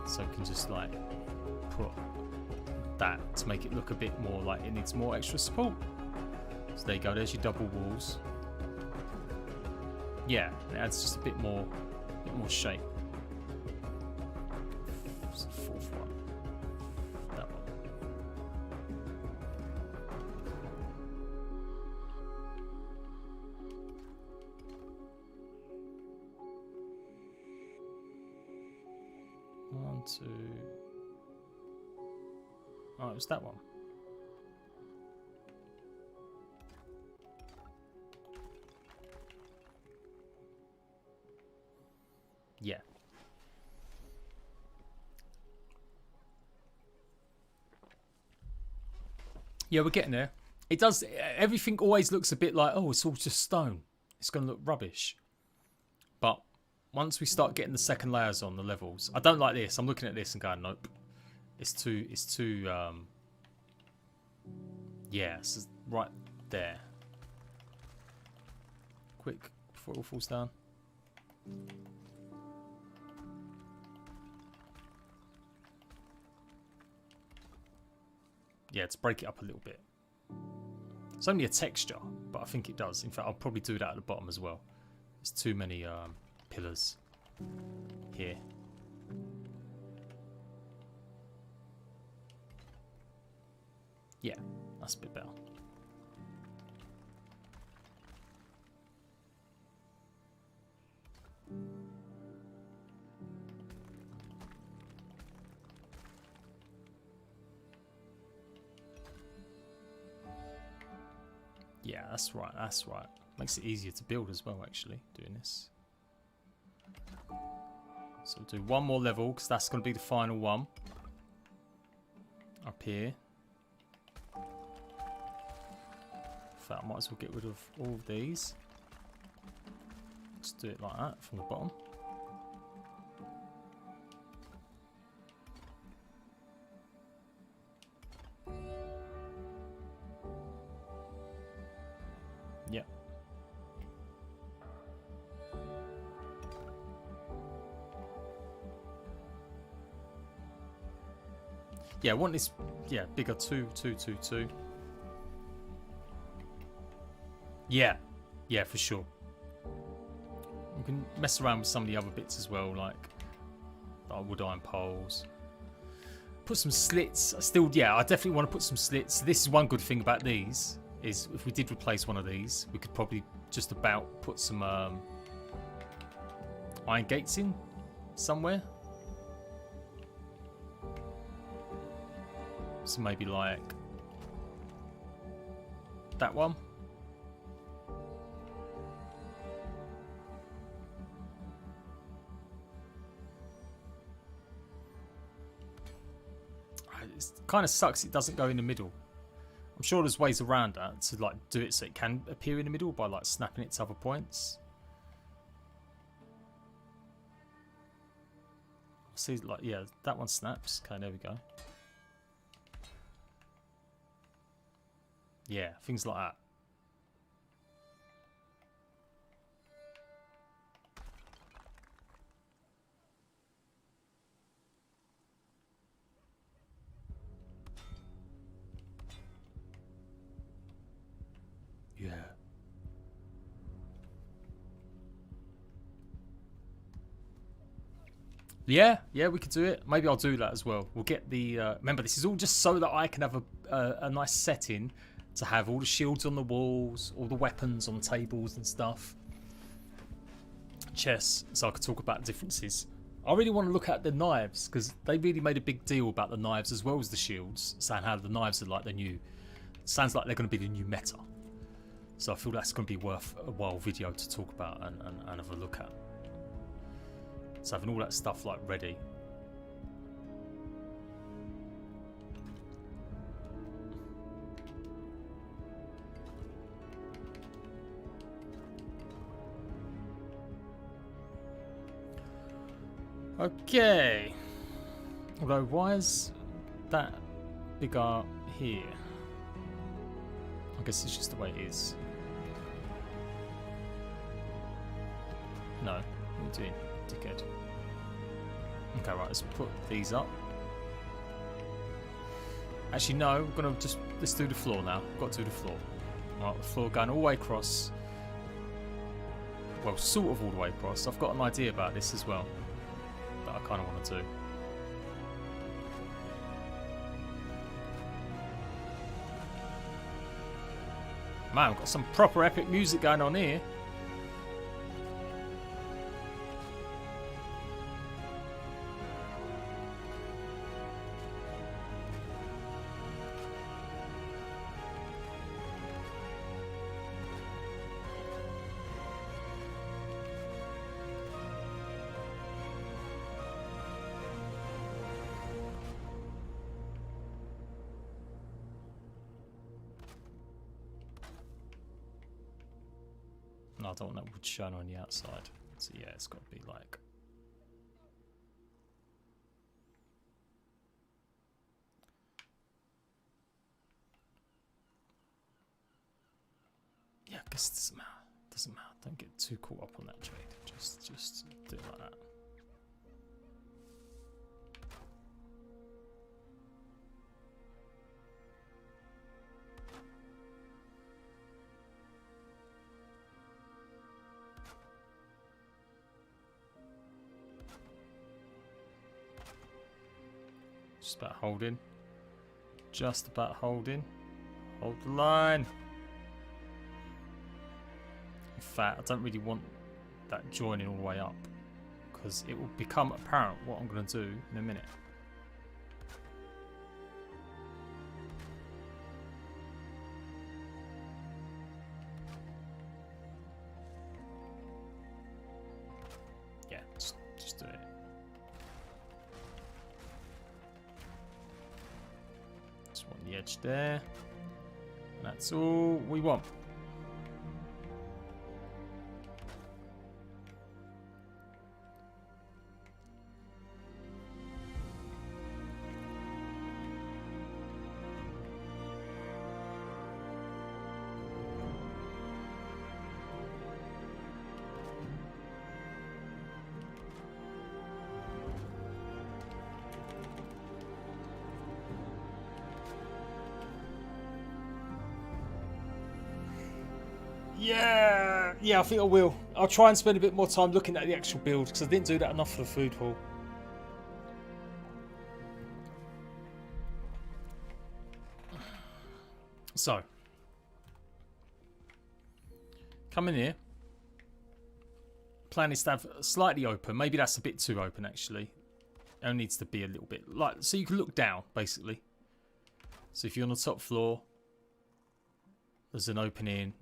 So we can just like put that to make it look a bit more like it needs more extra support. So there you go, there's your double walls. Yeah, it adds just a bit more shape. It's the fourth one. That one. One, two. Oh, it was that one. Yeah. Yeah, we're getting there. It does, everything always looks a bit like, oh, it's all just stone. It's going to look rubbish. But once we start getting the second layers on the levels, I don't like this. I'm looking at this and going, nope. It's too, yeah, it's right there. Quick, before it all falls down. Yeah, to break it up a little bit. It's only a texture, but I think it does. In fact, I'll probably do that at the bottom as well. There's too many pillars here. Yeah, that's a bit better. Yeah, that's right, that's right. Makes it easier to build as well, actually, doing this. So we'll do one more level, because that's going to be the final one. Up here. In fact, I might as well get rid of all of these. Just do it like that from the bottom. Yep. Yeah, I want this, yeah, bigger, 2, 2, 2, 2. Yeah, yeah, for sure. We can mess around with some of the other bits as well, like wood iron poles. Put some slits. Still, yeah, I definitely want to put some slits. This is one good thing about these, is if we did replace one of these, we could probably just about put some iron gates in somewhere. So maybe like that one. It kind of sucks it doesn't go in the middle. I'm sure there's ways around that to like do it so it can appear in the middle by like snapping it to other points. See, like, yeah, that one snaps. Okay, there we go. Yeah, things like that. Yeah. Yeah, we could do it. Maybe I'll do that as well. We'll get the... remember, this is all just so that I can have a nice setting to have all the shields on the walls, all the weapons on tables and stuff. Chess, so I could talk about differences. I really want to look at the knives, because they really made a big deal about the knives as well as the shields, saying how the knives are like the new... Sounds like they're going to be the new meta. So I feel that's going to be worth a while video to talk about and have a look at. So having all that stuff like ready. Okay. Although, why is that bigger here? I guess it's just the way it is. No, what are you doing, dickhead? Okay, right, let's put these up. Actually, no, we're gonna just, let's do the floor now. We've got to do the floor. Right, the floor going all the way across. Well, sort of all the way across. I've got an idea about this as well that I kind of want to do. Man, we've got some proper epic music going on here. No, I don't want that wood showing on the outside. So yeah, it's got to be like... Yeah, I guess it doesn't matter. Doesn't matter. Don't get too caught up on that, Jade. Just do it like that. Just about holding. Just about holding. Hold the line. In fact, I don't really want that joining all the way up because it will become apparent what I'm going to do in a minute. Yeah, just do it. Just want the edge there. And that's all we want. Yeah, I think I will. I'll try and spend a bit more time looking at the actual build because I didn't do that enough for the food hall. So, come in here. Plan is to have slightly open. Maybe that's a bit too open actually. It only needs to be a little bit like so you can look down basically. So if you're on the top floor, there's an opening.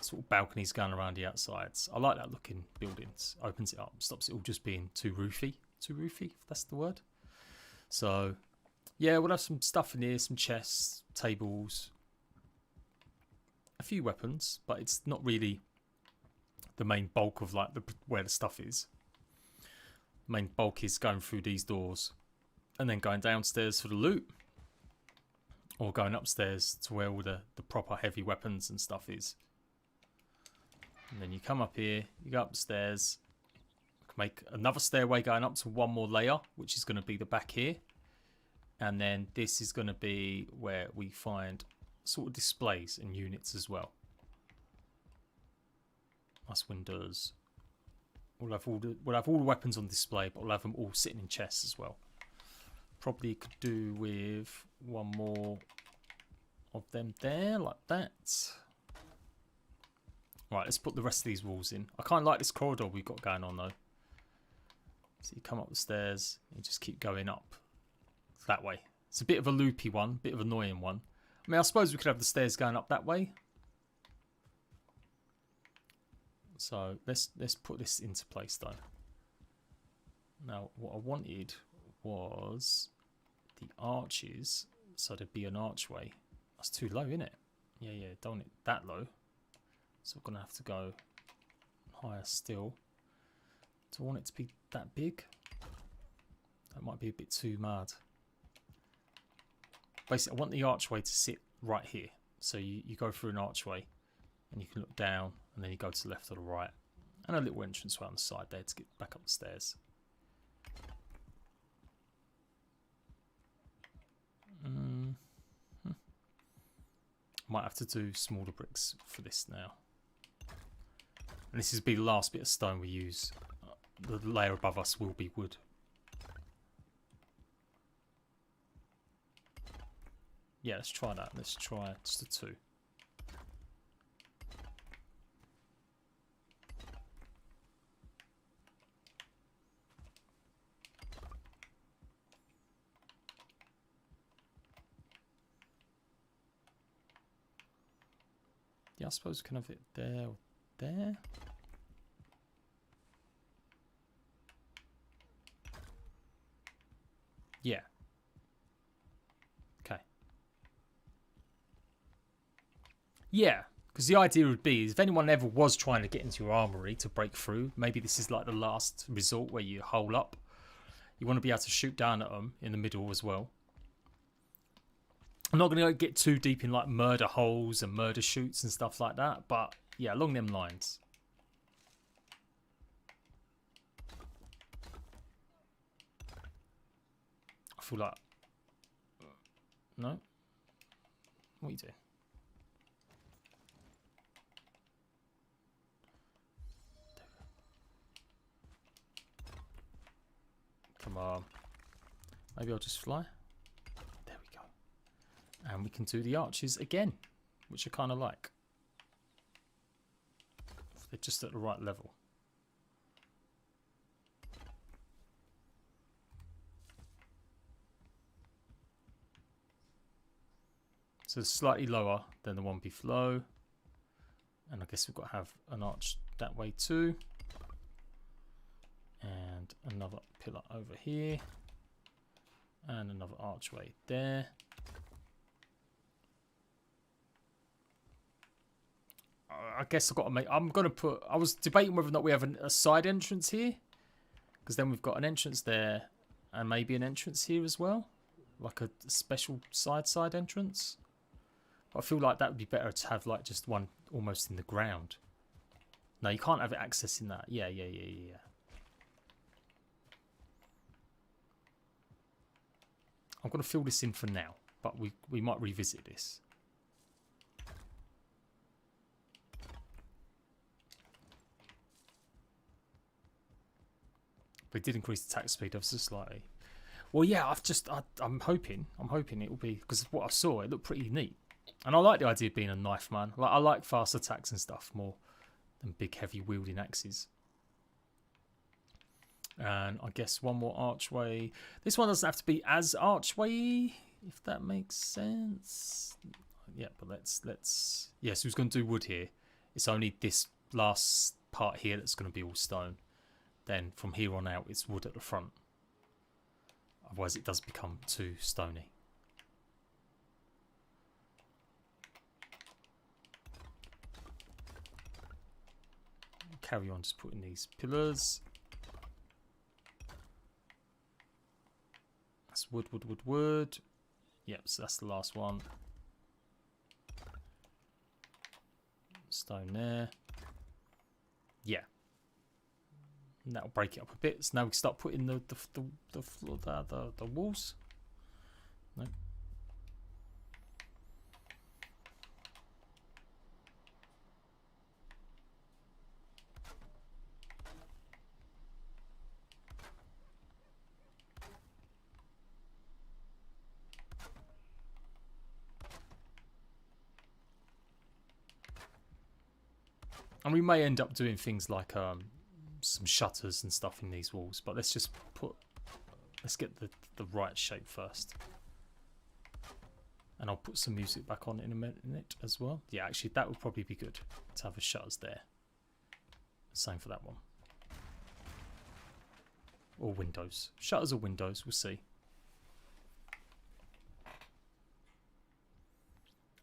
Sort of balconies going around the outsides. I like that looking buildings. Opens it up, stops it all just being too roofy. Too roofy, if that's the word. So, yeah, we'll have some stuff in here, some chests, tables, a few weapons, but it's not really the main bulk of like where the stuff is. The main bulk is going through these doors and then going downstairs for the loot, or going upstairs to where all the proper heavy weapons and stuff is. And then you come up here, you go upstairs, make another stairway going up to one more layer, which is going to be the back here. And then this is going to be where we find sort of displays and units as well. Nice windows. We'll have all the weapons on display, but we'll have them all sitting in chests as well. Probably could do with one more of them there, like that. Right, let's put the rest of these walls in. I kind of like this corridor we've got going on though. So you come up the stairs, you just keep going up that way. It's a bit of a loopy one, bit of an annoying one. I mean, I suppose we could have the stairs going up that way. So let's put this into place though. Now, what I wanted was the arches, so there'd be an archway. That's too low, isn't it? Yeah, don't want it that low. So we're going to have to go higher still. Do I want it to be that big? That might be a bit too mad. Basically, I want the archway to sit right here. So you go through an archway and you can look down and then you go to the left or the right. And a little entrance on the side there to get back up the stairs. Might have to do smaller bricks for this now. And this is be the last bit of stone we use. The layer above us will be wood. Yeah, let's try that. Let's try just a 2. Yeah, I suppose we can have it there or there. Yeah. Okay. Yeah, because the idea would be is if anyone ever was trying to get into your armory to break through, maybe this is like the last resort where you hole up. You want to be able to shoot down at them in the middle as well. I'm not going to get too deep in like murder holes and murder shoots and stuff like that, but yeah, along them lines. I feel like... No? What are you doing? Come on. Maybe I'll just fly. There we go. And we can do the arches again, which I kind of like. If they're just at the right level. So it's slightly lower than the one below. And I guess we've got to have an arch that way too. And another pillar over here. And another archway there. I guess I've got to make... I'm going to put... I was debating whether or not we have a side entrance here. Because then we've got an entrance there. And maybe an entrance here as well. Like a special side entrance. I feel like that would be better to have like just one almost in the ground. No, you can't have it accessing that. Yeah. I'm going to fill this in for now, but we might revisit this. We did increase the attack speed ever so slightly. Well, yeah, I'm hoping it will be, because what I saw, it looked pretty neat. And I like the idea of being a knife man. Like, I like fast attacks and stuff more than big heavy wielding axes. And I guess one more archway. This one doesn't have to be as archway, if that makes sense. Yeah, but let's yes, who's going to do wood here? It's only this last part here that's going to be all stone. Then from here on out, it's wood at the front. Otherwise, it does become too stony. Carry on just putting these pillars. That's wood. Yep, so that's the last one. Stone there. Yeah. And that'll break it up a bit. So now we can start putting the walls. No. And we may end up doing things like some shutters and stuff in these walls, but let's just let's get the right shape first. And I'll put some music back on in a minute as well. Yeah, actually that would probably be good to have the shutters there. Same for that one. Or windows. Shutters or windows, we'll see.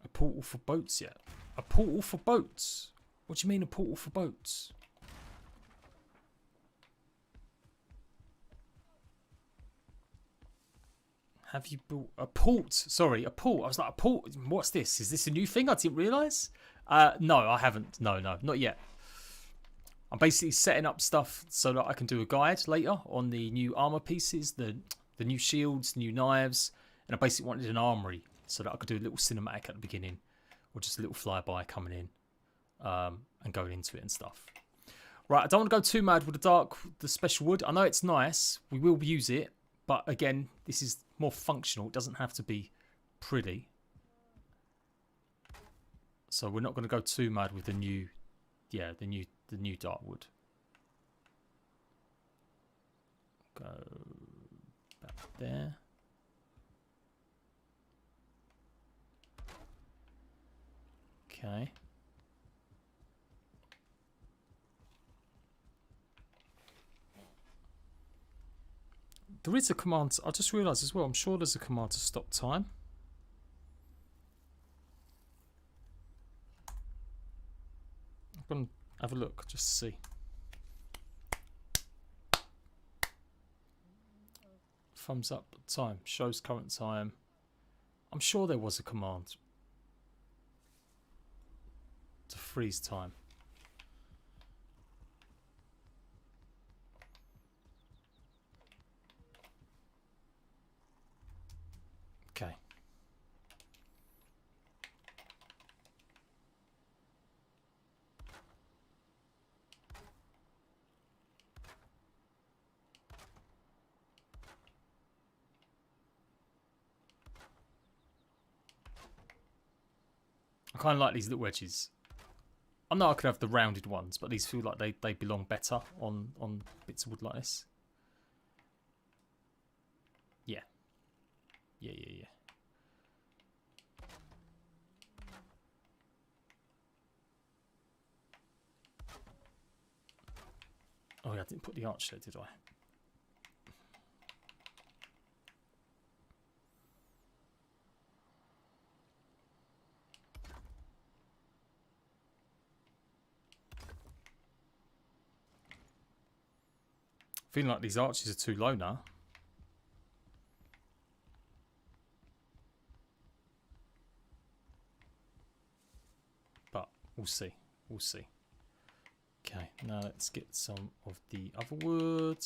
A portal for boats yet? A portal for boats? What do you mean a portal for boats? Have you built a port? Sorry, a port. I was like, a port? What's this? Is this a new thing? I didn't realise. No, I haven't. No, not yet. I'm basically setting up stuff so that I can do a guide later on the new armor pieces, the new shields, new knives, and I basically wanted an armory so that I could do a little cinematic at the beginning, or just a little flyby coming in and going into it and stuff. Right, I don't want to go too mad with the special wood. I know it's nice. We will use it, but again, this is more functional. It doesn't have to be pretty. So we're not going to go too mad with the new, yeah, the new dark wood. Go back there. Okay. There is a command. I just realised as well. I'm sure there's a command to stop time. I'm going to have a look just to see. Thumbs up. Time shows current time. I'm sure there was a command to freeze time. Okay. I kind of like these little wedges. I know I could have the rounded ones, but these feel like they belong better on bits of wood like this. Yeah. Yeah. Oh yeah, I didn't put the arch there, did I? Feeling like these arches are too low now. But we'll see. We'll see. Okay, now let's get some of the other wood.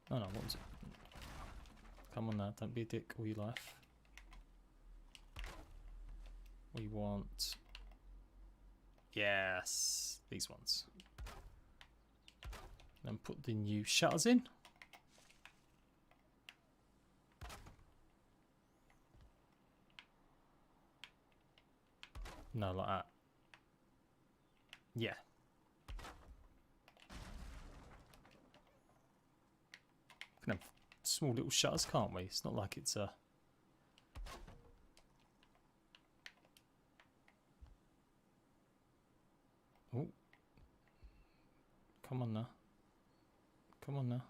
No, what was it? Come on now, don't be a dick all your life. We want... Yes, these ones. Then put the new shutters in. No, like that. Yeah. We can have small little shutters, can't we? It's not like it's a... Oh. Come on now. Come on now.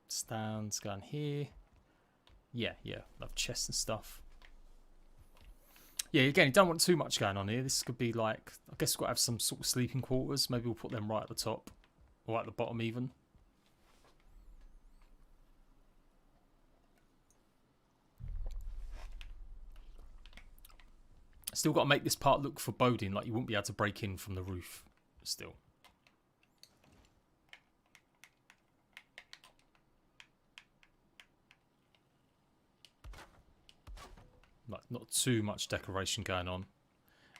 Stands going here. Yeah, love chests and stuff. Yeah, again, you don't want too much going on here. This could be like, I guess we've got to have some sort of sleeping quarters. Maybe we'll put them right at the top or at the bottom even. Still got to make this part look foreboding, like you wouldn't be able to break in from the roof still. Like not too much decoration going on.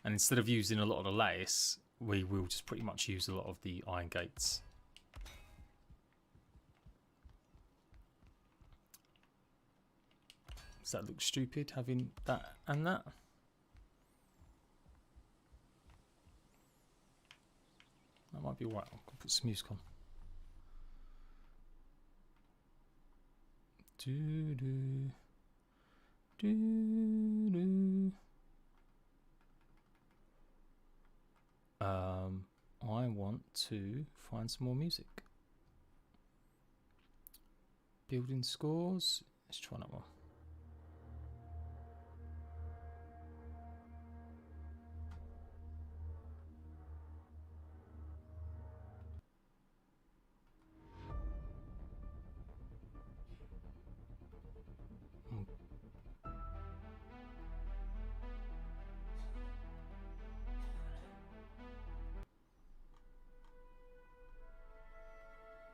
And instead of using a lot of the lattice, we will just pretty much use a lot of the iron gates. Does that look stupid, having that and that? That might be alright. I'll put some music on. Do-do. Do-do. I want to find some more music. Building scores. Let's try that one.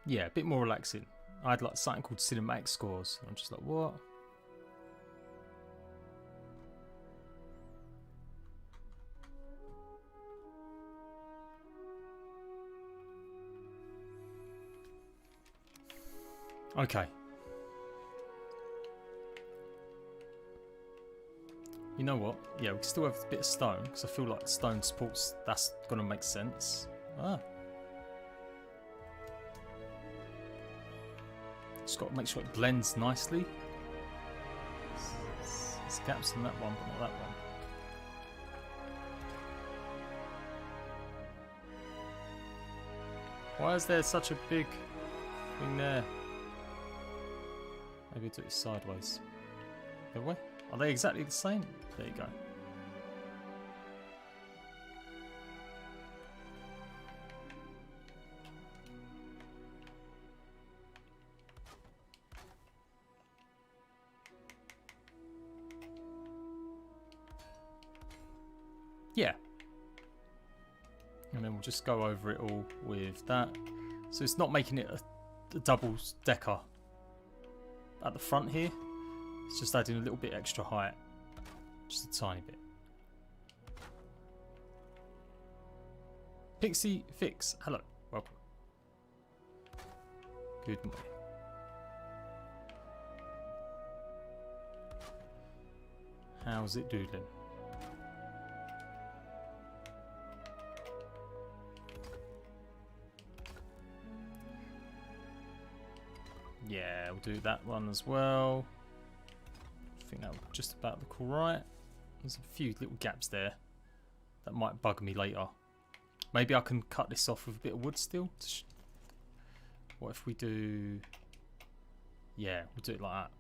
Yeah, a bit more relaxing. I had like something called cinematic scores. I'm just like, what? Okay. You know what? Yeah, we still have a bit of stone because I feel like stone supports. That's gonna make sense. Ah. Just got to make sure it blends nicely. There's gaps in that one, but not that one. Why is there such a big thing there? Maybe do it sideways. The way? Are they exactly the same? There you go. Yeah. And then we'll just go over it all with that. So it's not making it a double decker at the front here. It's just adding a little bit extra height. Just a tiny bit. Pixie Fix, hello, welcome. Good morning. How's it doodling? Yeah, we'll do that one as well. I think that'll just about look alright. There's a few little gaps there that might bug me later. Maybe I can cut this off with a bit of wood still. What if we do... Yeah, we'll do it like that.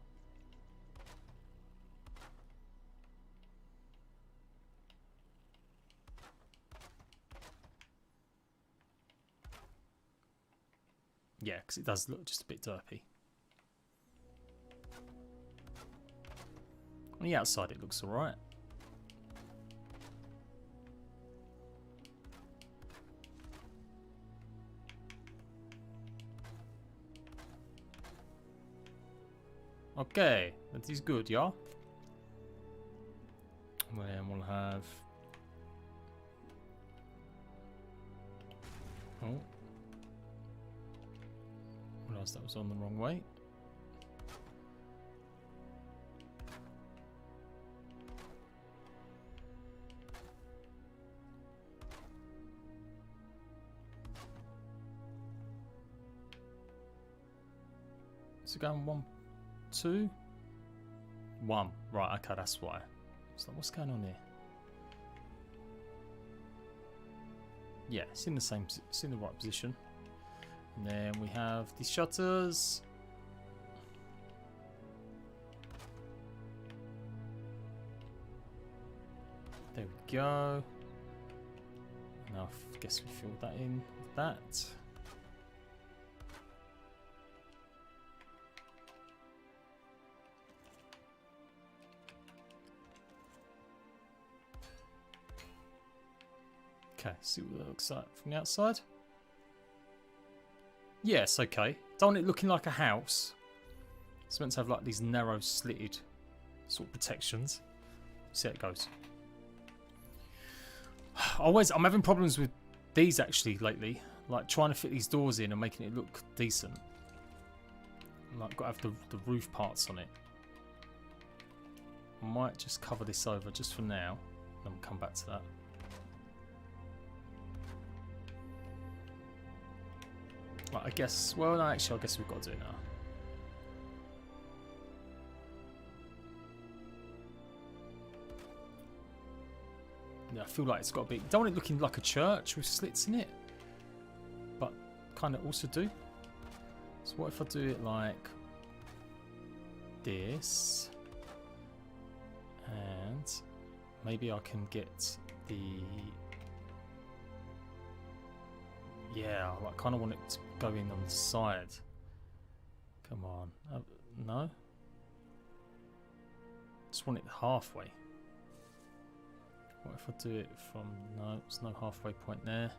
Yeah, because it does look just a bit derpy. On the outside it looks alright. Okay, that is good, yeah? And then we'll have... Oh. Realised that was on the wrong way. Is it going 1, 2, 1? Right, okay, that's why. So what's going on here? Yeah, it's in the same, it's in the right position. And then we have the shutters. There we go. Now I guess we fill that in with that. Okay, see what that looks like from the outside. Yes, okay. Don't want it looking like a house. It's meant to have like these narrow slitted sort of protections. See how it goes. I'm having problems with these actually lately. Like trying to fit these doors in and making it look decent. Like got to have the roof parts on it. I might just cover this over just for now. Then we'll come back to that. Right, I guess, well, no, actually, I guess we've got to do it now. Yeah, feel like it's got a bit. Don't want it looking like a church with slits in it, but kind of also do. So what if I do it like this, and maybe I can get the. Yeah, I kind of want it to go in on the side. Come on, no. Just want it halfway. What if I do it from, no, there's no halfway point there.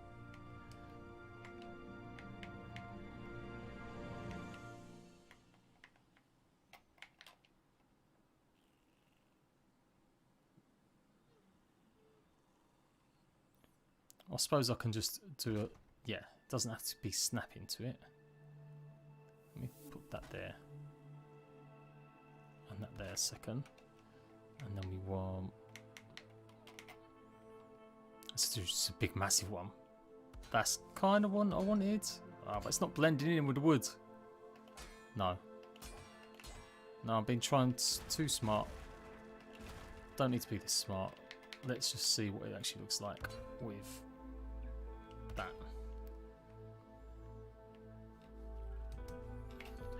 I suppose I can just do a, yeah, it doesn't have to be snapping to it. Let me put that there. And that there a second. And then we want, let's do just a big massive one. That's kind of one I wanted. But it's not blending in with the wood. No. No, I've been trying too smart. Don't need to be this smart. Let's just see what it actually looks like with that.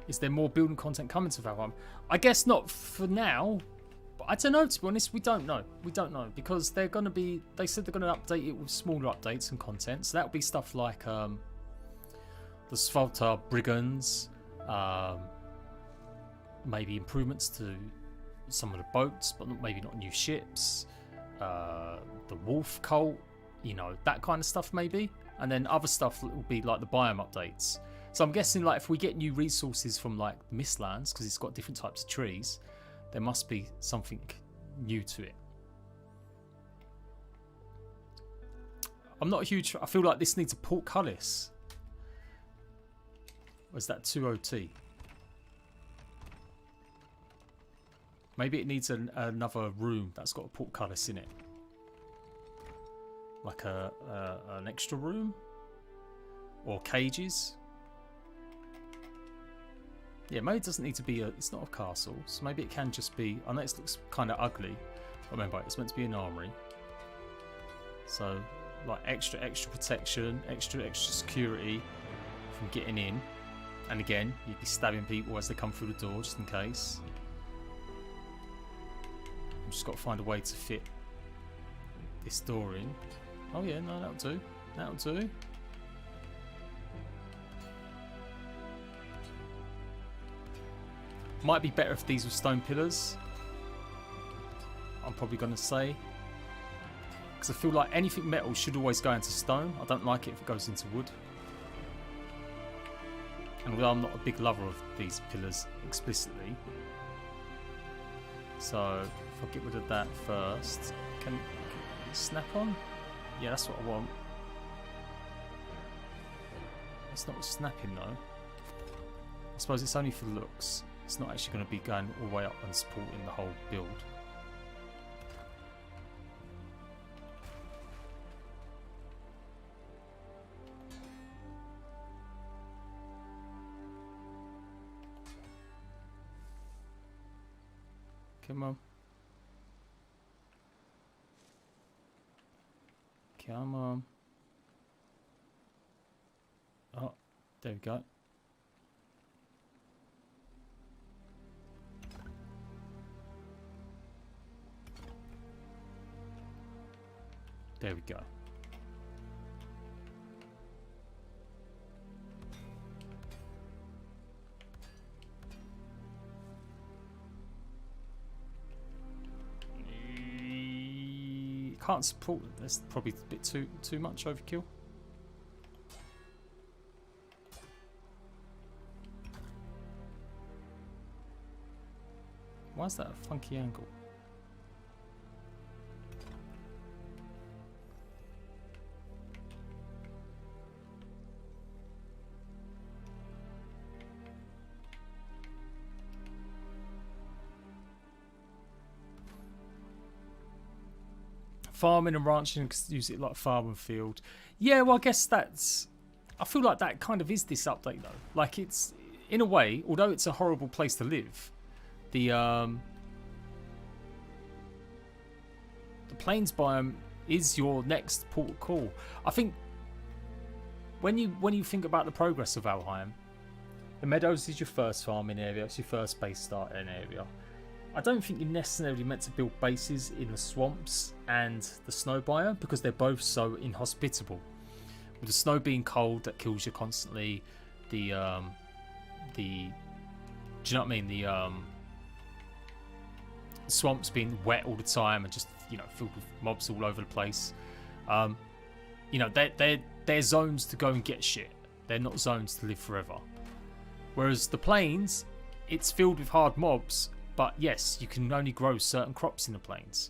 Is there more building content coming to Valheim? I guess not for now. But I don't know, to be honest. We don't know. We don't know. Because they're going to be... They said they're going to update it with smaller updates and content. So that'll be stuff like the Svarta Brigands. Maybe improvements to some of the boats. But maybe not new ships. The Wolf Cult. You know, that kind of stuff maybe. And then other stuff will be like the biome updates. So I'm guessing like if we get new resources from like the Mistlands, because it's got different types of trees, there must be something new to it. I'm not a huge... I feel like this needs a portcullis. Or is that 2OT? Maybe it needs another room that's got a portcullis in it. Like an extra room? Or cages? Yeah, maybe it doesn't need to be a... It's not a castle, so maybe it can just be... I know it looks kind of ugly. But remember, it's meant to be an armory. So, like extra protection, extra security from getting in. And again, you'd be stabbing people as they come through the door, just in case. I've just got to find a way to fit this door in. Oh yeah, no, that'll do. That'll do. Might be better if these were stone pillars. I'm probably going to say. Because I feel like anything metal should always go into stone. I don't like it if it goes into wood. And although I'm not a big lover of these pillars explicitly. So if I get rid of that first. Can it snap on? Yeah, that's what I want. It's not snapping though. I suppose it's only for looks. It's not actually going to be going all the way up and supporting the whole build. Come on. Come on. Oh, there we go. There we go. Can't support. That's probably a bit too much overkill. Why is that a funky angle? Farming and ranching, use it like farm and field. Yeah, well, I guess that's... I feel like that kind of is this update, though. Like, it's... In a way, although it's a horrible place to live, the plains biome is your next port of call. I think when you think about the progress of Valheim, the Meadows is your first farming area, it's your first base starting area. I don't think you're necessarily meant to build bases in the swamps and the snow biome because they're both so inhospitable. With the snow being cold, that kills you constantly. Do you know what I mean? The swamps being wet all the time and just, you know, filled with mobs all over the place. You know, they're zones to go and get shit. They're not zones to live forever. Whereas the plains, it's filled with hard mobs, but yes, you can only grow certain crops in the plains.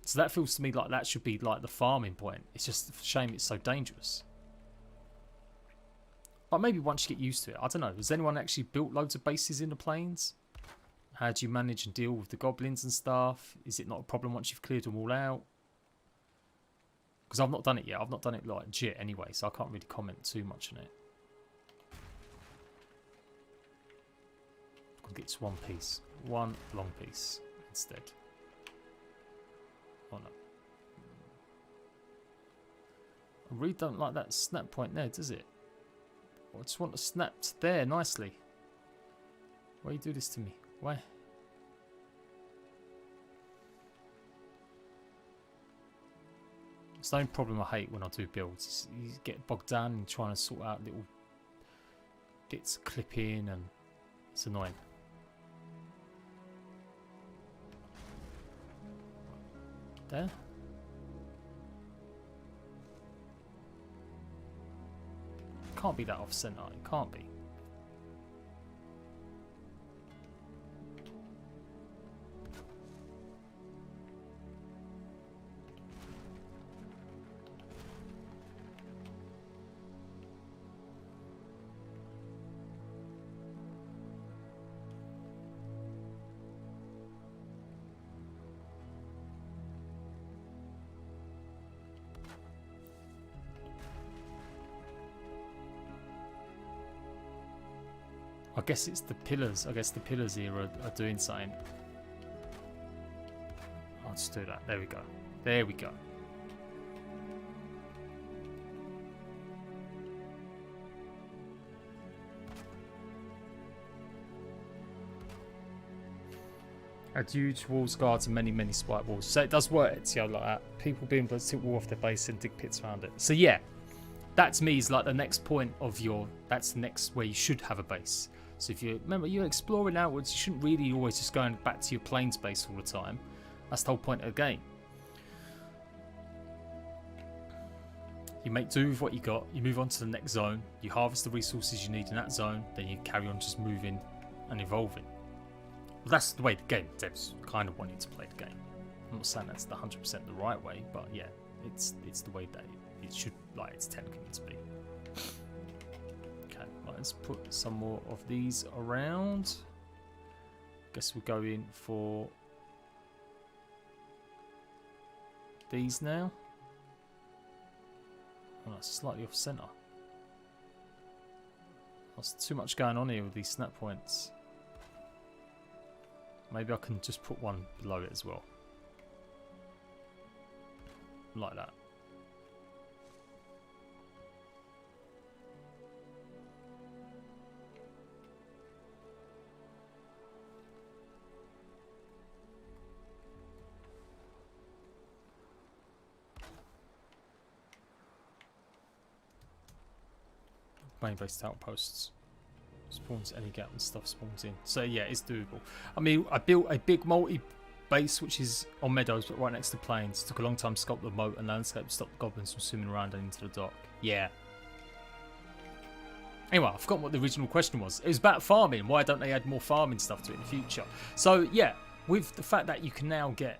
So that feels to me like that should be like the farming point. It's just a shame it's so dangerous. But maybe once you get used to it, I don't know. Has anyone actually built loads of bases in the plains? How do you manage and deal with the goblins and stuff? Is it not a problem once you've cleared them all out? Because I've not done it yet. I've not done it like legit anyway, so I can't really comment too much on it. I'll get one piece. One long piece instead. Oh no. I really don't like that snap point there, does it? I just want to snap there nicely. Why you do this to me? Why? It's the only problem I hate when I do builds. You get bogged down in trying to sort out little bits clipping, and it's annoying. There. Can't be that off center. It can't be. I guess it's the pillars. I guess the pillars here are doing something. I'll just do that. There we go. There we go. Add huge walls, guards, and many spike walls. So it does work, it's, you know, like that. People being able to tilt wall off their base and dig pits around it. So yeah, that to me is like the next point of your. That's the next where you should have a base. So if you remember, you're exploring outwards, you shouldn't really always just going back to your plains base all the time. That's the whole point of the game. You make do with what you got, you move on to the next zone, you harvest the resources you need in that zone, then you carry on just moving and evolving. Well, that's the way the game devs kind of want you to play the game. I'm not saying that's the 100% the right way, but yeah, it's the way that it should, like, it's technically meant to be. Okay, right, let's put some more of these around. Guess we're going for these now. Oh, that's slightly off center. There's too much going on here with these snap points. Maybe I can just put one below it as well. Like that. Main-based outposts. Spawns any gap and stuff spawns in. So yeah, it's doable. I mean, I built a big multi-base which is on meadows but right next to plains. It took a long time to sculpt the moat and landscape to stop the goblins from swimming around and into the dock. Yeah. Anyway, I forgot what the original question was. It was about farming. Why don't they add more farming stuff to it in the future? So yeah, with the fact that you can now get,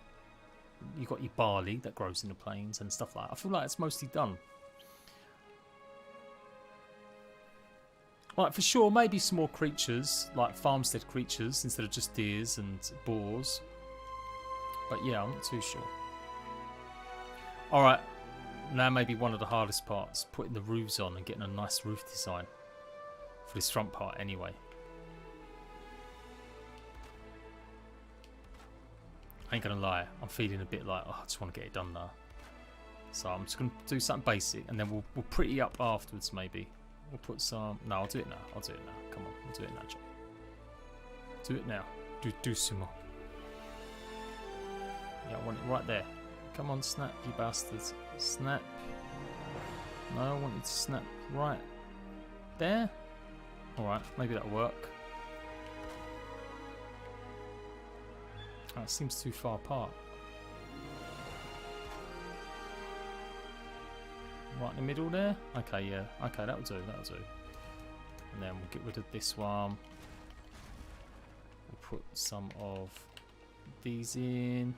you've got your barley that grows in the plains and stuff like that. I feel like it's mostly done. Like, for sure, maybe some more creatures, like farmstead creatures, instead of just deers and boars. But yeah, I'm not too sure. Alright, now maybe one of the hardest parts, putting the roofs on and getting a nice roof design. For this front part, anyway. I ain't gonna lie, I'm feeling a bit like, oh, I just want to get it done now. So I'm just gonna do something basic, and then we'll pretty up afterwards. Maybe we'll put some. No, I'll do it now. I'll do it now. Come on, I'll do it now, John. Do it now. Do some more. Yeah, I want it right there. Come on, snap, you bastards. Snap. No, I want you to snap right there. Alright, maybe that'll work. Oh, it seems too far apart. Right in the middle there? Okay, yeah. Okay, that'll do, that'll do. And then we'll get rid of this one. We'll put some of these in.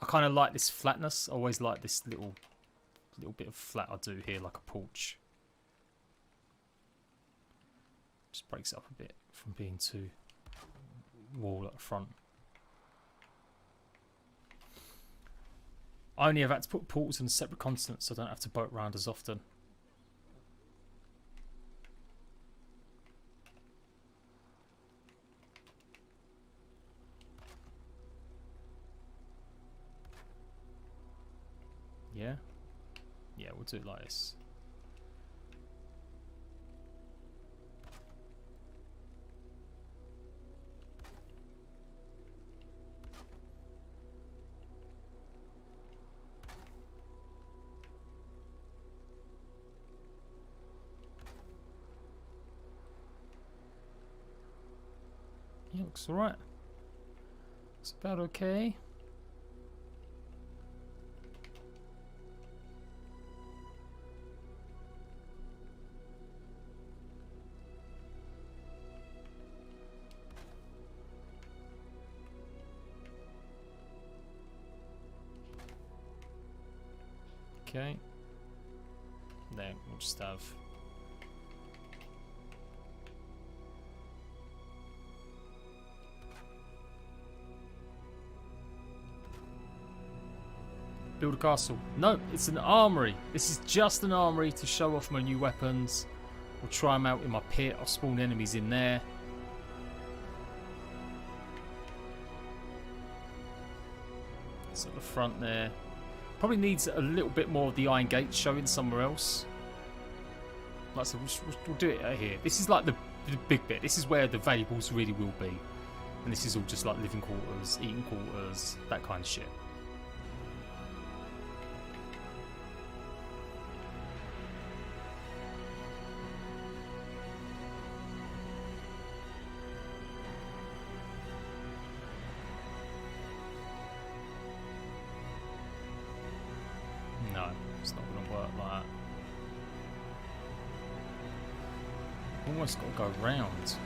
I kind of like this flatness. I always like this little bit of flat I do here, like a porch. Just breaks it up a bit from being too wall at the front. I only have had to put portals on separate continents, so I don't have to boat around as often. Yeah? Yeah, we'll do it like this. Yeah, looks alright. It's about okay. Okay. Then we'll just have build a castle. No, it's an armory. This is just an armory to show off my new weapons. We'll try them out in my pit. I'll spawn enemies in there. So at the front there. Probably needs a little bit more of the iron gates showing somewhere else. Like I said, we'll do it out here. This is like the big bit. This is where the valuables really will be. And this is all just like living quarters, eating quarters, that kind of shit. No, it's not going to work like that. Almost got to go round.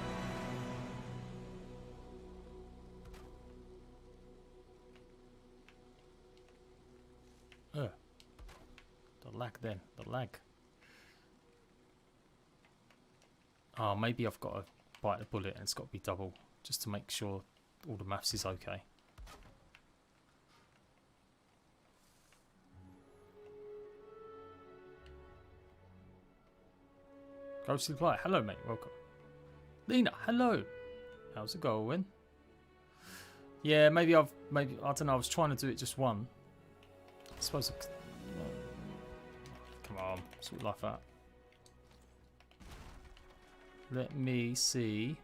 The lag then, the lag. Oh, maybe I've got to bite the bullet and it's got to be double, just to make sure all the maths is okay. Ghostly Reply, hello mate, welcome. Lena, hello. How's it going? Yeah, maybe I don't know, I was trying to do it just one. I suppose come on, sort life out. Let me see.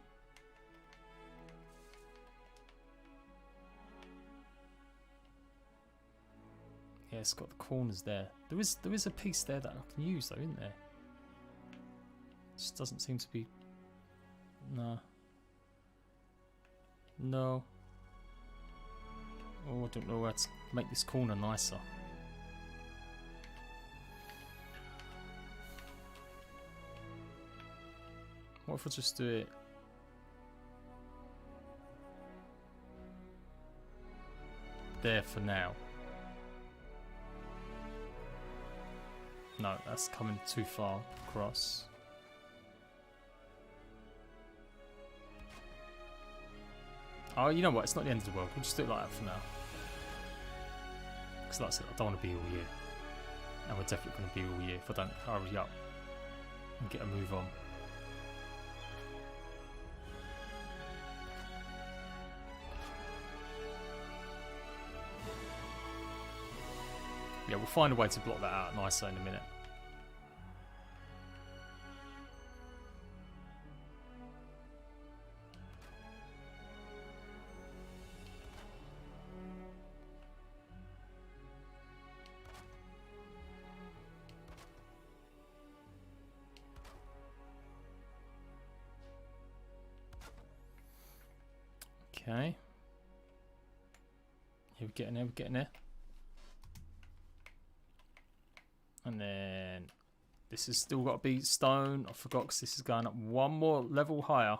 Yeah, it's got the corners there. There is a piece there that I can use though, isn't there? Just doesn't seem to be. No. No. Oh, I don't know where to make this corner nicer. What if I just do it? There for now. No, that's coming too far across. Oh, you know what? It's not the end of the world. We'll just do it like that for now. Because like I said, I don't want to be all year. And we're definitely going to be all year if I don't hurry up and get a move on. Yeah, we'll find a way to block that out nicer in a minute. Okay. Here we're getting there, we're getting there. And then this has still got to be stone. I forgot because this is going up one more level higher.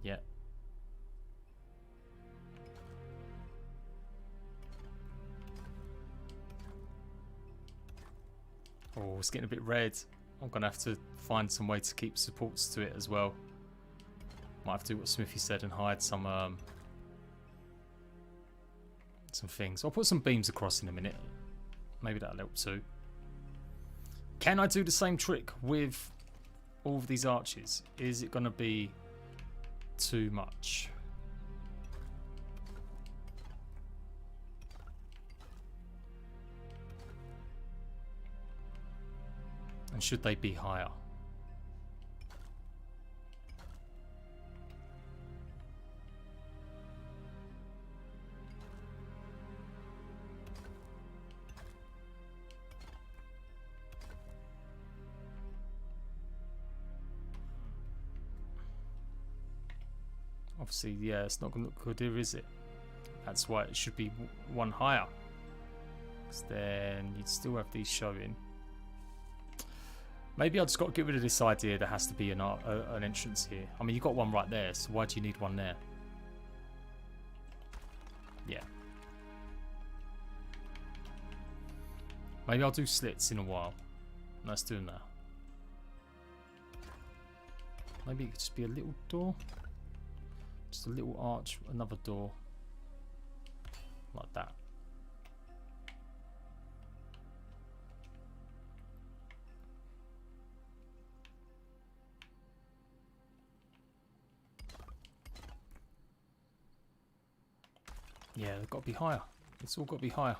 Yeah. Oh, it's getting a bit red. I'm going to have to find some way to keep supports to it as well. Might have to do what Smithy said and hide some things. I'll put some beams across in a minute. Maybe that'll help too. Can I do the same trick with all of these arches? Is it going to be too much? And should they be higher? Obviously, yeah, it's not going to look good here, is it? That's why it should be one higher. Because then you'd still have these showing. Maybe I just got to get rid of this idea there has to be an entrance here. I mean, you've got one right there, so why do you need one there? Yeah. Maybe I'll do slits in a while. Let's do them now. Maybe it could just be a little door. Just a little arch, another door. Like that. Yeah, they've got to be higher. It's all got to be higher.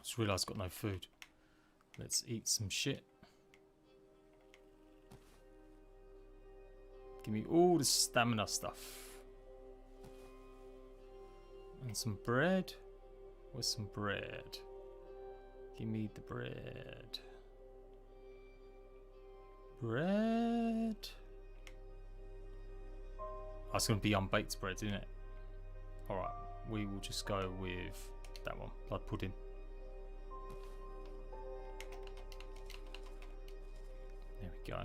Just realised I've got no food. Let's eat some shit. Give me all the stamina stuff. And some bread. Where's some bread? Give me the bread. Bread. Oh, it's going to be unbaked bread, isn't it? Alright, we will just go with that one. Blood pudding. There we go.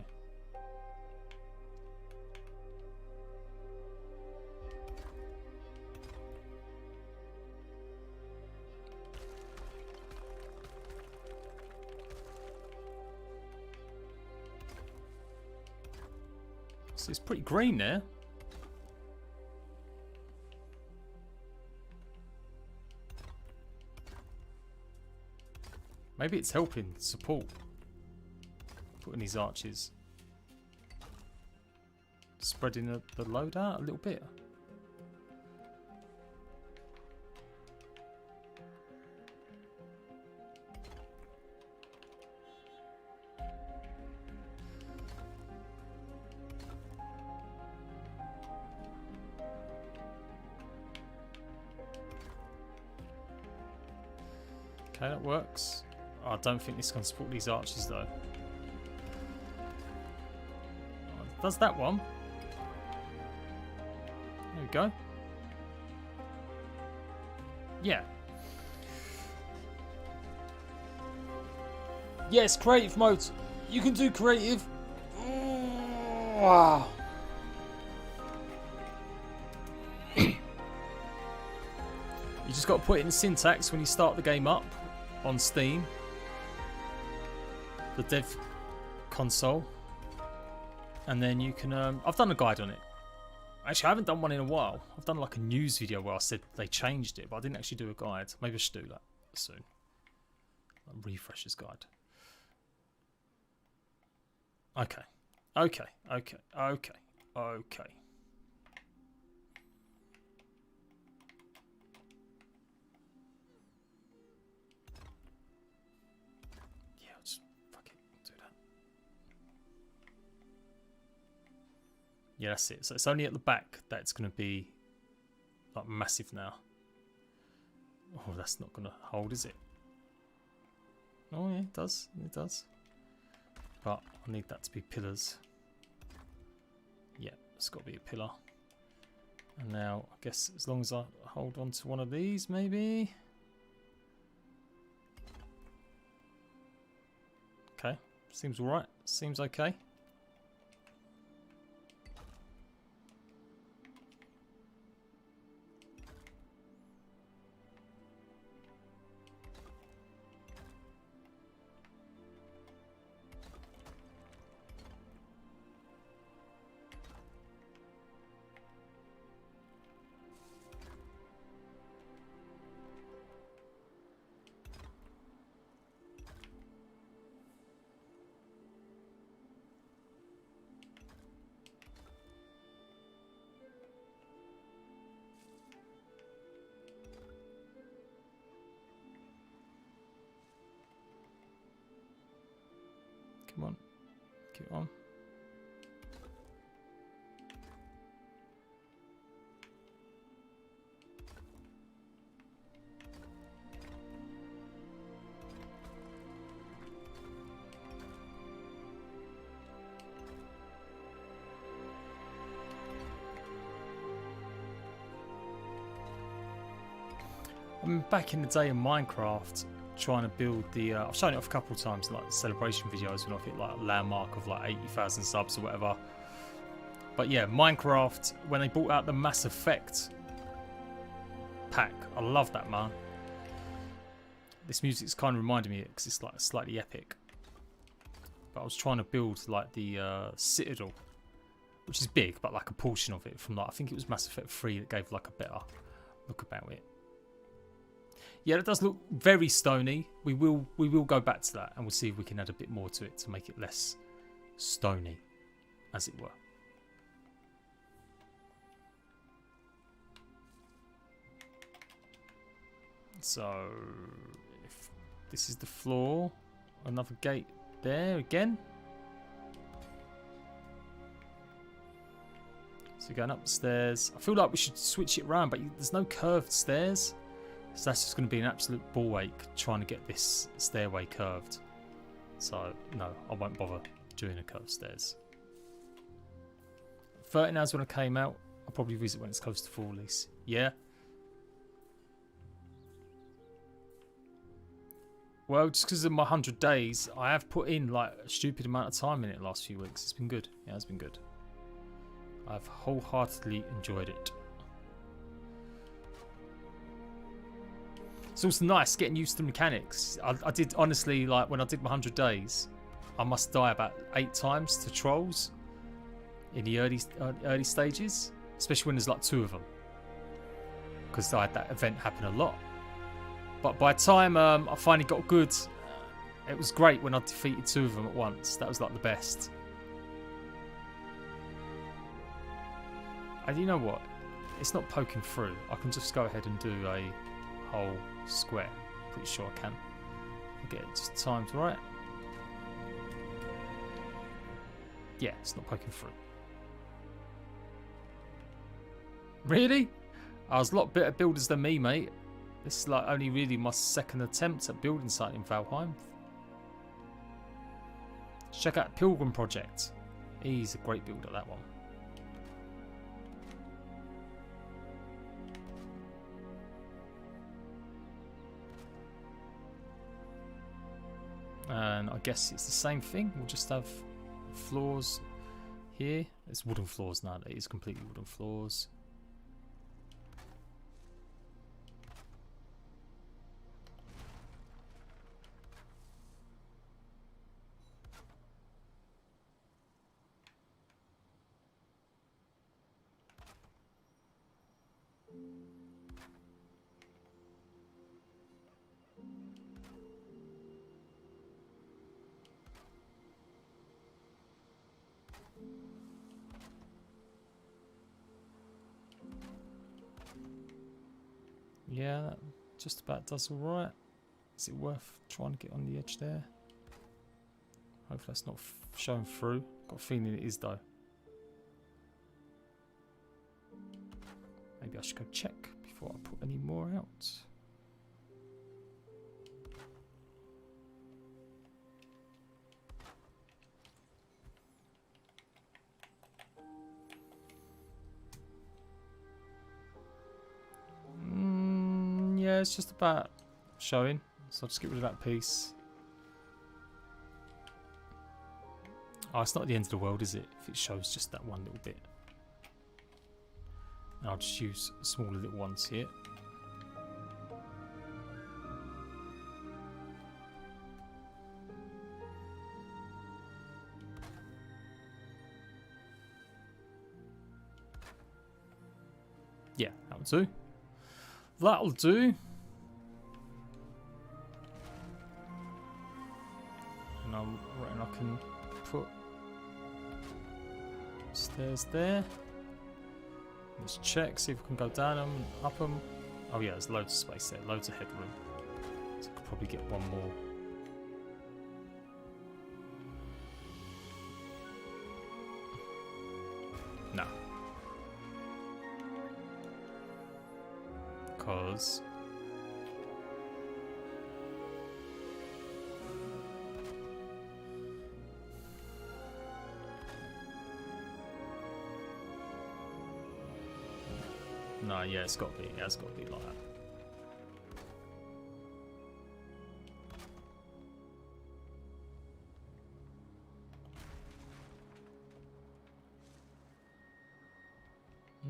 So it's pretty green there. Maybe it's helping support. Putting these arches. Spreading the load out a little bit. Okay, that works. Oh, I don't think this can support these arches though. Oh, it does that one. There we go. Yeah. Yes, creative mode. You can do creative. Wow. You just got to put it in the syntax when you start the game up on Steam, the dev console, and then you can. I've done a guide on it. Actually, I haven't done one in a while. I've done like a news video where I said they changed it, but I didn't actually do a guide. Maybe I should do that soon. A refreshers guide. Okay. Okay. Okay. Okay. Okay. Yeah, let's fucking do that. Yeah, that's it. So it's only at the back that it's going to be like massive now. Oh, that's not going to hold, is it? Oh yeah, it does. It does. But I need that to be pillars. Yeah, it's got to be a pillar. And now, I guess as long as I hold on to one of these, maybe. Okay, seems alright. Seems okay. Come on, keep on. I mean, back in the day in Minecraft, trying to build the I've shown it off a couple of times, like the celebration videos when I've hit like a landmark of like 80,000 subs or whatever. But yeah, Minecraft, when they brought out the Mass Effect pack, I love that, man. This music's kind of reminding me because it's like slightly epic. But I was trying to build like the Citadel, which is big, but like a portion of it from like, I think it was Mass Effect 3 that gave like a better look about it. Yeah, it does look very stony. We will go back to that and we'll see if we can add a bit more to it to make it less stony, as it were. So, if this is the floor, another gate there again. So going up the stairs. I feel like we should switch it around, but there's no curved stairs. So that's just going to be an absolute ball ache trying to get this stairway curved. So, no, I won't bother doing a curved stairs. 13 hours when I came out. I'll probably visit when it's close to full release. Yeah. Well, just because of my 100 days, I have put in like a stupid amount of time in it the last few weeks. It's been good. Yeah, it's been good. I've wholeheartedly enjoyed it. It's also nice getting used to mechanics. I did, honestly, like when I did my 100 days, I must die about 8 times to trolls in the early stages, especially when there's like 2 of them, because I had that event happen a lot. But by the time I finally got good, it was great when I defeated 2 of them at once. That was like the best. And you know what? It's not poking through. I can just go ahead and do a whole square. Pretty sure I can. I'll get it just timed right. Yeah, it's not poking through. Really? I was a lot better builders than me, mate. This is like only really my 2nd attempt at building something in Valheim. Check out Pilgrim Project. He's a great builder, that one. And I guess it's the same thing. We'll just have floors here. It's wooden floors now. It is completely wooden floors. Yeah, that just about does all right. Is it worth trying to get on the edge there? Hopefully that's not showing through. Got a feeling it is though. Maybe I should go check before I put any more out. Yeah, it's just about showing. So I'll just get rid of that piece. Oh, it's not the end of the world, is it? If it shows just that one little bit. And I'll just use smaller little ones here. Yeah, that'll do. That'll do. And I reckon I can put stairs there. Let's check, see if we can go down them and up them. Oh yeah, there's loads of space there, loads of headroom. So I could probably get one more. No. Because no, yeah, it's got to be. It has got to be like that.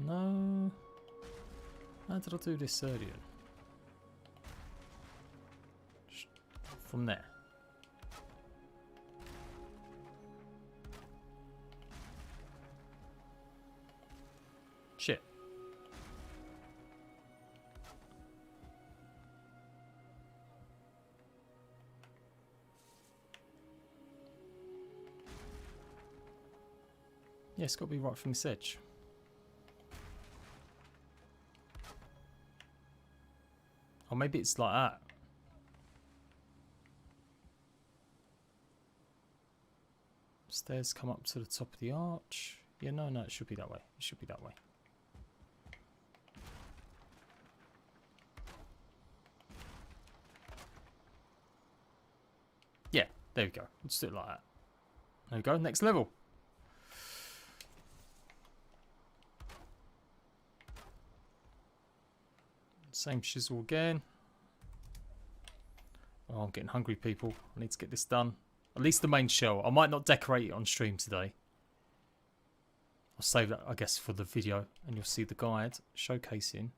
No. How did I do this earlier? From there. Shit. Yeah, it's got to be right from this edge. Or maybe it's like that. Stairs come up to the top of the arch. Yeah, no, it should be that way. It should be that way. Yeah, there we go. Let's do it like that. There we go, next level. Same chisel again. Oh, I'm getting hungry, people. I need to get this done. At least the main shell. I might not decorate it on stream today. I'll save that, I guess, for the video. And you'll see the guide showcasing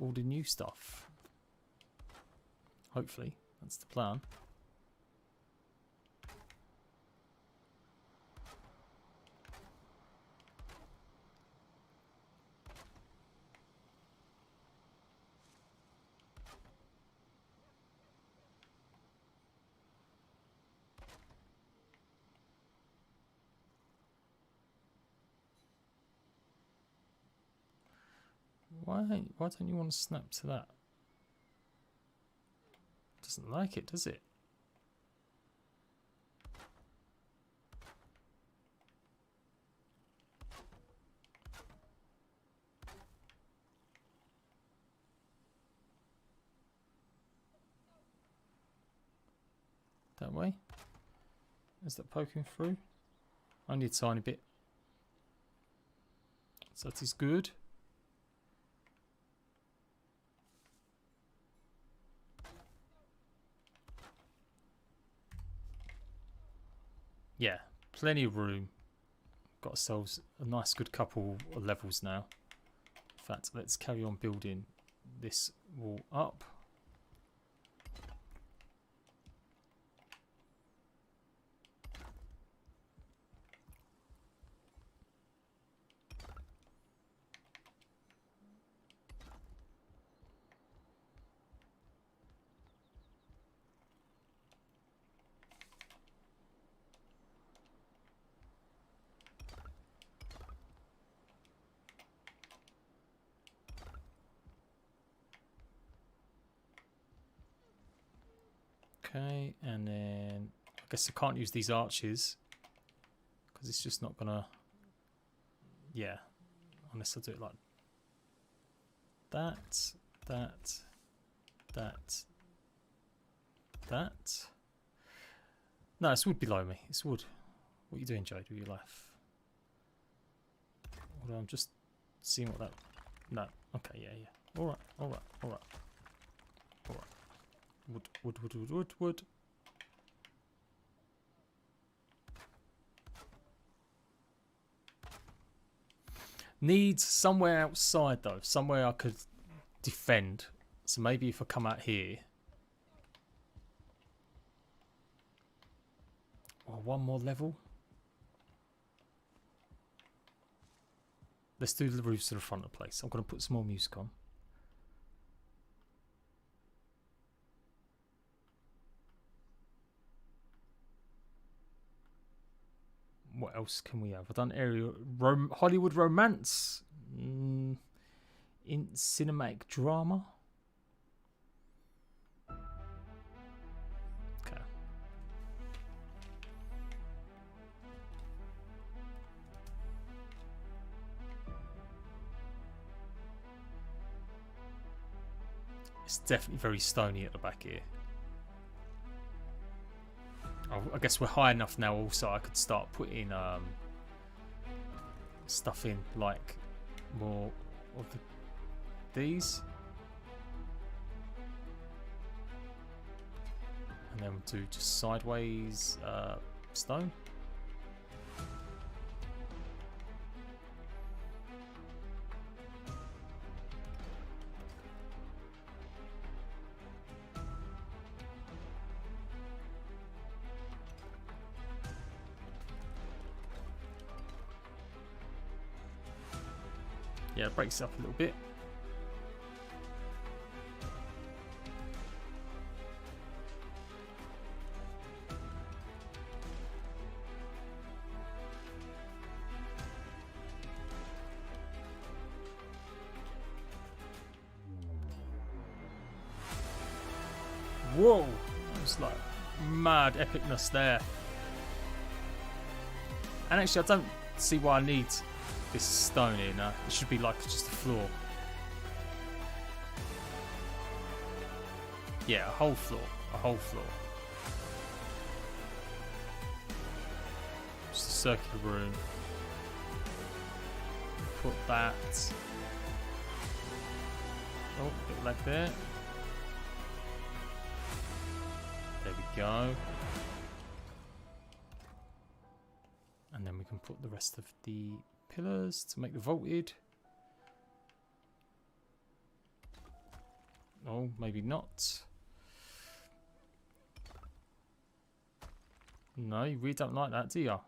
all the new stuff. Hopefully, that's the plan. Why don't you want to snap to that? Doesn't like it, does it? That way? Is that poking through? Only a tiny bit. So that is good. Yeah, plenty of room. Got ourselves a nice good couple of levels now. In fact, let's carry on building this wall up. Okay, and then I guess I can't use these arches because it's just not gonna, yeah, unless I do it like that, that, that. No, it's wood below me. It's wood. What are you doing, Jade, with your life? Hold on, I'm just seeing what that... No. Okay, yeah, yeah. Alright, alright, alright. Alright. Wood, wood, wood, wood, wood, wood. Needs somewhere outside, though. Somewhere I could defend. So maybe if I come out here... Or one more level. Let's do the roofs to the front of the place. I'm going to put some more music on. What else can we have? I've done area Hollywood romance, in cinematic drama. Okay. It's definitely very stony at the back here. I guess we're high enough now also I could start putting stuff in, like more of these. And then we'll do just sideways stone. Yeah, it breaks it up a little bit. Whoa! That was like mad epicness there. And actually, I don't see why I need this stone here now. It should be like just a floor. Yeah, a whole floor. A whole floor. Just a circular room. Put that. Oh, a bit like there. There we go. And then we can put the rest of the pillars to make the vaulted. Oh, maybe not. No, you really don't like that, do you? Okay.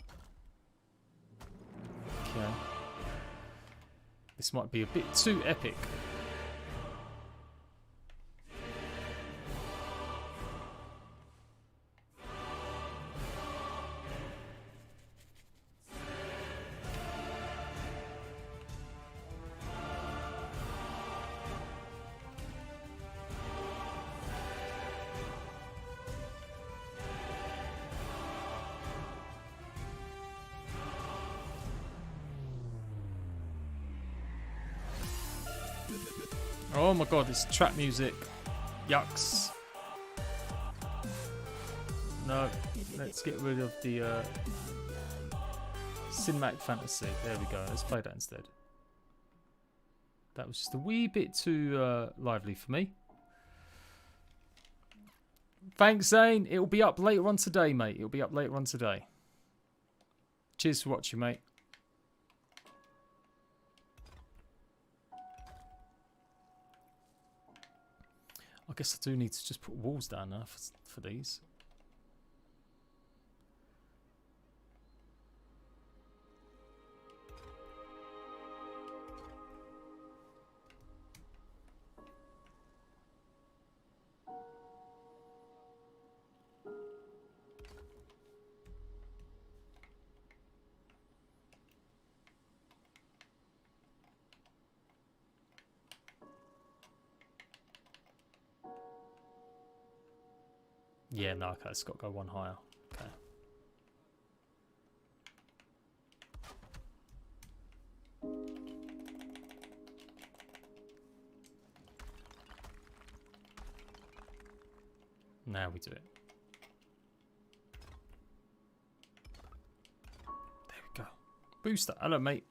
This might be a bit too epic. Oh my god, it's trap music. Yucks. No, let's get rid of the cinematic fantasy. There we go, let's play that instead. That was just a wee bit too lively for me. Thanks, Zane. It'll be up later on today, mate. It'll be up later on today. Cheers for watching, mate. I guess I do need to just put walls down now for these. Yeah, no, okay, it's got to go one higher. Okay. Now we do it. There we go. Booster. Hello, mate.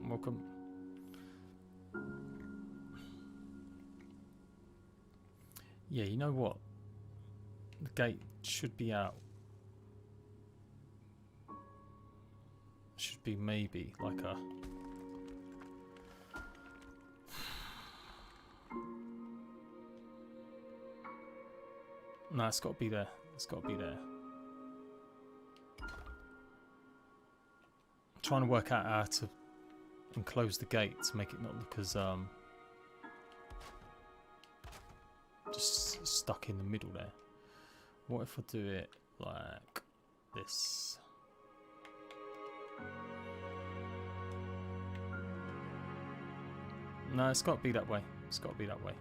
Welcome. Yeah, you know what? The gate should be out. Should be maybe like a... No, it's got to be there. It's got to be there. I'm trying to work out how to enclose the gate to make it not look as just stuck in the middle there. What if I do it like this? No, it's got to be that way. It's got to be that way.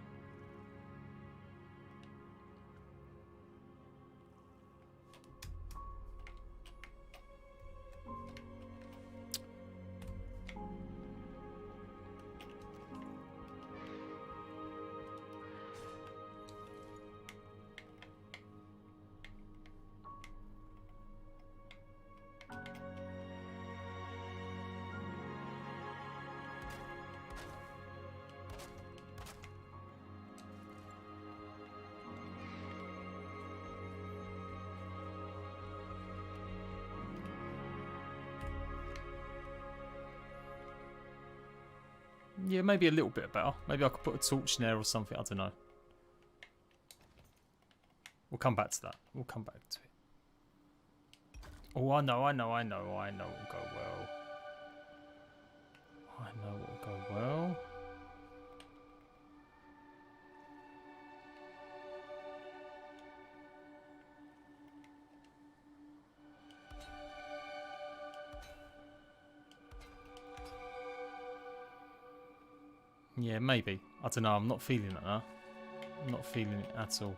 Yeah, maybe a little bit better. Maybe I could put a torch in there or something. I don't know. We'll come back to that. We'll come back to it. Oh, I know it will go well. I know it will go well. Yeah, maybe. I don't know. I'm not feeling it now. I'm not feeling it at all.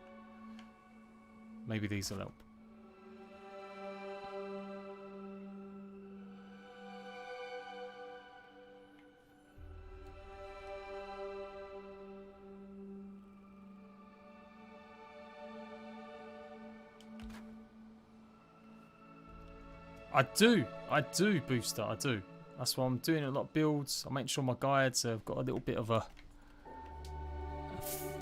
Maybe these will help. I do, Booster, I do. That's why I'm doing a lot of builds. I'm making sure my guides have got a little bit of a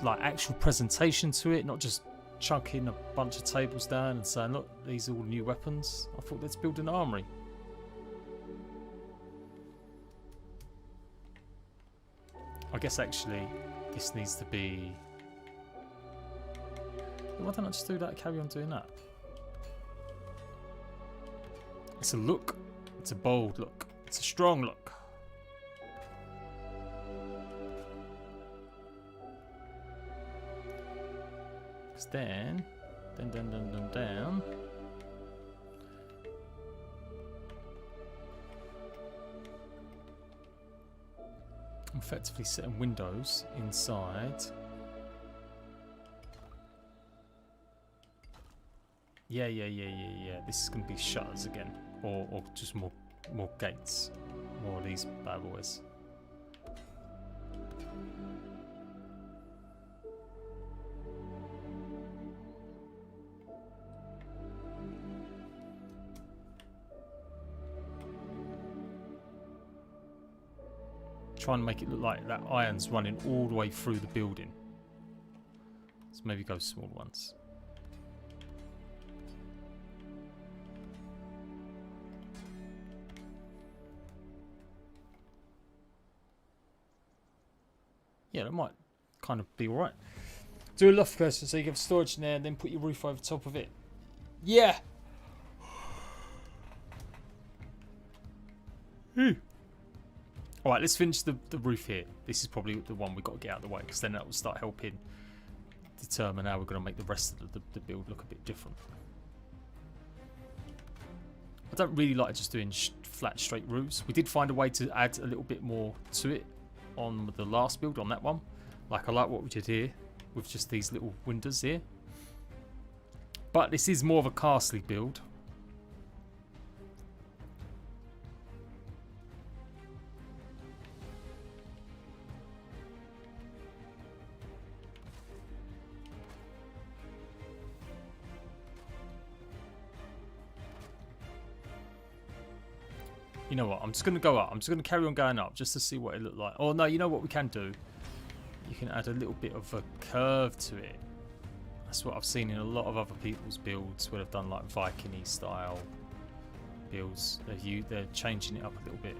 like actual presentation to it, not just chucking a bunch of tables down and saying, look, these are all new weapons. I thought let's build an armory. I guess actually this needs to be... Why don't I just do that, carry on doing that? It's a look. It's a bold look. It's a strong look. Because then, down. I'm effectively setting windows inside. Yeah. This is going to be shutters again, or just more gates, more of these bad boys. Try and make it look like that iron's running all the way through the building. So maybe go small ones. Yeah, that might kind of be alright. Do a loft person so you have storage in there and then put your roof over top of it. Yeah! Alright, let's finish the roof here. This is probably the one we've got to get out of the way, because then that will start helping determine how we're going to make the rest of the build look a bit different. I don't really like just doing flat, straight roofs. We did find a way to add a little bit more to it on the last build, on that one. Like, I like what we did here with just these little windows here. But this is more of a costly build. You know what? I'm just going to go up. I'm just going to carry on going up just to see what it looked like. Oh, no, you know what we can do? You can add a little bit of a curve to it. That's what I've seen in a lot of other people's builds where they've done like Viking-y style builds. They're changing it up a little bit.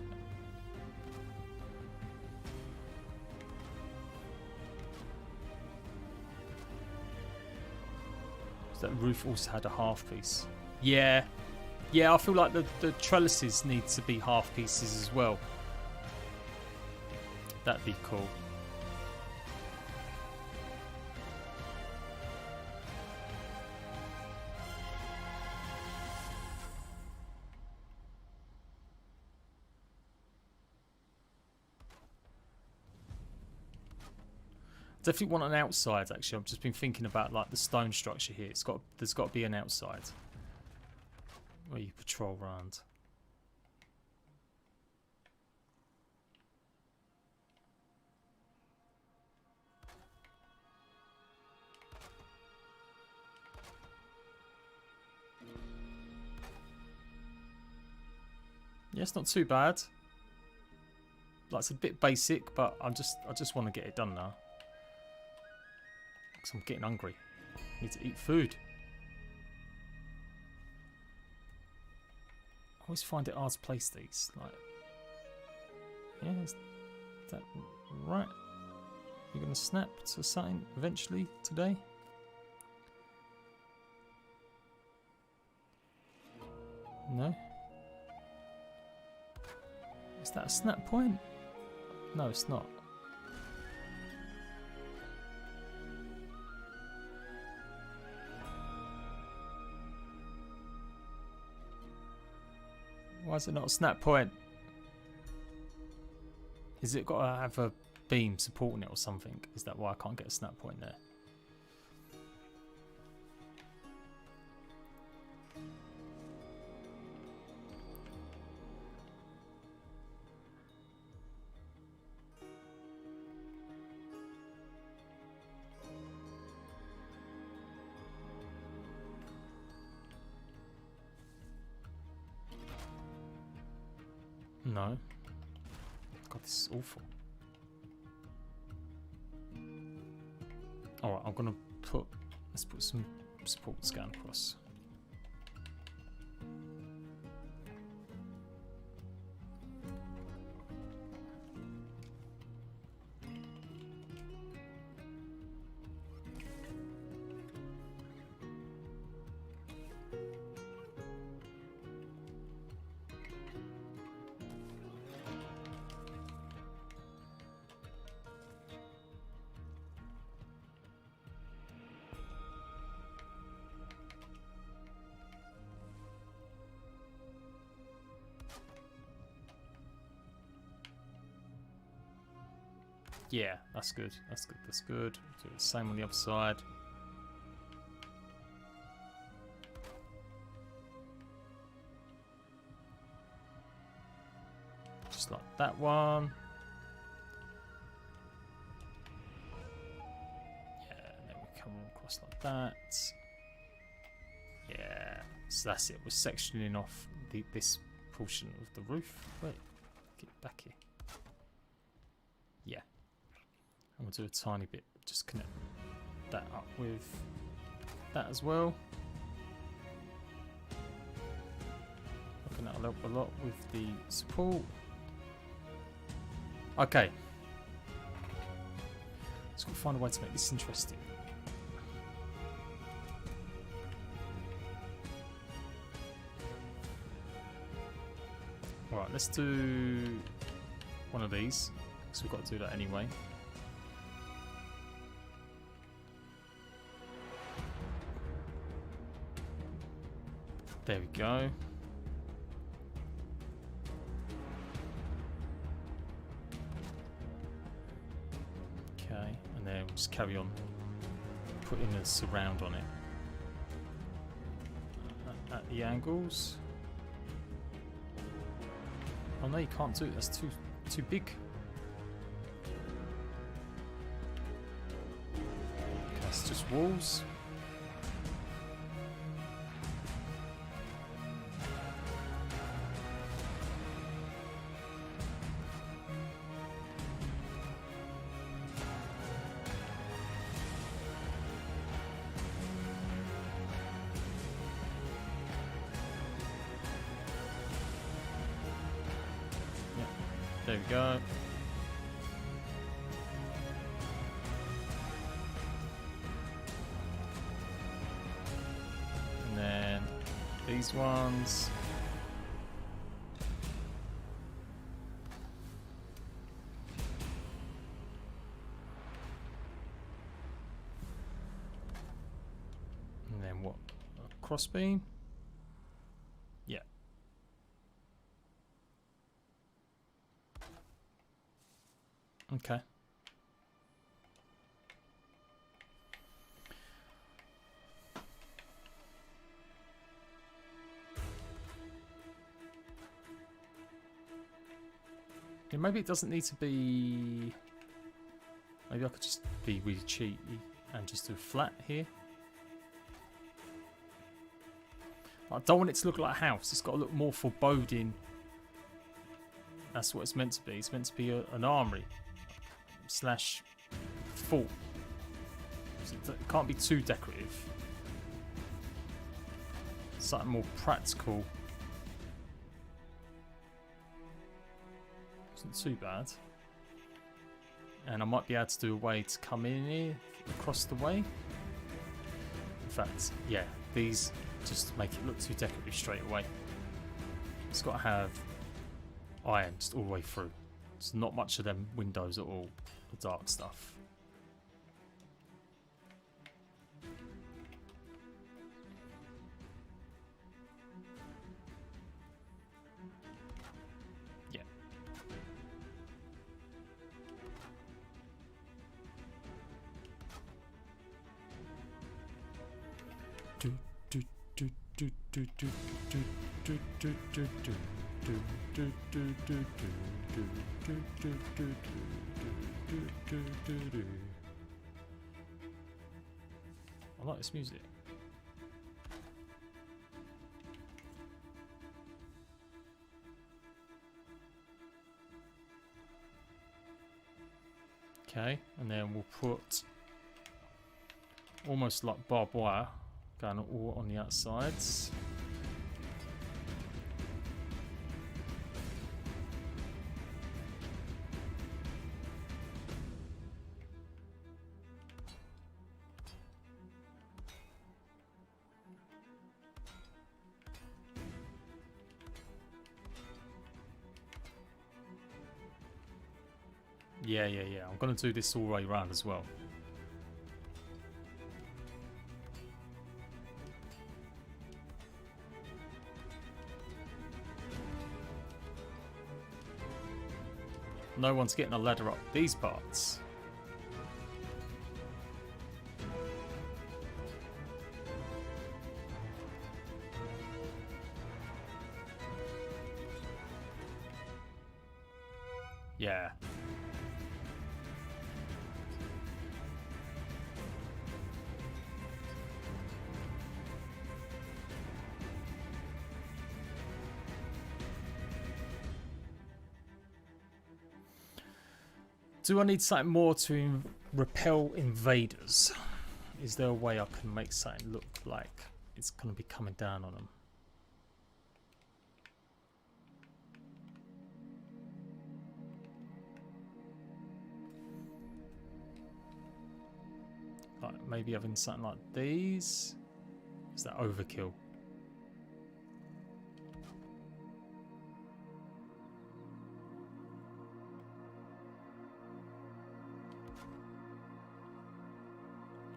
So that roof also had a half piece. Yeah. Yeah, I feel like the trellises need to be half pieces as well. That'd be cool. Definitely want an outside. Actually, I've just been thinking about like the stone structure here. There's got to be an outside where you patrol around. Yeah, it's not too bad. Like, it's a bit basic, but I just want to get it done now. Because I'm getting hungry. I need to eat food. I always find it hard to place these. Like, yeah, is that right? You're going to snap to something eventually today? No? Is that a snap point? No, it's not. Why is it not a snap point? Is it got to have a beam supporting it or something? Is that why I can't get a snap point there? No. God, this is awful. Alright, I'm gonna let's put some support scan across. Yeah, that's good. That's good. That's good. Do the same on the other side. Just like that one. Yeah, and then we come across like that. Yeah, so that's it. We're sectioning off this portion of the roof. Wait, get back here. Yeah. And we'll do a tiny bit, just connect that up with that as well. Looking at a lot with the support. Okay. Just got to find a way to make this interesting. Alright, let's do one of these, because we've got to do that anyway. There we go. Okay, and then we'll just carry on putting a surround on it. at the angles. Oh no, you can't do it. That's too big. Okay, it's just walls. There we go. And then these ones. And then what? A crossbeam? Yeah. Okay. Yeah, maybe it doesn't need to be... Maybe I could just be really cheeky and just do flat here. I don't want it to look like a house. It's got to look more foreboding. That's what it's meant to be. It's meant to be an armory slash fort. So it can't be too decorative. Something more practical. Isn't too bad. And I might be able to do a way to come in here across the way. In fact, yeah, these just make it look too decorative straight away. It's got to have iron just all the way through. It's not much of them windows at all, the dark stuff. Yeah. I like this music. Okay, and then we'll put almost like barbed wire going all on the outsides. Yeah. I'm going to do this all the way around as well. No one's getting a ladder up these parts. Yeah. Do I need something more to repel invaders? Is there a way I can make something look like it's going to be coming down on them? Like maybe having something like these? Is that overkill?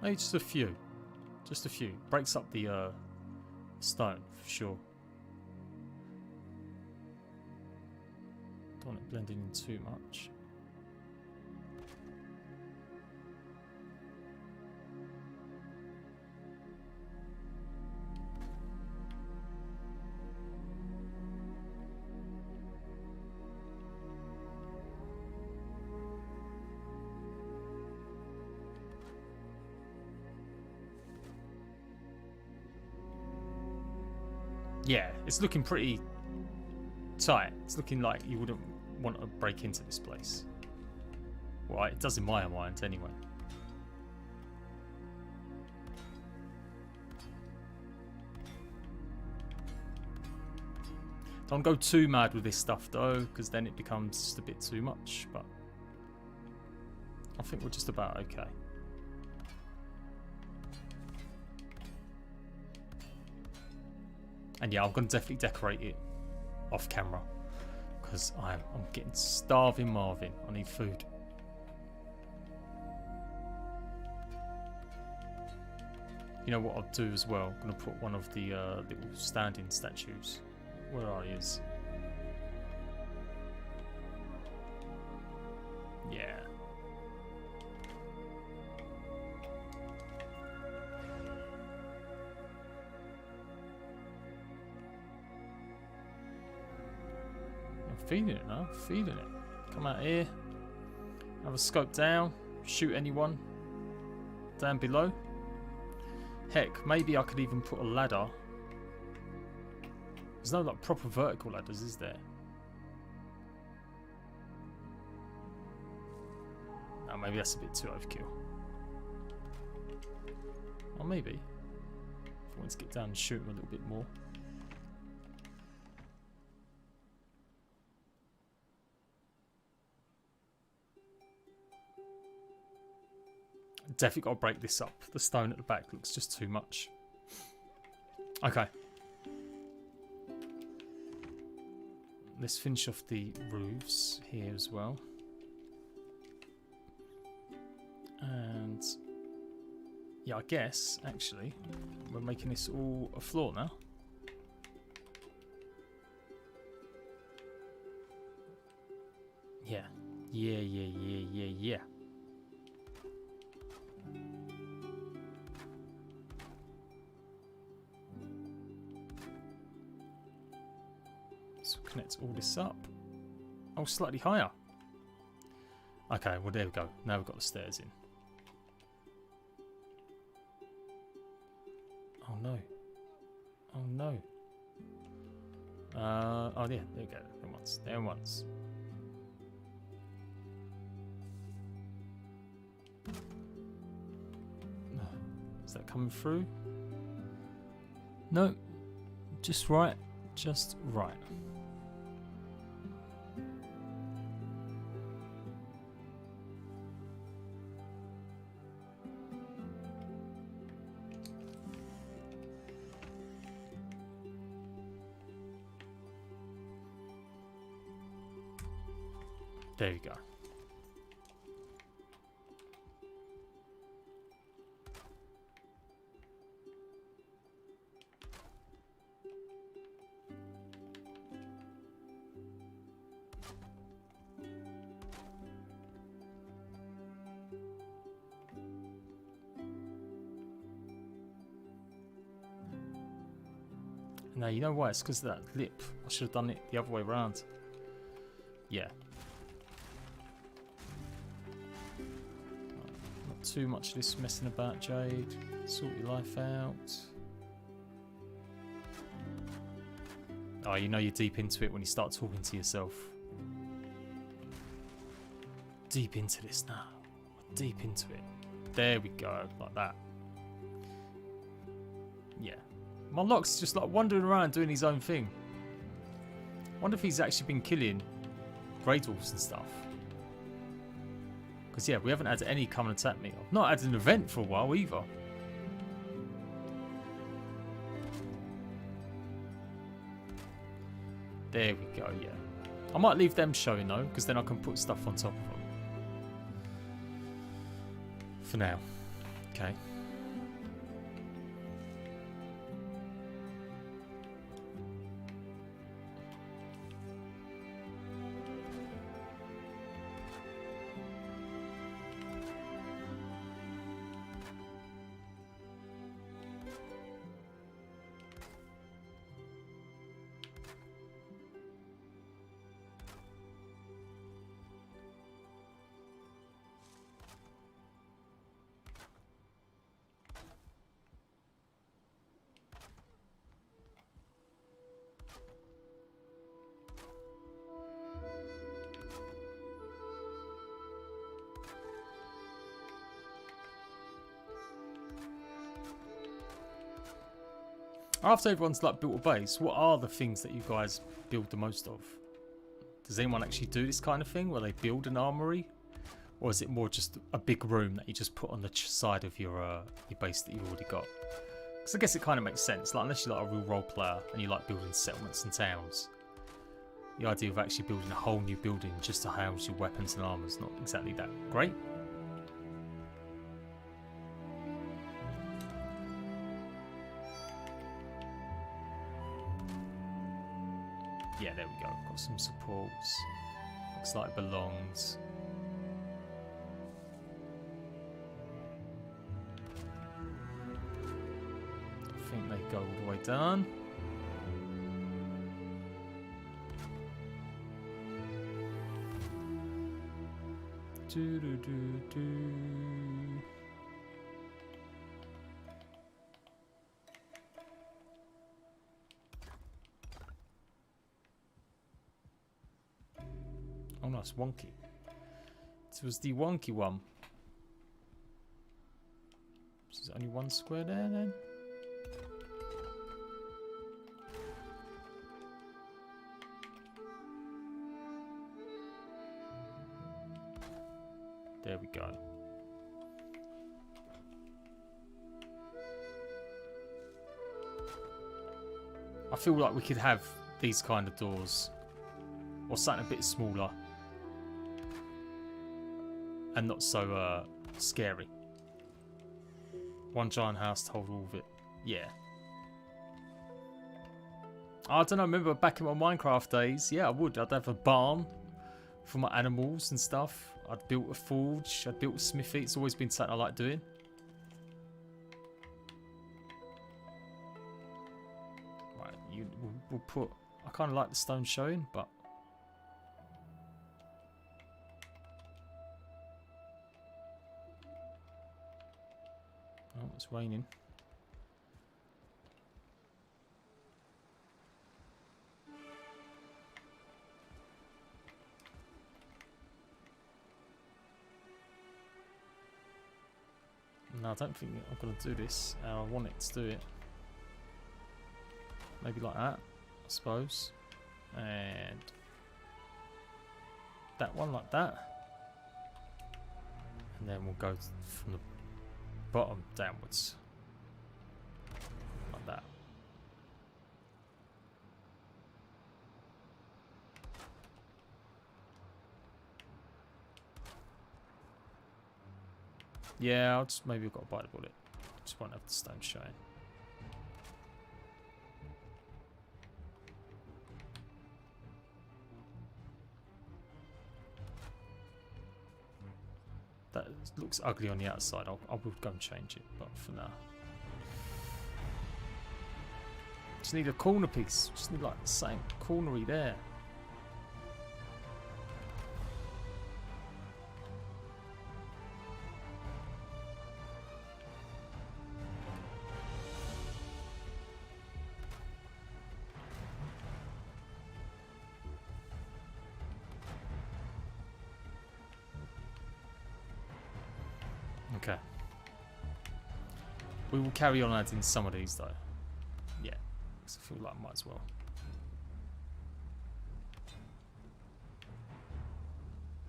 Maybe just a few. Just a few. Breaks up the stone, for sure. Don't want it blending in too much. Yeah, it's looking pretty tight. It's looking like you wouldn't want to break into this place. Well, it does in my mind anyway. Don't go too mad with this stuff though, because then it becomes just a bit too much, but I think we're just about okay. And yeah, I'm going to definitely decorate it off camera, because I'm getting starving Marvin. I need food. You know what I'll do as well? I'm going to put one of the little standing statues. Where are yous? Yeah. I'm feeling it now, feeling it. Come out here, have a scope down, shoot anyone down below. Heck, maybe I could even put a ladder. There's no like proper vertical ladders, is there? Oh, maybe that's a bit too overkill. Or maybe if I want to get down and shoot him a little bit more. Definitely got to break this up. The stone at the back looks just too much. Okay. Let's finish off the roofs here as well. And yeah, I guess actually we're making this all a floor now. Yeah. Yeah. So connect all this up. Oh, slightly higher. Okay, well there we go. Now we've got the stairs in. Oh no. Oh no. Oh yeah, there we go. There once. There once. Is that coming through? No. Just right. Just right. There you go. No, you know why? It's because of that lip. I should have done it the other way around. Yeah. Not too much of this messing about, Jade. Sort your life out. Oh, you know you're deep into it when you start talking to yourself. Deep into this now. Deep into it. There we go, like that. Yeah. My lock's just like wandering around doing his own thing. Wonder if he's actually been killing Grey Dwarfs and stuff. Because yeah, we haven't had any come and attack me. I've not had an event for a while either. There we go, yeah. I might leave them showing though, because then I can put stuff on top of them. For now. Okay. After everyone's like built a base, what are the things that you guys build the most of? Does anyone actually do this kind of thing where they build an armory? Or is it more just a big room that you just put on the side of your base that you've already got? Because I guess it kind of makes sense, like unless you're like a real role player and you like building settlements and towns. The idea of actually building a whole new building just to house your weapons and armor is not exactly that great. Yeah, there we go. Got some supports. Looks like it belongs. I think they go all the way down. Do, do, do, do. Oh no, it's wonky. This was the wonky one. So there's only one square there then? There we go. I feel like we could have these kind of doors or something a bit smaller and not so scary. One giant house to hold all of it. Yeah. I don't know, remember back in my Minecraft days, yeah, I would. I'd have a barn for my animals and stuff. I'd built a forge, I'd built a smithy. It's always been something I like doing. Right, we'll put... I kind of like the stone showing, but... Oh, it's raining. No, I don't think I'm going to do this. I want it to do it. Maybe like that, I suppose. And that one like that. And then we'll go from the bottom downwards. Like that. Yeah, I'll just maybe I've got to bite the bullet. Just won't have the stone showing. That looks ugly on the outside. I will go and change it, but for now. Just need a corner piece. Just need like the same cornery there. Okay. We will carry on adding some of these though. Yeah, because I feel like I might as well.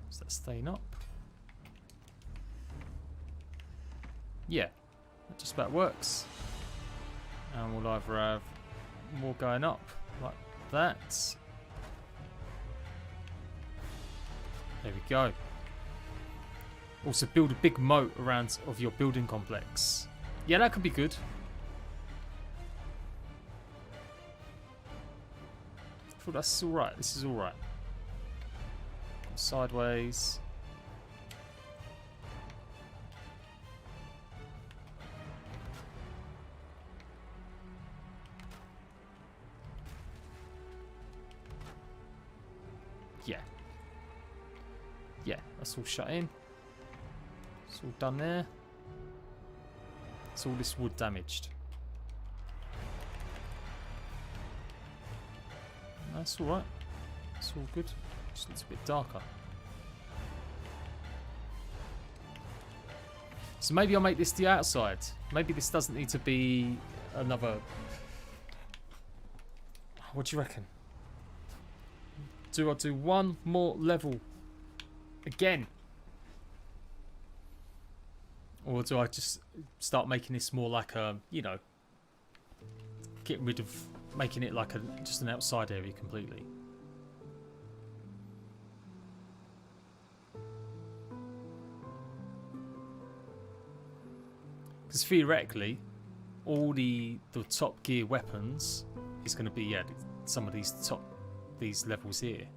Is that staying up? Yeah, that just about works. And we'll either have more going up like that. There we go. Also build a big moat around of your building complex. Yeah, that could be good. I thought that's alright. This is alright. Sideways. Yeah. Yeah, that's all shut in. It's all done there. It's all this wood damaged. That's alright. It's all good. Just looks a bit darker. So maybe I'll make this the outside. Maybe this doesn't need to be another What do you reckon? Do I do one more level again? Or do I just start making this more like a, you know, get rid of making it like just an outside area completely? Because theoretically, all the top gear weapons is going to be, yeah, some of these levels here.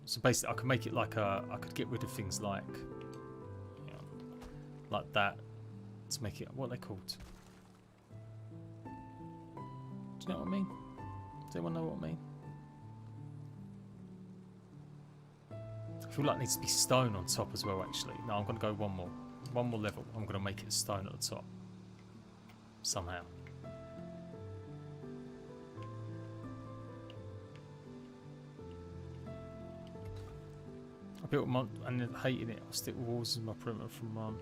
So basically I could make it like I could get rid of things like, you know, like that, to make it, what are they called? Do you know what I mean? Does anyone know what I mean? I feel like it needs to be stone on top as well, actually. No, I'm going to go one more level. I'm going to make it stone at the top somehow. I built and hating it. I'll stick walls as my perimeter from run.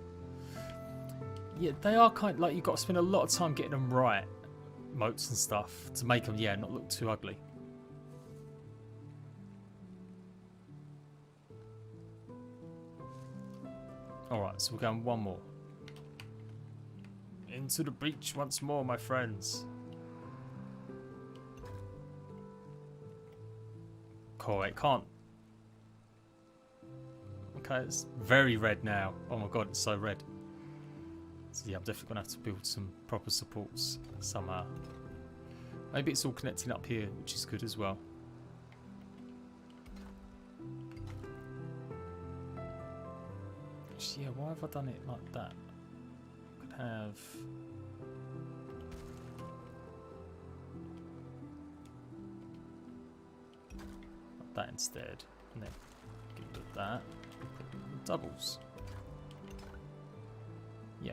Yeah, they are kind of like, you've got to spend a lot of time getting them right, moats and stuff, to make them, yeah, not look too ugly. Alright, so we're going one more. Into the breach once more, my friends. Cool, it can't. Okay, it's very red now. Oh my god, it's so red. So yeah, I'm definitely going to have to build some proper supports somehow. Maybe it's all connecting up here, which is good as well. Actually, yeah, why have I done it like that? I could have... like that instead. And then get rid of that. Doubles. Yeah.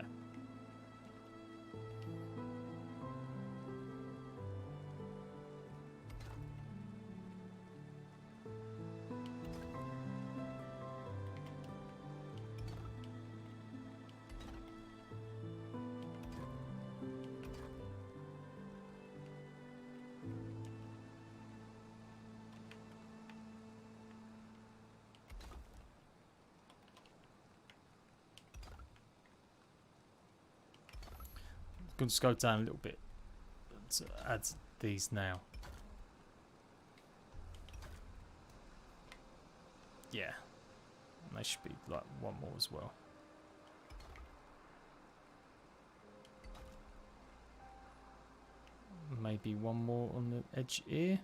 I'm going to just go down a little bit to add these now. Yeah, and they should be like one more as well. Maybe one more on the edge here.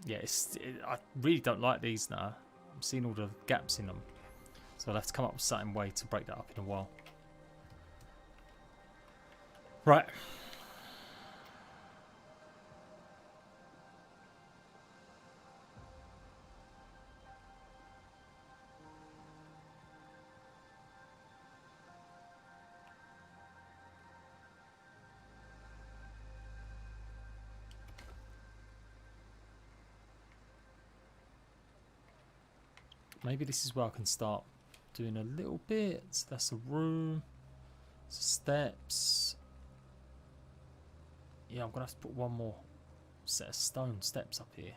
Yeah, I really don't like these now. I'm seeing all the gaps in them. So I'll have to come up with some way to break that up in a while. Right. Maybe this is where I can start doing a little bit. So that's a room. Steps. Yeah, I'm going to have to put one more set of stone steps up here.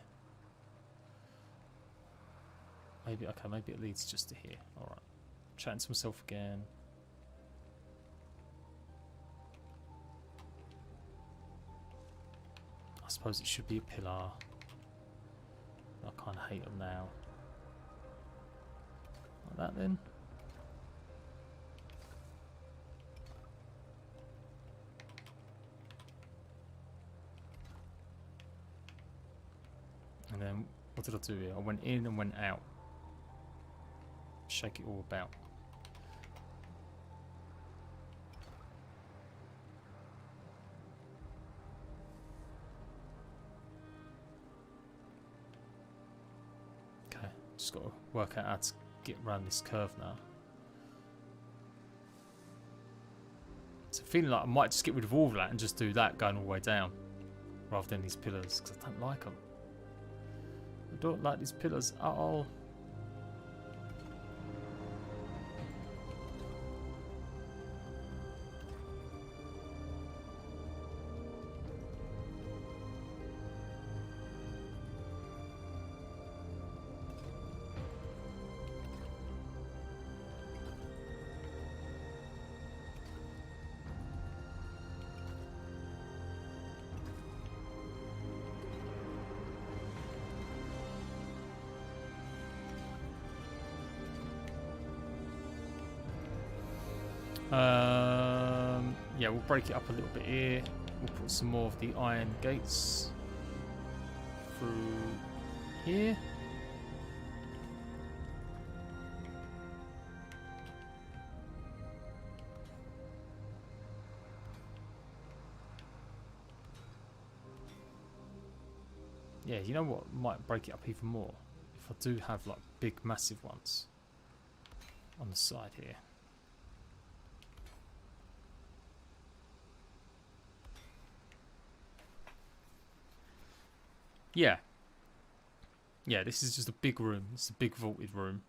Maybe, okay, maybe it leads just to here. Alright. Chatting to myself again. I suppose it should be a pillar. I kind of hate them now. Like that then. And then what did I do here? I went in and went out. Shake it all about. Okay, just got to work out how to get around this curve now. So feeling like I might just get rid of all of that and just do that going all the way down rather than these pillars, because I don't like them. I don't like these pillars at all. Yeah, we'll break it up a little bit here. We'll put some more of the iron gates through here. Yeah, you know what might break it up even more? If I do have like big massive ones on the side here. Yeah. Yeah, this is just a big room. It's a big vaulted room.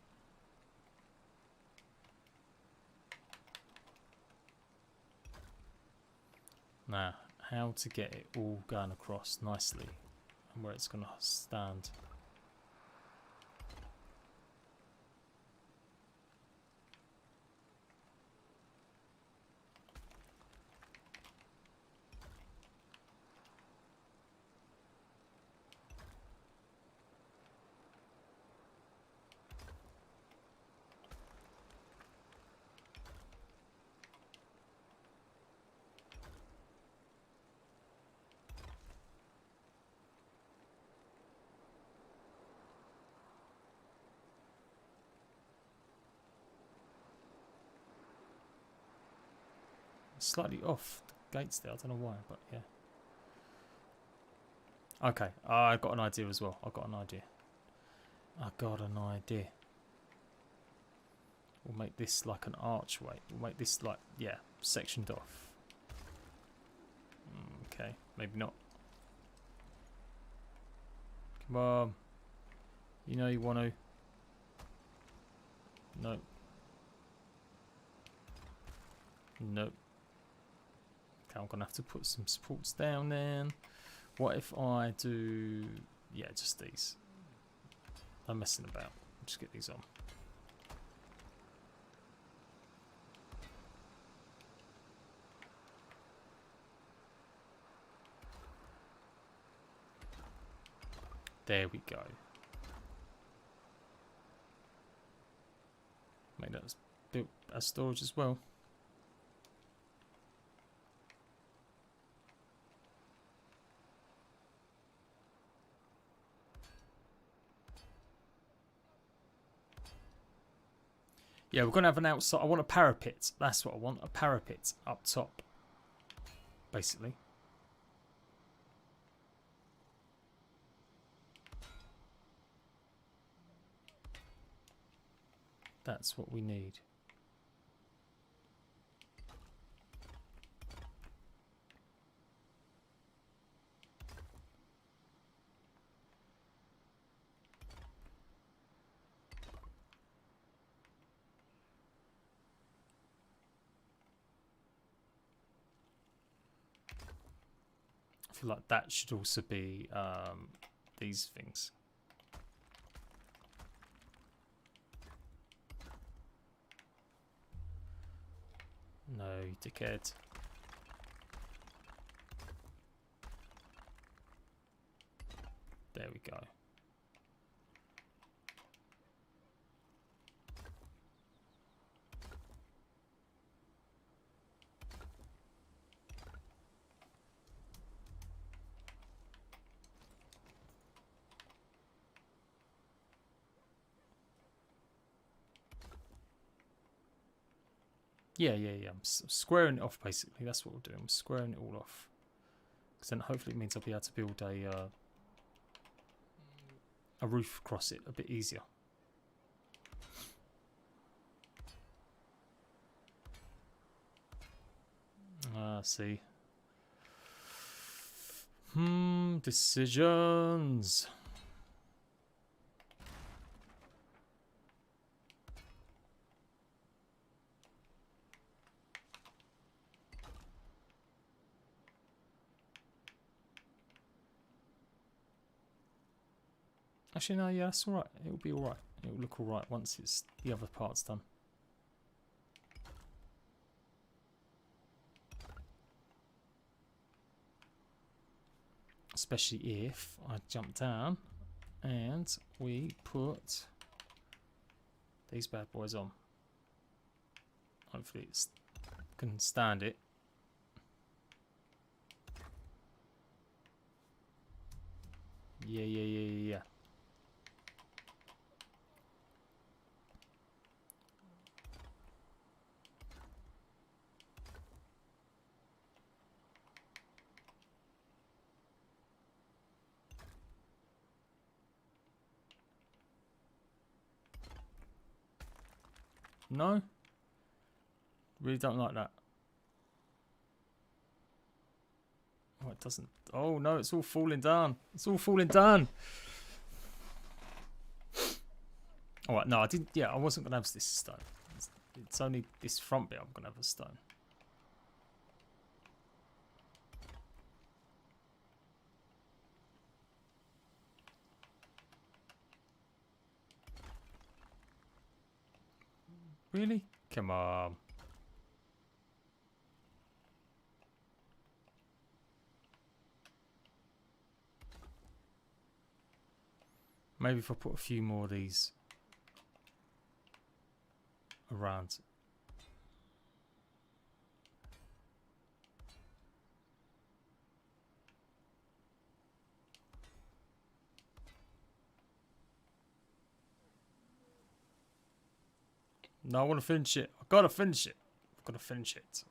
Now, how to get it all going across nicely and where it's going to stand. Slightly off the gates there, I don't know why, but yeah. Okay, I got an idea as well. I got an idea. We'll make this like an archway. We'll make this like, yeah, sectioned off. Okay, maybe not. Come on. You know you want to. No. Nope. Okay, I'm going to have to put some supports down then. What if I do... Yeah, just these. I'm messing about. Just get these on. There we go. Make that built as storage as well. Yeah, we're going to have an outside... I want a parapet. That's what I want. A parapet up top. Basically. That's what we need. I feel like that should also be these things. No, you dickhead. There we go. Yeah. I'm squaring it off basically. That's what we're doing. We're squaring it all off. Because then hopefully it means I'll be able to build a roof across it a bit easier. See. Decisions. Actually, no, yeah, that's alright. It'll be alright. It'll look alright once it's the other part's done. Especially if I jump down and we put these bad boys on. Hopefully it's Can stand it. Yeah. No? Really don't like that. Oh, it doesn't. Oh, no, it's all falling down. It's all falling down. Alright, no, I didn't. Yeah, I wasn't going to have this stone. It's only this front bit I'm going to have a stone. Really? Come on. Maybe if I put a few more of these around. No, I want to finish it. I've got to finish it. I've got to finish it.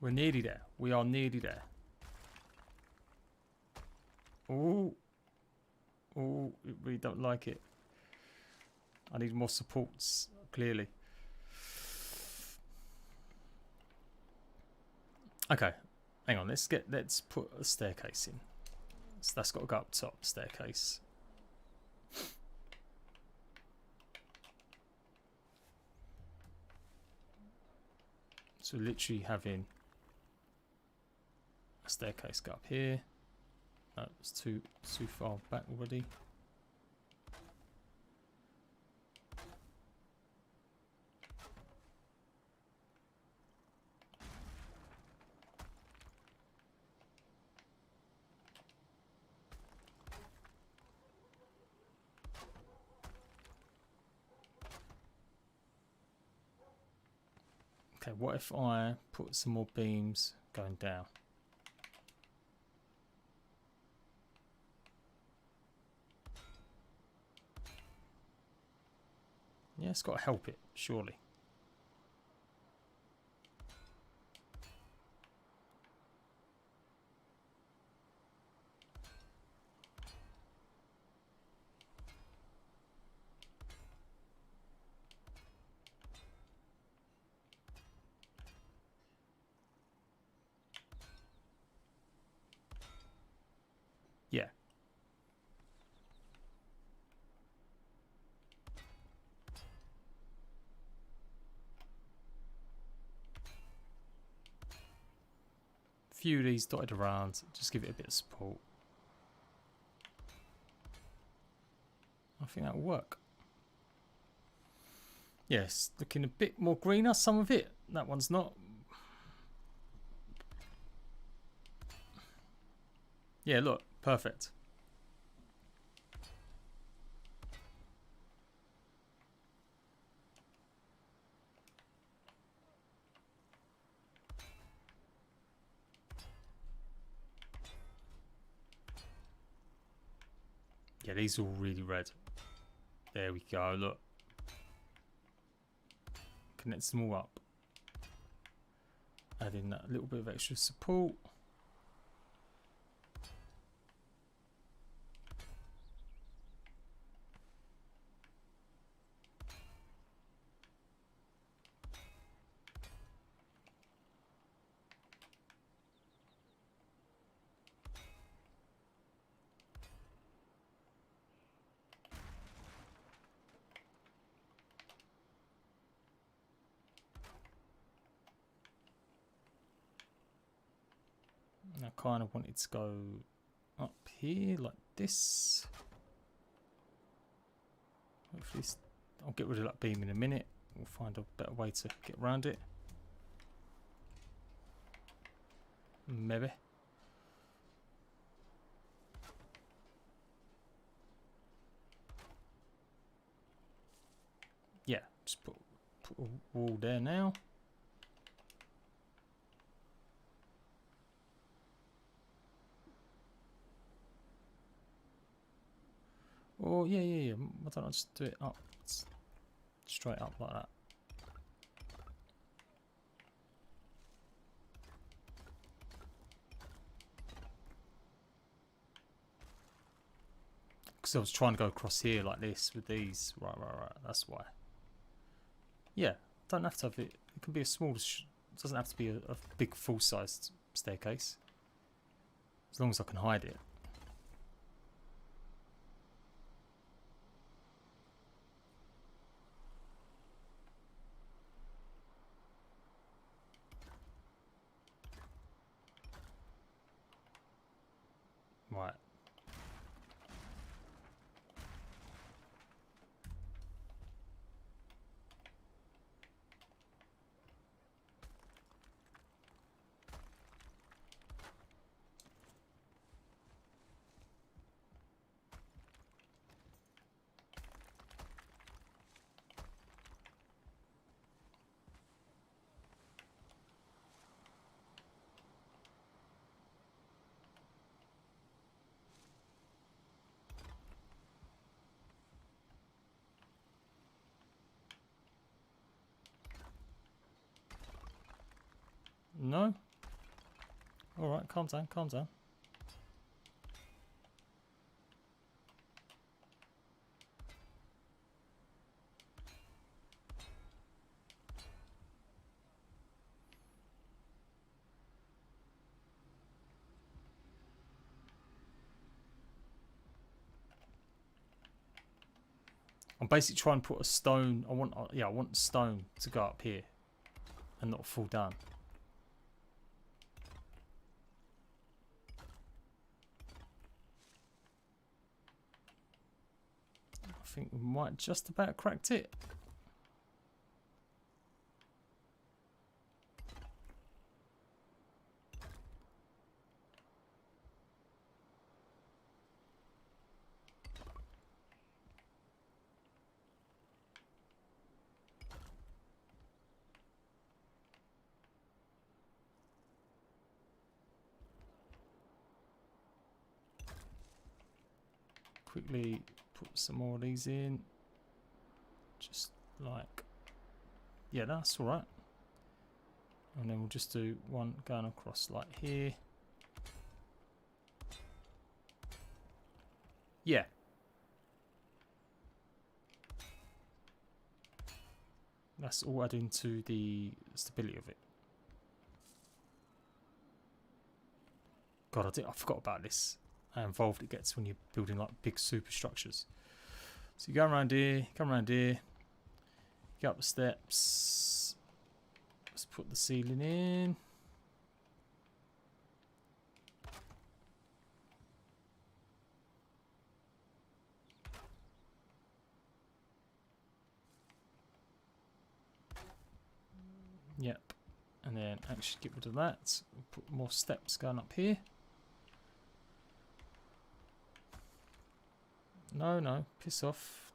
We're nearly there. We are nearly there. Oh, oh, I really don't like it. I need more supports, clearly. Okay, hang on. Let's put a staircase in. So that's got to go up top. Staircase. So literally having a staircase go up here. No, it's too far back already. Okay, what if I put some more beams going down? Yeah, it's got to help it, surely. Yeah. Few of these dotted around, just give it a bit of support. I think that'll work. Yes, looking a bit more greener, some of it. That one's not. Yeah, look, perfect. Yeah, these are all really red. There we go, look. Connects them all up. Add in that little bit of extra support. I kind of want it to go up here like this. Hopefully, I'll get rid of that beam in a minute. We'll find a better way to get around it. Maybe. Yeah, just put a wall there now. Oh yeah. Why don't I just do it up, straight up like that? Because I was trying to go across here like this with these. Right. That's why. Yeah, don't have to have it. It can be a small. It doesn't have to be a big full-sized staircase. As long as I can hide it. Right. No? Alright, calm down, calm down. I'm basically trying to put a stone. I want stone to go up here and not fall down. I think we might just about cracked it. Quickly put some more of these in, just like, yeah, that's all right. And then we'll just do one going across like here. Yeah. That's all adding to the stability of it. God, I forgot about this. How involved it gets when you're building like big superstructures. So you go around here, come around here, get up the steps. Let's put the ceiling in. Yep, and then actually get rid of that. We'll put more steps going up here. No, piss off.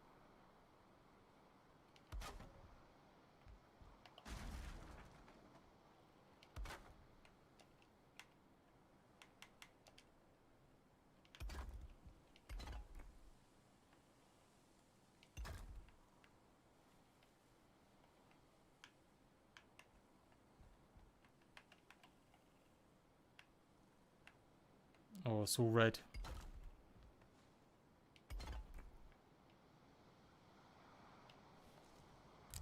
Oh, it's all red.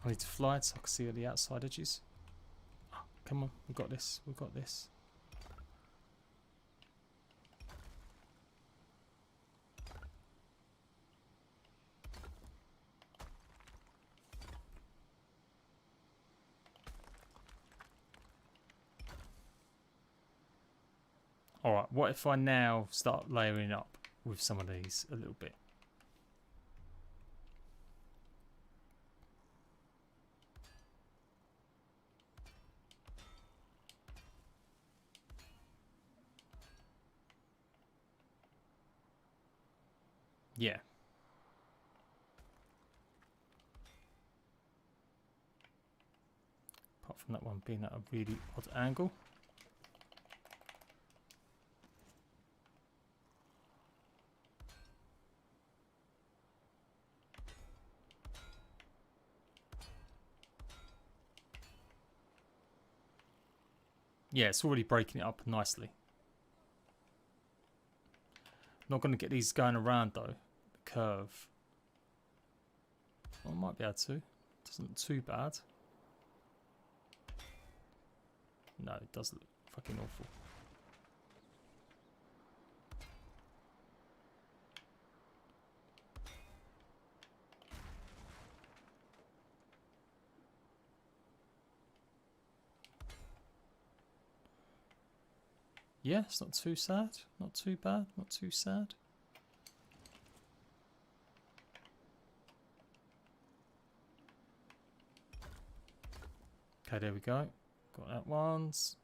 I need to fly it so I can see all the outside edges. Oh, come on, we've got this, we've got this. Alright, what if I now start layering up with some of these a little bit? Yeah. Apart from that one being at a really odd angle. Yeah, it's already breaking it up nicely. Not going to get these going around though. The curve. Well, I might be able to. Doesn't look too bad. No, it does look fucking awful. Yeah, it's not too sad. Not too bad. Not too sad. Okay, there we go. Got that once.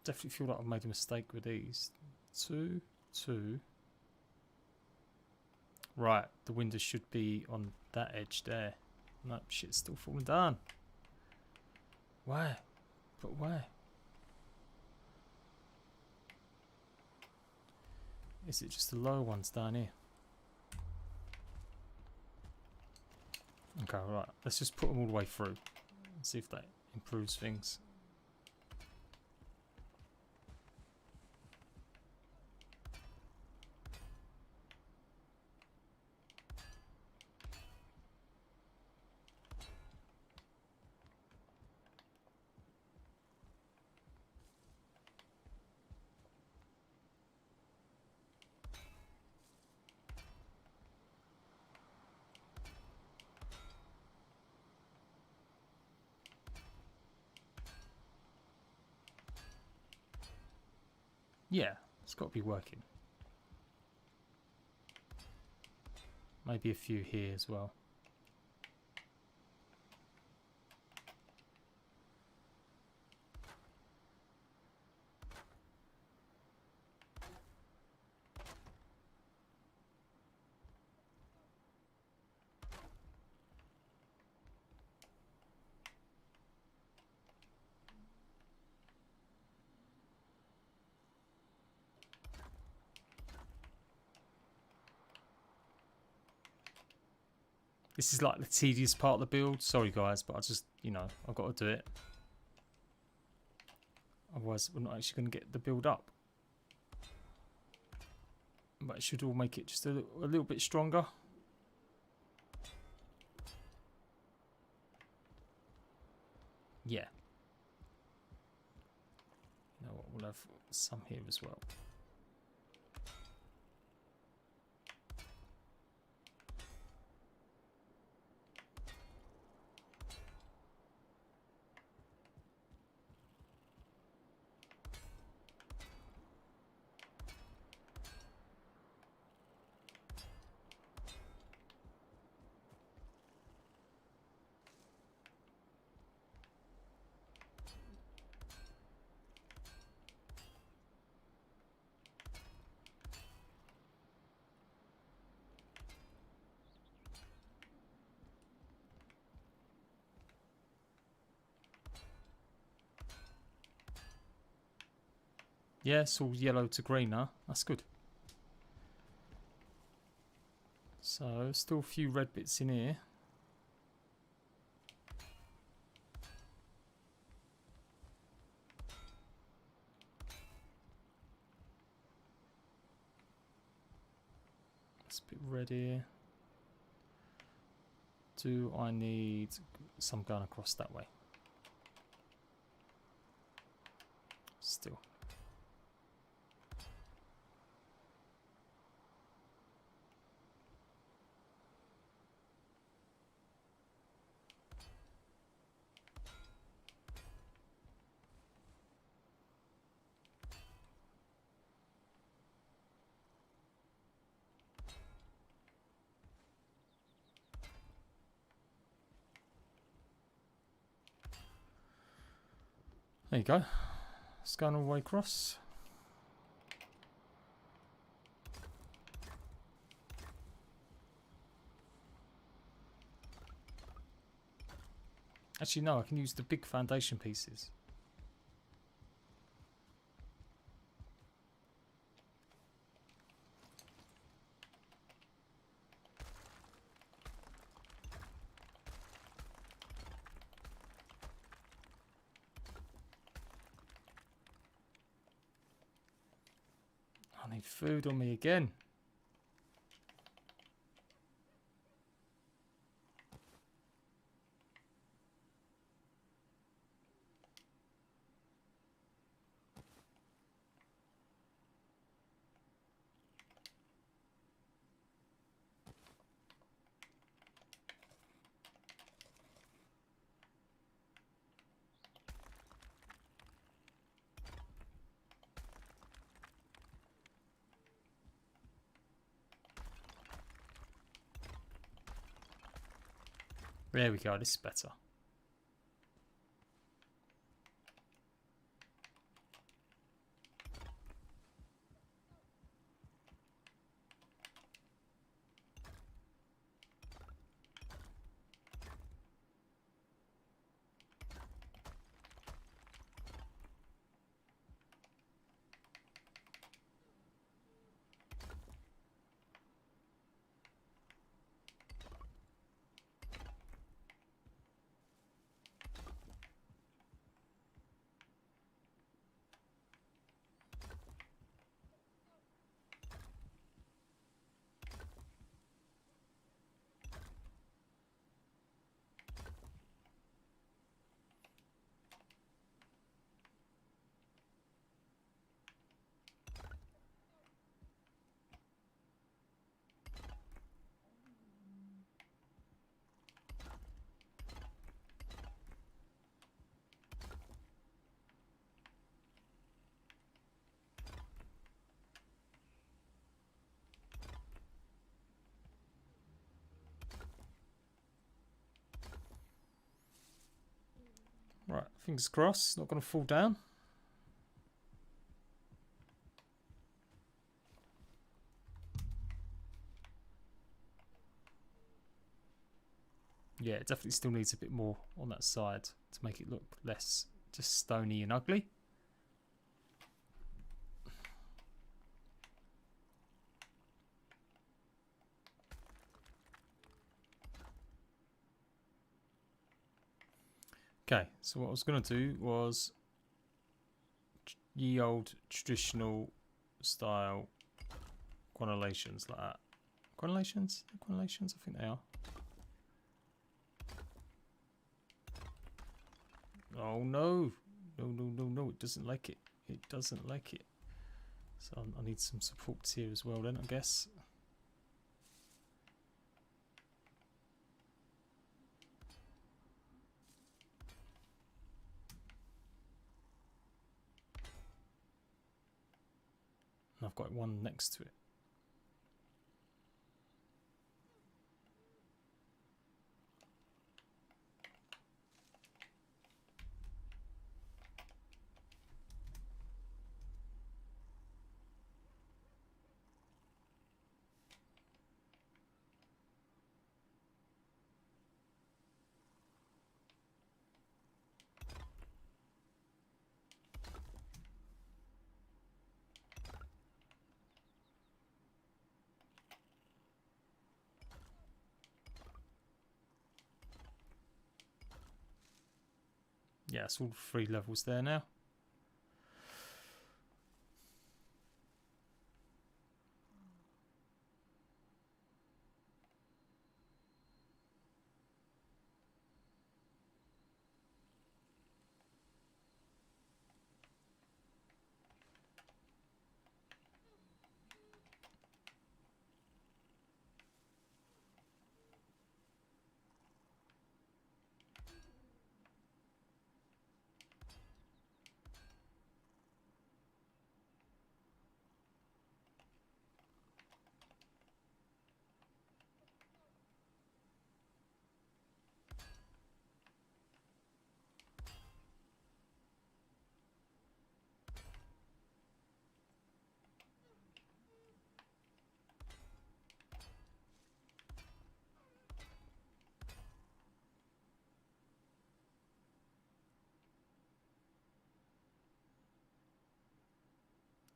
Definitely feel like I've made a mistake with these. 2, 2. Right, the window should be on that edge there. No, shit's still falling down. Why? But why? Is it just the lower ones down here? Okay, right. Let's just put them all the way through. And see if that improves things. Yeah, it's got to be working. Maybe a few here as well. This is like the tedious part of the build. Sorry guys, but I just, you know, I've got to do it. Otherwise we're not actually going to get the build up. But it should all make it just a little bit stronger. Yeah. You know what, we'll have some here as well. Yeah, it's all yellow to green now. That's good. So, still a few red bits in here. It's a bit red here. Do I need some going across that way? Still. There you go. Scan all the way across. Actually, no, I can use the big foundation pieces. I need food on me again. There we go, this is better. Right, fingers crossed, not going to fall down. Yeah, it definitely still needs a bit more on that side to make it look less just stony and ugly. Okay, so what I was going to do was ye old traditional style crenellations like that. Crenellations? Crenellations? I think they are. Oh no! No, no, no, no, it doesn't like it. It doesn't like it. So I need some supports here as well then, I guess. And I've got one next to it. Yeah, it's all 3 levels there now.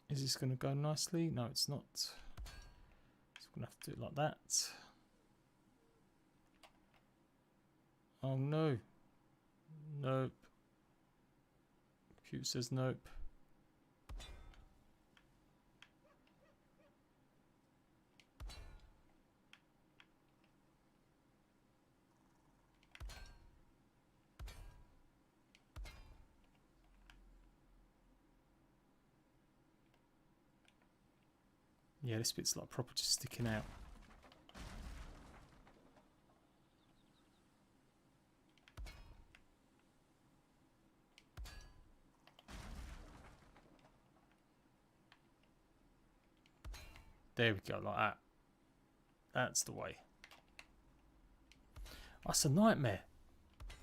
Is this going to go nicely? No, it's not. So I'm going to have to do it like that. Oh no. Nope. Q says nope. Yeah, this bit's like proper just sticking out. There we go, like that. That's the way. That's a nightmare,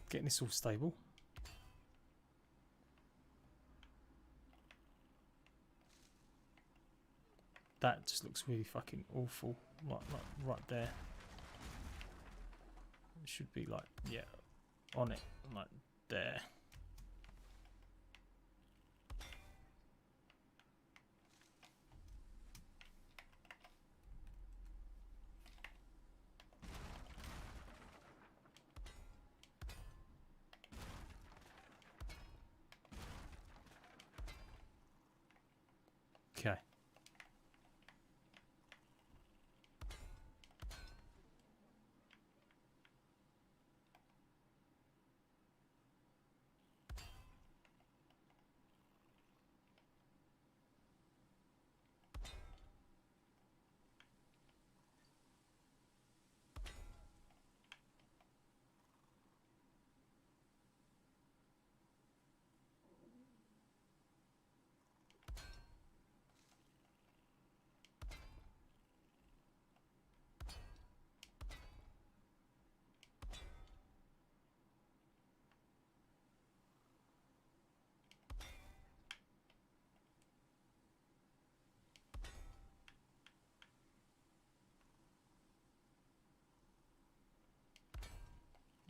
getting this all stable. That just looks really fucking awful. Like right there. It should be like, yeah, on it, like there. Okay.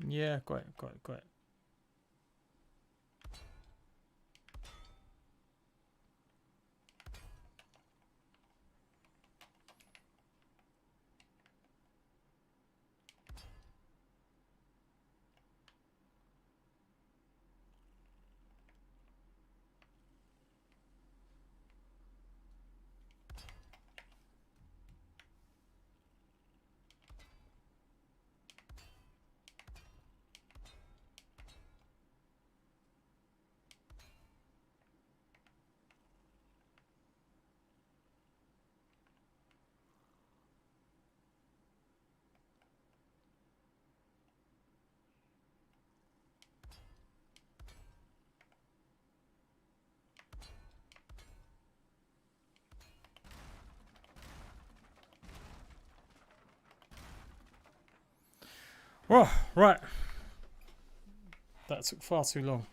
Yeah, got it. Oh, right. That took far too long.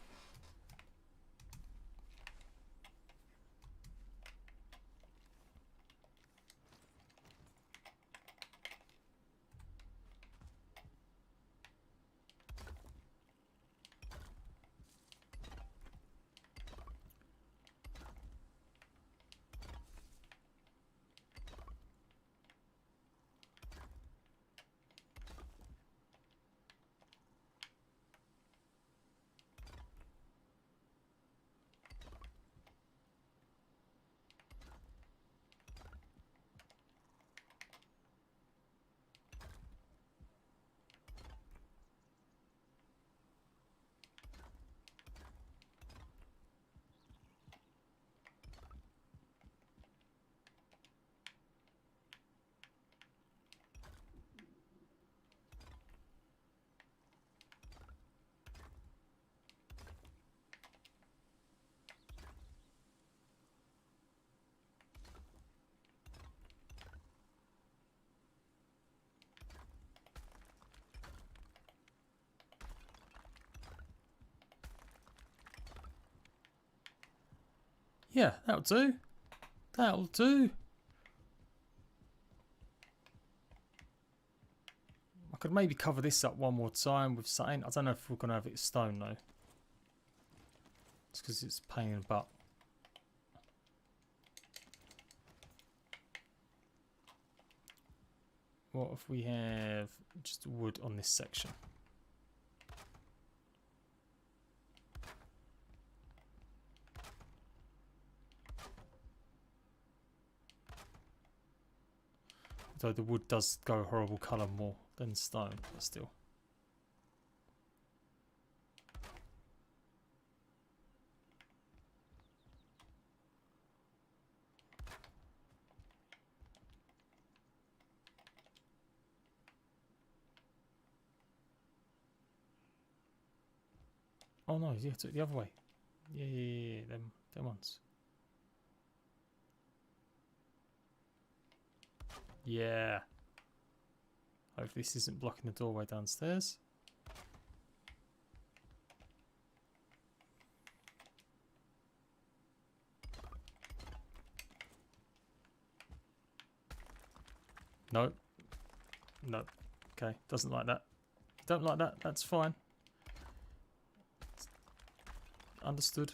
Yeah, that'll do. That'll do. I could maybe cover this up one more time with something. I don't know if we're going to have it stone though. It's because it's a pain in the butt. what if we have just wood on this section? Though the wood does go a horrible colour more than stone, but still. Oh no, yeah, took it the other way. Yeah, them ones. Yeah. Hope this isn't blocking the doorway downstairs. No. No. Okay, doesn't like that. Don't like that, that's fine. Understood.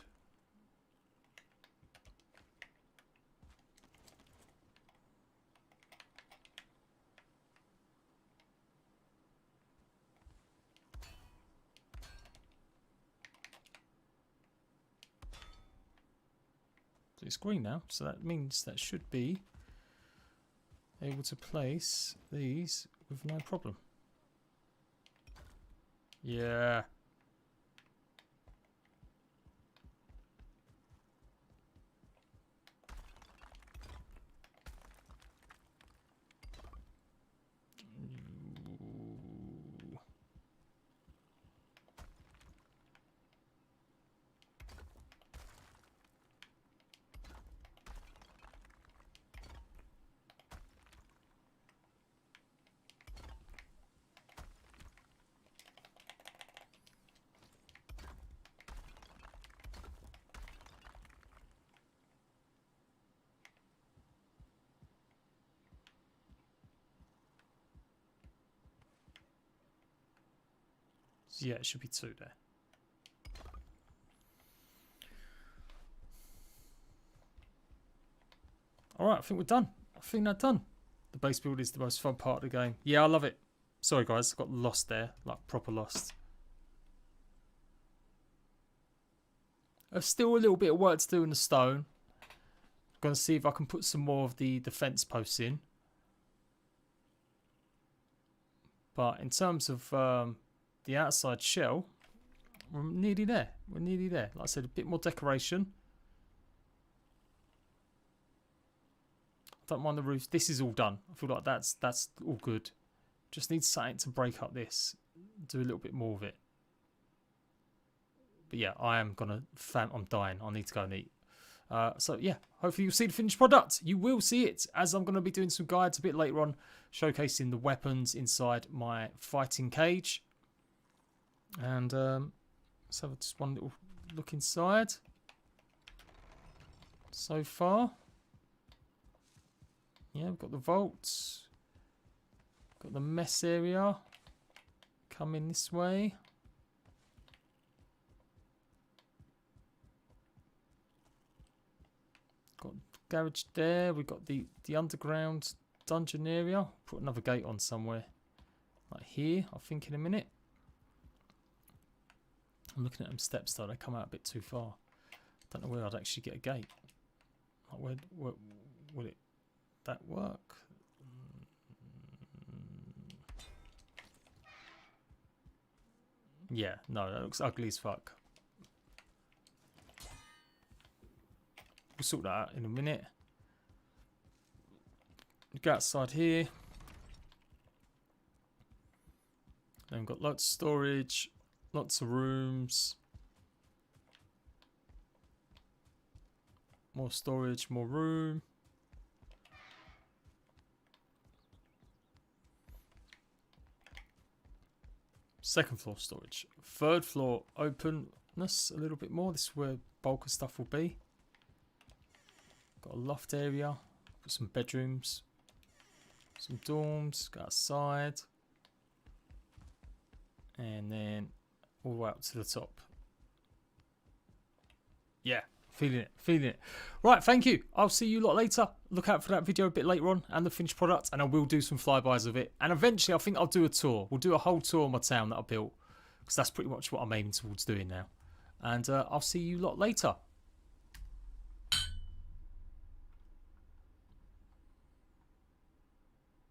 So it's green now, so that means that should be able to place these with no problem. Yeah. So yeah, it should be 2 there. Alright, I think we're done. I think that's done. The base build is the most fun part of the game. Yeah, I love it. Sorry guys, I got lost there. Like, proper lost. There's still a little bit of work to do in the stone. I'm going to see if I can put some more of the defense posts in. But in terms of the outside shell, we're nearly there. We're nearly there. Like I said, a bit more decoration. I don't mind the roofs. This is all done. I feel like that's all good. Just need something to break up this. Do a little bit more of it. But yeah, I am gonna. I'm dying. I need to go and eat. So yeah, hopefully you'll see the finished product. You will see it, as I'm going to be doing some guides a bit later on, showcasing the weapons inside my fighting cage. And let's have just one little look inside. So far, yeah, we've got the vaults, got the mess area coming this way. Got garage there. We've got the underground dungeon area. Put another gate on somewhere, like here, I think, in a minute. I'm looking at them steps though. They come out a bit too far. Don't know where I'd actually get a gate. Like where would that work? Yeah, no, that looks ugly as fuck. We'll sort that out in a minute. Go outside here. Then we've got lots of storage, lots of rooms. More storage, more room. Second floor storage. Third floor openness a little bit more. This is where bulk of stuff will be. Got a loft area. Got some bedrooms. Some dorms. Go outside. And then all the way up to the top. Yeah, I Feeling it, feeling it. Right, thank you. I'll see you lot later. Look out for that video a bit later on and the finished product, and I will do some flybys of it. And eventually, I think I'll do a tour. We'll do a whole tour of my town that I built, because that's pretty much what I'm aiming towards doing now. And I'll see you lot later.